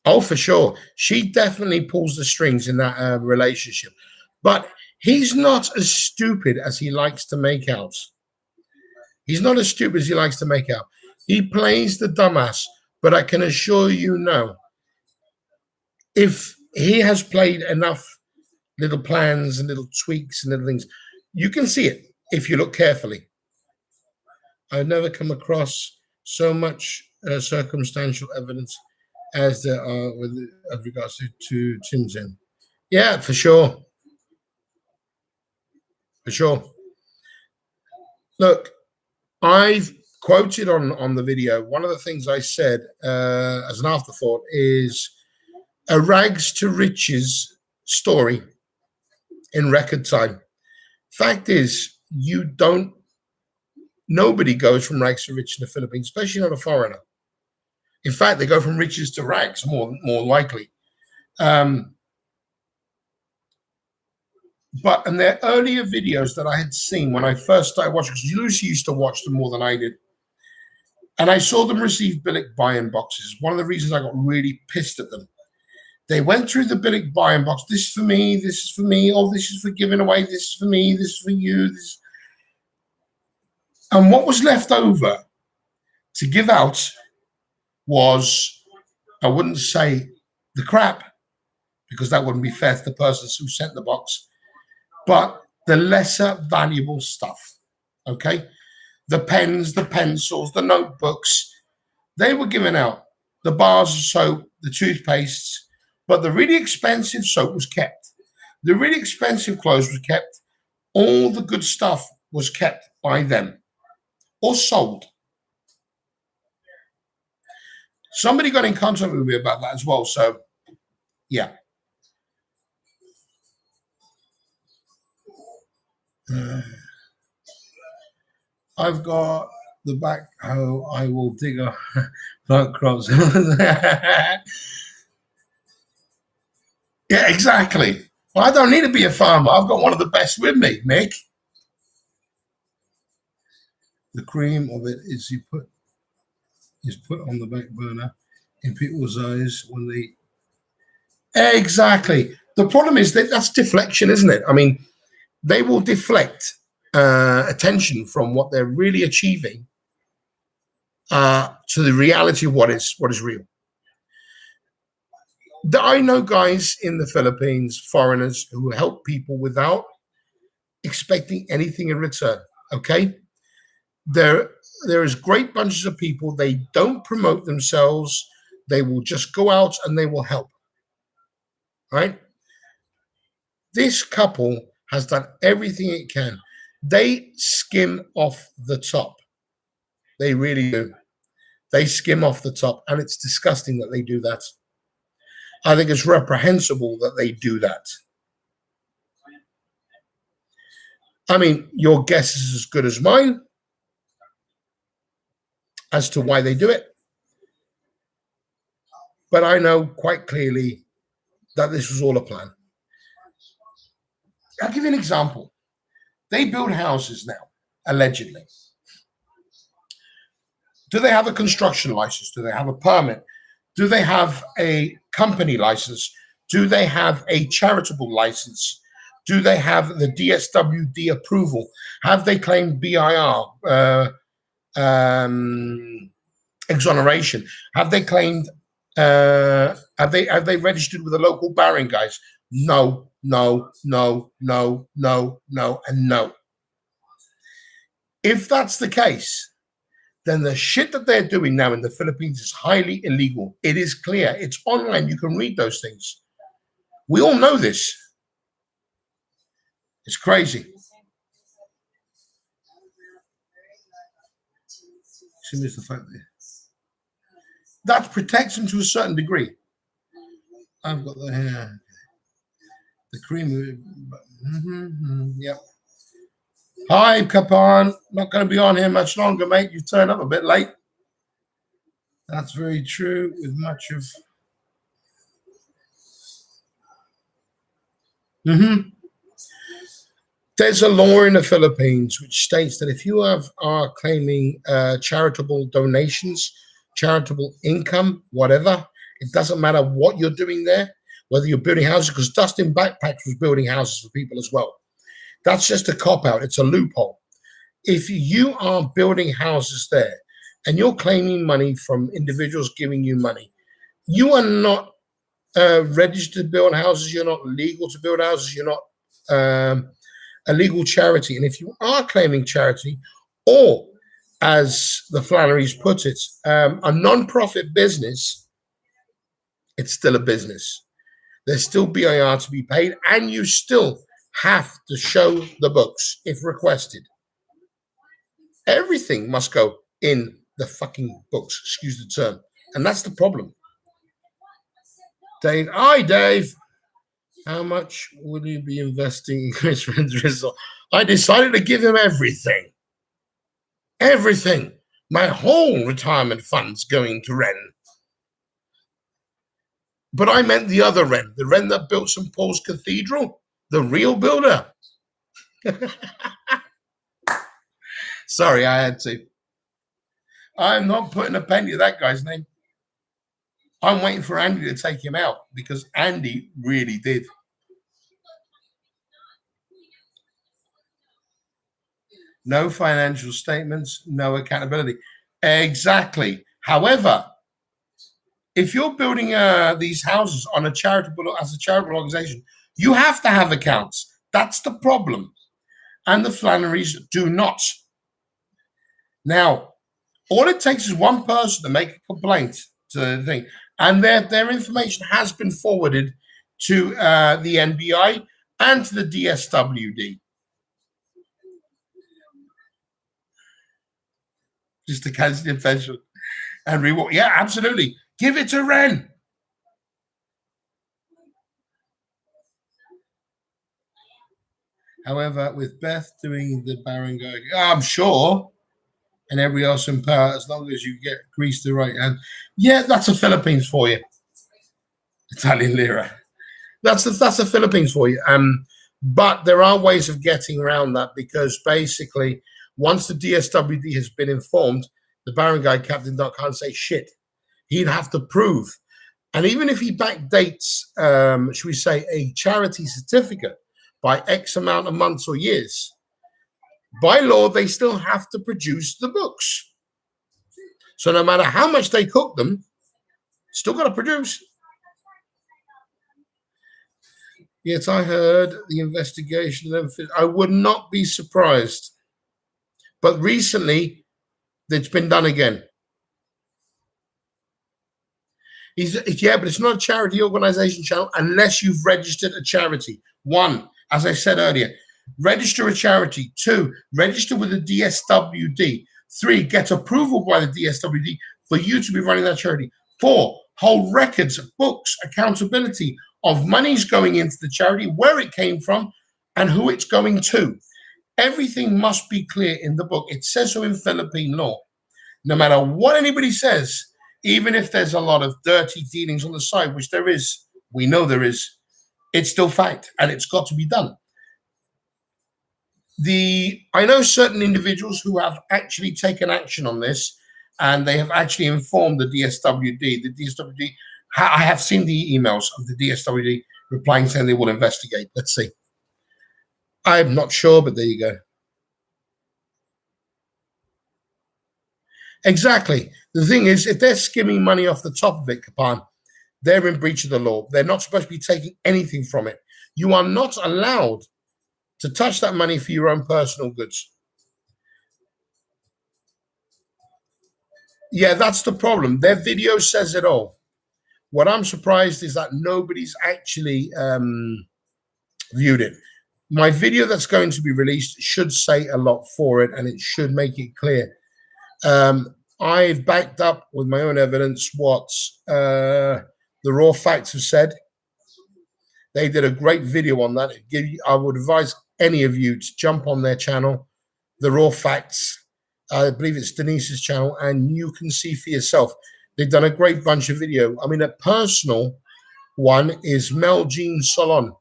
Speaker 1: Oh, for sure. She definitely pulls the strings in that relationship. But he's not as stupid as he likes to make out. He's not as stupid as he likes to make out. He plays the dumbass, but I can assure you no. If he has played enough little plans and little tweaks and little things, you can see it if you look carefully. I've never come across so much circumstantial evidence as there are with regards to Tintin. Yeah, for sure. For sure. Look, I've quoted on the video, one of the things I said as an afterthought is a rags to riches story in record time. Fact is, nobody goes from rags to riches in the Philippines, especially not a foreigner. In fact, they go from riches to rags, more likely. But in their earlier videos that I had seen when I first started watching, because Lucy used to watch them more than I did, and I saw them receive Billick buy-in boxes. One of the reasons I got really pissed at them, they went through the Billick buy-in box. This is for me. This is for me. Oh, this is for giving away. This is for me. This is for you. This. And what was left over to give out was, I wouldn't say the crap, because that wouldn't be fair to the person who sent the box, but the lesser valuable stuff, okay? The pens, the pencils, the notebooks, They were giving out the bars of soap, the toothpastes, but the really expensive soap was kept. The really expensive clothes was kept. All the good stuff was kept by them or sold. Somebody got in contact with me about that as well. So, yeah. I've got the backhoe. I will dig a plant crops. Yeah, exactly. Well, I don't need to be a farmer. I've got one of the best with me, Mick. The cream of it is put on the back burner in people's eyes when they. Exactly. The problem is that's deflection, isn't it? I mean, they will deflect attention from what they're really achieving to the reality of what is real. I know guys in the Philippines, foreigners, who help people without expecting anything in return. Okay, there is great bunches of people. They don't promote themselves. They will just go out and they will help. Right? This couple has done everything it can. They skim off the top. They really do. They skim off the top, and it's disgusting that they do that. I think it's reprehensible that they do that. I mean, your guess is as good as mine as to why they do it. But I know quite clearly that this was all a plan. I'll give you an example. They build houses now, allegedly. Do they have a construction license? Do they have a permit? Do they have a company license? Do they have a charitable license? Do they have the DSWD approval? Have they claimed BIR exoneration? Have they claimed? Have they registered with the local barring guys? No, no, no, no, no, no, and no. If that's the case, then the shit that they're doing now in the Philippines is highly illegal. It is clear. It's online. You can read those things. We all know this. It's crazy. See, there's the fact there. That protects them to a certain degree. I've got the hair. The cream. Yep. Hi, Kapan. Not going to be on here much longer, mate. You've turned up a bit late. That's very true with much of... There's a law in the Philippines which states that if you are claiming charitable donations, charitable income, whatever, it doesn't matter what you're doing there, whether you're building houses, because Dustin Backpacks was building houses for people as well. That's just a cop-out. It's a loophole. If you are building houses there and you're claiming money from individuals giving you money, you are not registered to build houses. You're not legal to build houses. You're not a legal charity. And if you are claiming charity, or as the Flannerys put it, a non-profit business, it's still a business. There's still BIR to be paid, and you still have to show the books if requested. Everything must go in the fucking books, excuse the term. And that's the problem. Dave, hi, Dave. How much will you be investing in Chris Drizzle? I decided to give him everything. Everything. My whole retirement fund's going to Ren. But I meant the other Ren, the Ren that built St. Paul's Cathedral, the real builder. Sorry, I had to. I'm not putting a penny to that guy's name. I'm waiting for Andy to take him out because Andy really did. No financial statements, no accountability. Exactly. However, if you're building these houses on as a charitable organization, you have to have accounts. That's the problem. And the Flannerys do not. Now, All it takes is one person to make a complaint to the thing, and their information has been forwarded to the NBI and to the DSWD. Just to cancel the offense and reward. Yeah, absolutely. Give it to Ren. However, with Beth doing the barangay, I'm sure, and everybody else in power, as long as you get grease the right hand. Yeah, that's the Philippines for you. Italian lira. That's the Philippines for you. But there are ways of getting around that, because basically, once the DSWD has been informed, the barangay captain can't say shit. He'd have to prove. And even if he backdates, should we say, a charity certificate by X amount of months or years, by law, they still have to produce the books. So no matter how much they cook them, still got to produce. Yes, I heard the investigation. I would not be surprised. But recently, it's been done again. Yeah, but it's not a charity organization channel unless you've registered a charity. 1, as I said earlier, register a charity. 2, register with the DSWD. 3, get approval by the DSWD for you to be running that charity. 4, hold records, books, accountability of monies going into the charity, where it came from, and who it's going to. Everything must be clear in the book. It says so in Philippine law. No matter what anybody says, even if there's a lot of dirty dealings on the side, which there is, we know there is, it's still fact, and it's got to be done. I know certain individuals who have actually taken action on this, and they have actually informed the DSWD. The DSWD, I have seen the emails of the DSWD replying saying they will investigate. Let's see. I'm not sure, but there you go. Exactly. The thing is, if they're skimming money off the top of it, Kapan, they're in breach of the law. They're not supposed to be taking anything from it. You are not allowed to touch that money for your own personal goods. Yeah, that's the problem. Their video says it all. What I'm surprised is that nobody's actually viewed it. My video that's going to be released should say a lot for it, and it should make it clear. I've backed up with my own evidence what the raw facts have said. They did a great video on that. I would advise any of you to jump on their channel, The Raw Facts. I believe it's Denise's channel, and you can see for yourself. They've done a great bunch of video. I mean, a personal one is Mel Jean Solon.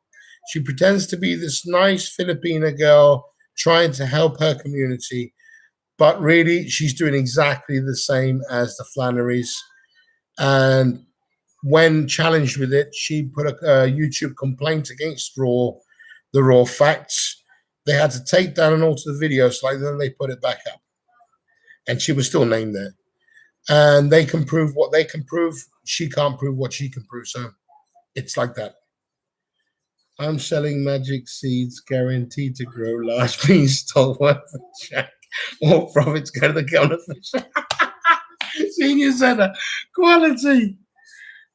Speaker 1: She pretends to be this nice Filipina girl trying to help her community, but really she's doing exactly the same as the Flannerys. And when challenged with it, she put a YouTube complaint against the Raw Facts. They had to take down and alter the video slightly, then they put it back up. And she was still named there. And they can prove what they can prove. She can't prove what she can prove. So it's like that. I'm selling magic seeds guaranteed to grow large beanstalk worth of jack. All profits go to the counterfeit. Senior Center. Quality.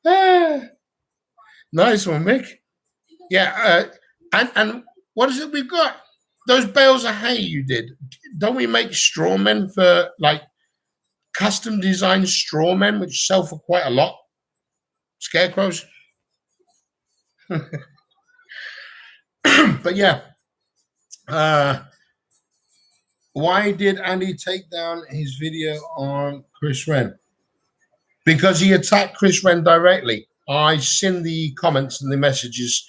Speaker 1: Nice one, Mick. Yeah. And what is it we've got? Those bales of hay you did. Don't we make straw men for like custom designed straw men, which sell for quite a lot? Scarecrows. But yeah, why did Andy take down his video on Chris Wren? Because he attacked Chris Wren directly. I've seen the comments and the messages.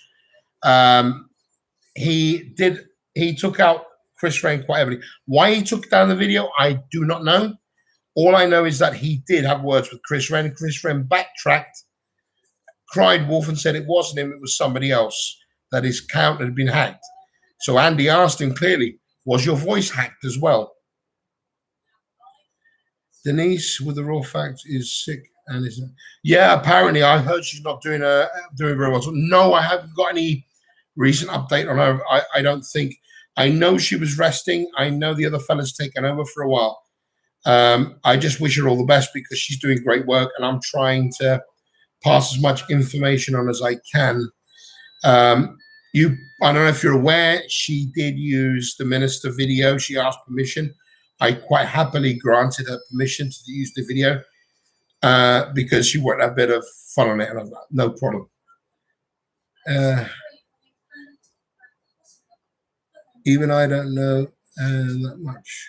Speaker 1: He took out Chris Wren quite heavily. Why he took down the video, I do not know. All I know is that he did have words with Chris Wren. Chris Wren backtracked, cried wolf, and said it wasn't him, it was somebody else, that his account had been hacked. So Andy asked him clearly, was your voice hacked as well? Denise with the Raw Facts is sick and is yeah, apparently I heard she's not doing very well. So no, I haven't got any recent update on her. I don't think. I know she was resting. I know the other fella's taken over for a while. I just wish her all the best because she's doing great work, and I'm trying to pass as much information on as I can. I don't know if you're aware, she did use the minister video. She asked permission. I quite happily granted her permission to use the video because she wanted a bit of fun on it, and I was like, no problem. Even I don't know that much.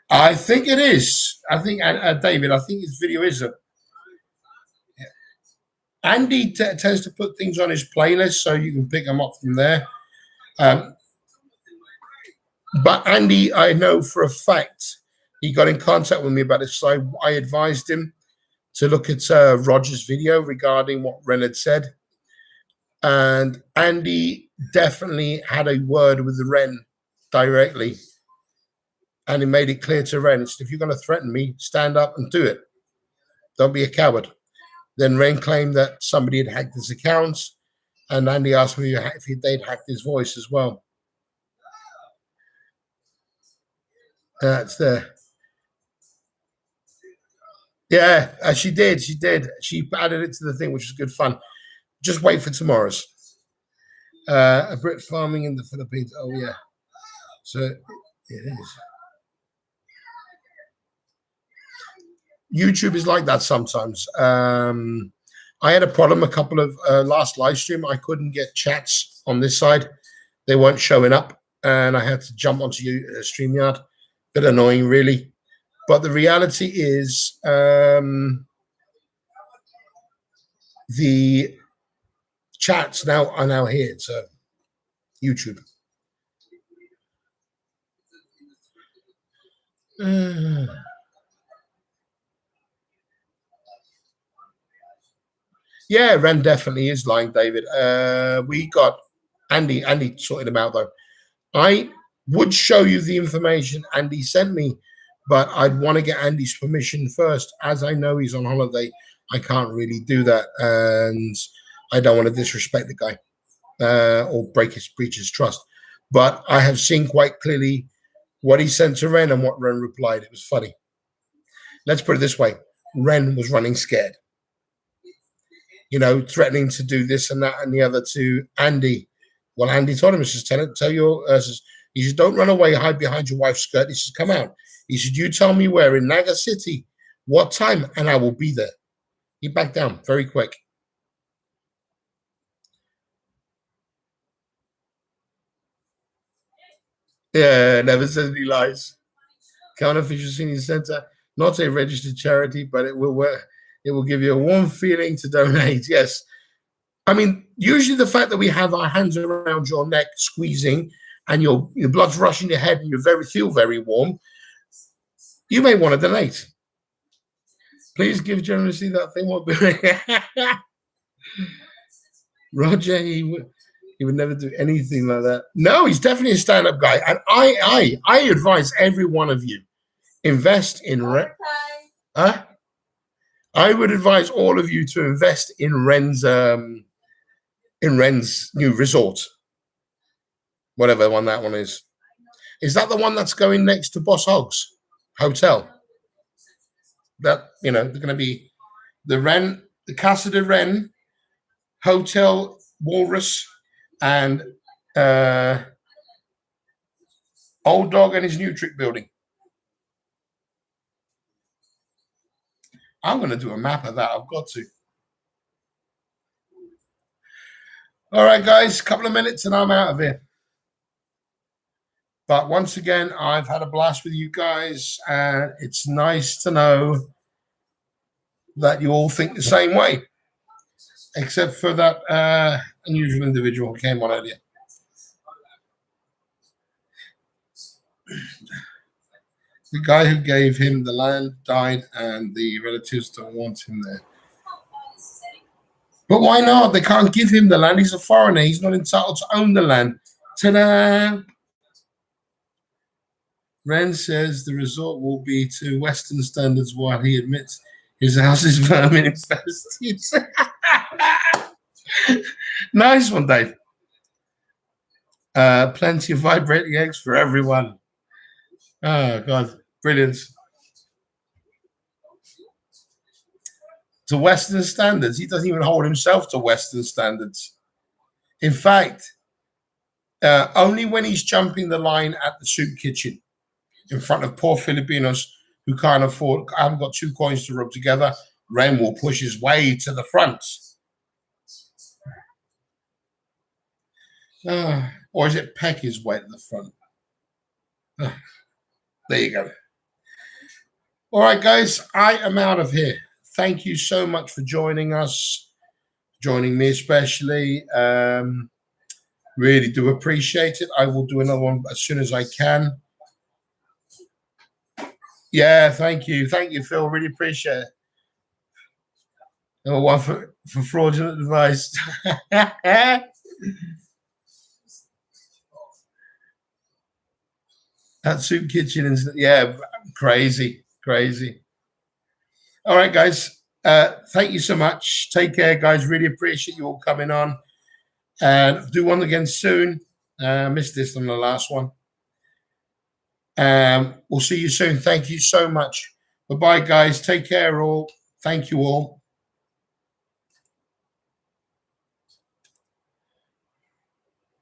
Speaker 1: I think it is. I think, David, I think his video is a. Andy tends to put things on his playlist so you can pick them up from there. But Andy, I know for a fact, he got in contact with me about it. So I advised him to look at Roger's video regarding what Ren had said. And Andy definitely had a word with Ren directly. And he made it clear to Ren, if you're going to threaten me, stand up and do it. Don't be a coward. Then Ren claimed that somebody had hacked his accounts, and Andy asked me if they'd hacked his voice as well. That's there. Yeah, she did. She did. She added it to the thing, which was good fun. Just wait for tomorrow's. A Brit farming in the Philippines. Oh, yeah. So it is. YouTube is like that sometimes. I had a problem a couple of last live stream. I couldn't get chats on this side. They weren't showing up, and I had to jump onto StreamYard. Bit annoying, really. But the reality is the chats are now here. So YouTube. Yeah, Ren definitely is lying, David. We got Andy sorted him out, though. I would show you the information Andy sent me, but I'd want to get Andy's permission first. As I know he's on holiday, I can't really do that, and I don't want to disrespect the guy or breach his trust. But I have seen quite clearly what he sent to Ren and what Ren replied. It was funny. Let's put it this way. Ren was running scared. You know, threatening to do this and that and the other to Andy. Well, Andy told him, he says, tell your, he said, don't run away, hide behind your wife's skirt. He says, come out. He said, you tell me where in Naga City, what time, and I will be there. He backed down very quick. Yeah, never says any lies. Counterfisher Senior Center, not a registered charity, but it will work. It will give you a warm feeling to donate. Yes. I mean, usually the fact that we have our hands around your neck squeezing and your blood's rushing your head and you feel very warm, you may want to donate. Please give generously. That thing won't be. Roger, he would never do anything like that. No, he's definitely a stand-up guy. And I advise every one of you, invest in I would advise all of you to invest in Ren's new resort, whatever one that one is. Is that the one that's going next to Boss Hogg's Hotel? That, you know, they're going to be the Casa de Ren, Hotel Walrus, and Old Dog and his new trick building. I'm going to do a map of that. I've got to. All right, guys, a couple of minutes and I'm out of here. But once again, I've had a blast with you guys, and it's nice to know that you all think the same way, except for that unusual individual who came on earlier. The guy who gave him the land died, and the relatives don't want him there. But why not? They can't give him the land. He's a foreigner. He's not entitled to own the land. Ta-da! Ren says the resort will be to Western standards while he admits his house is vermin infested. Nice one, Dave. Plenty of vibrating eggs for everyone. Oh, God. Brilliant. To Western standards. He doesn't even hold himself to Western standards. In fact, only when he's jumping the line at the soup kitchen in front of poor Filipinos who can't afford, I haven't got 2 coins to rub together, Ren will push his way to the front. Or is it peck his way to the front? There you go. All right, guys, I am out of here. Thank you so much for joining us, joining me especially. Really do appreciate it. I will do another one as soon as I can. Yeah, thank you. Thank you, Phil. Really appreciate it. Number one for fraudulent advice. That soup kitchen is, yeah, crazy. All right, guys. Thank you so much. Take care, guys. Really appreciate you all coming on. And do one again soon. Missed this on the last one. We'll see you soon. Thank you so much. Bye-bye, guys. Take care all. Thank you all.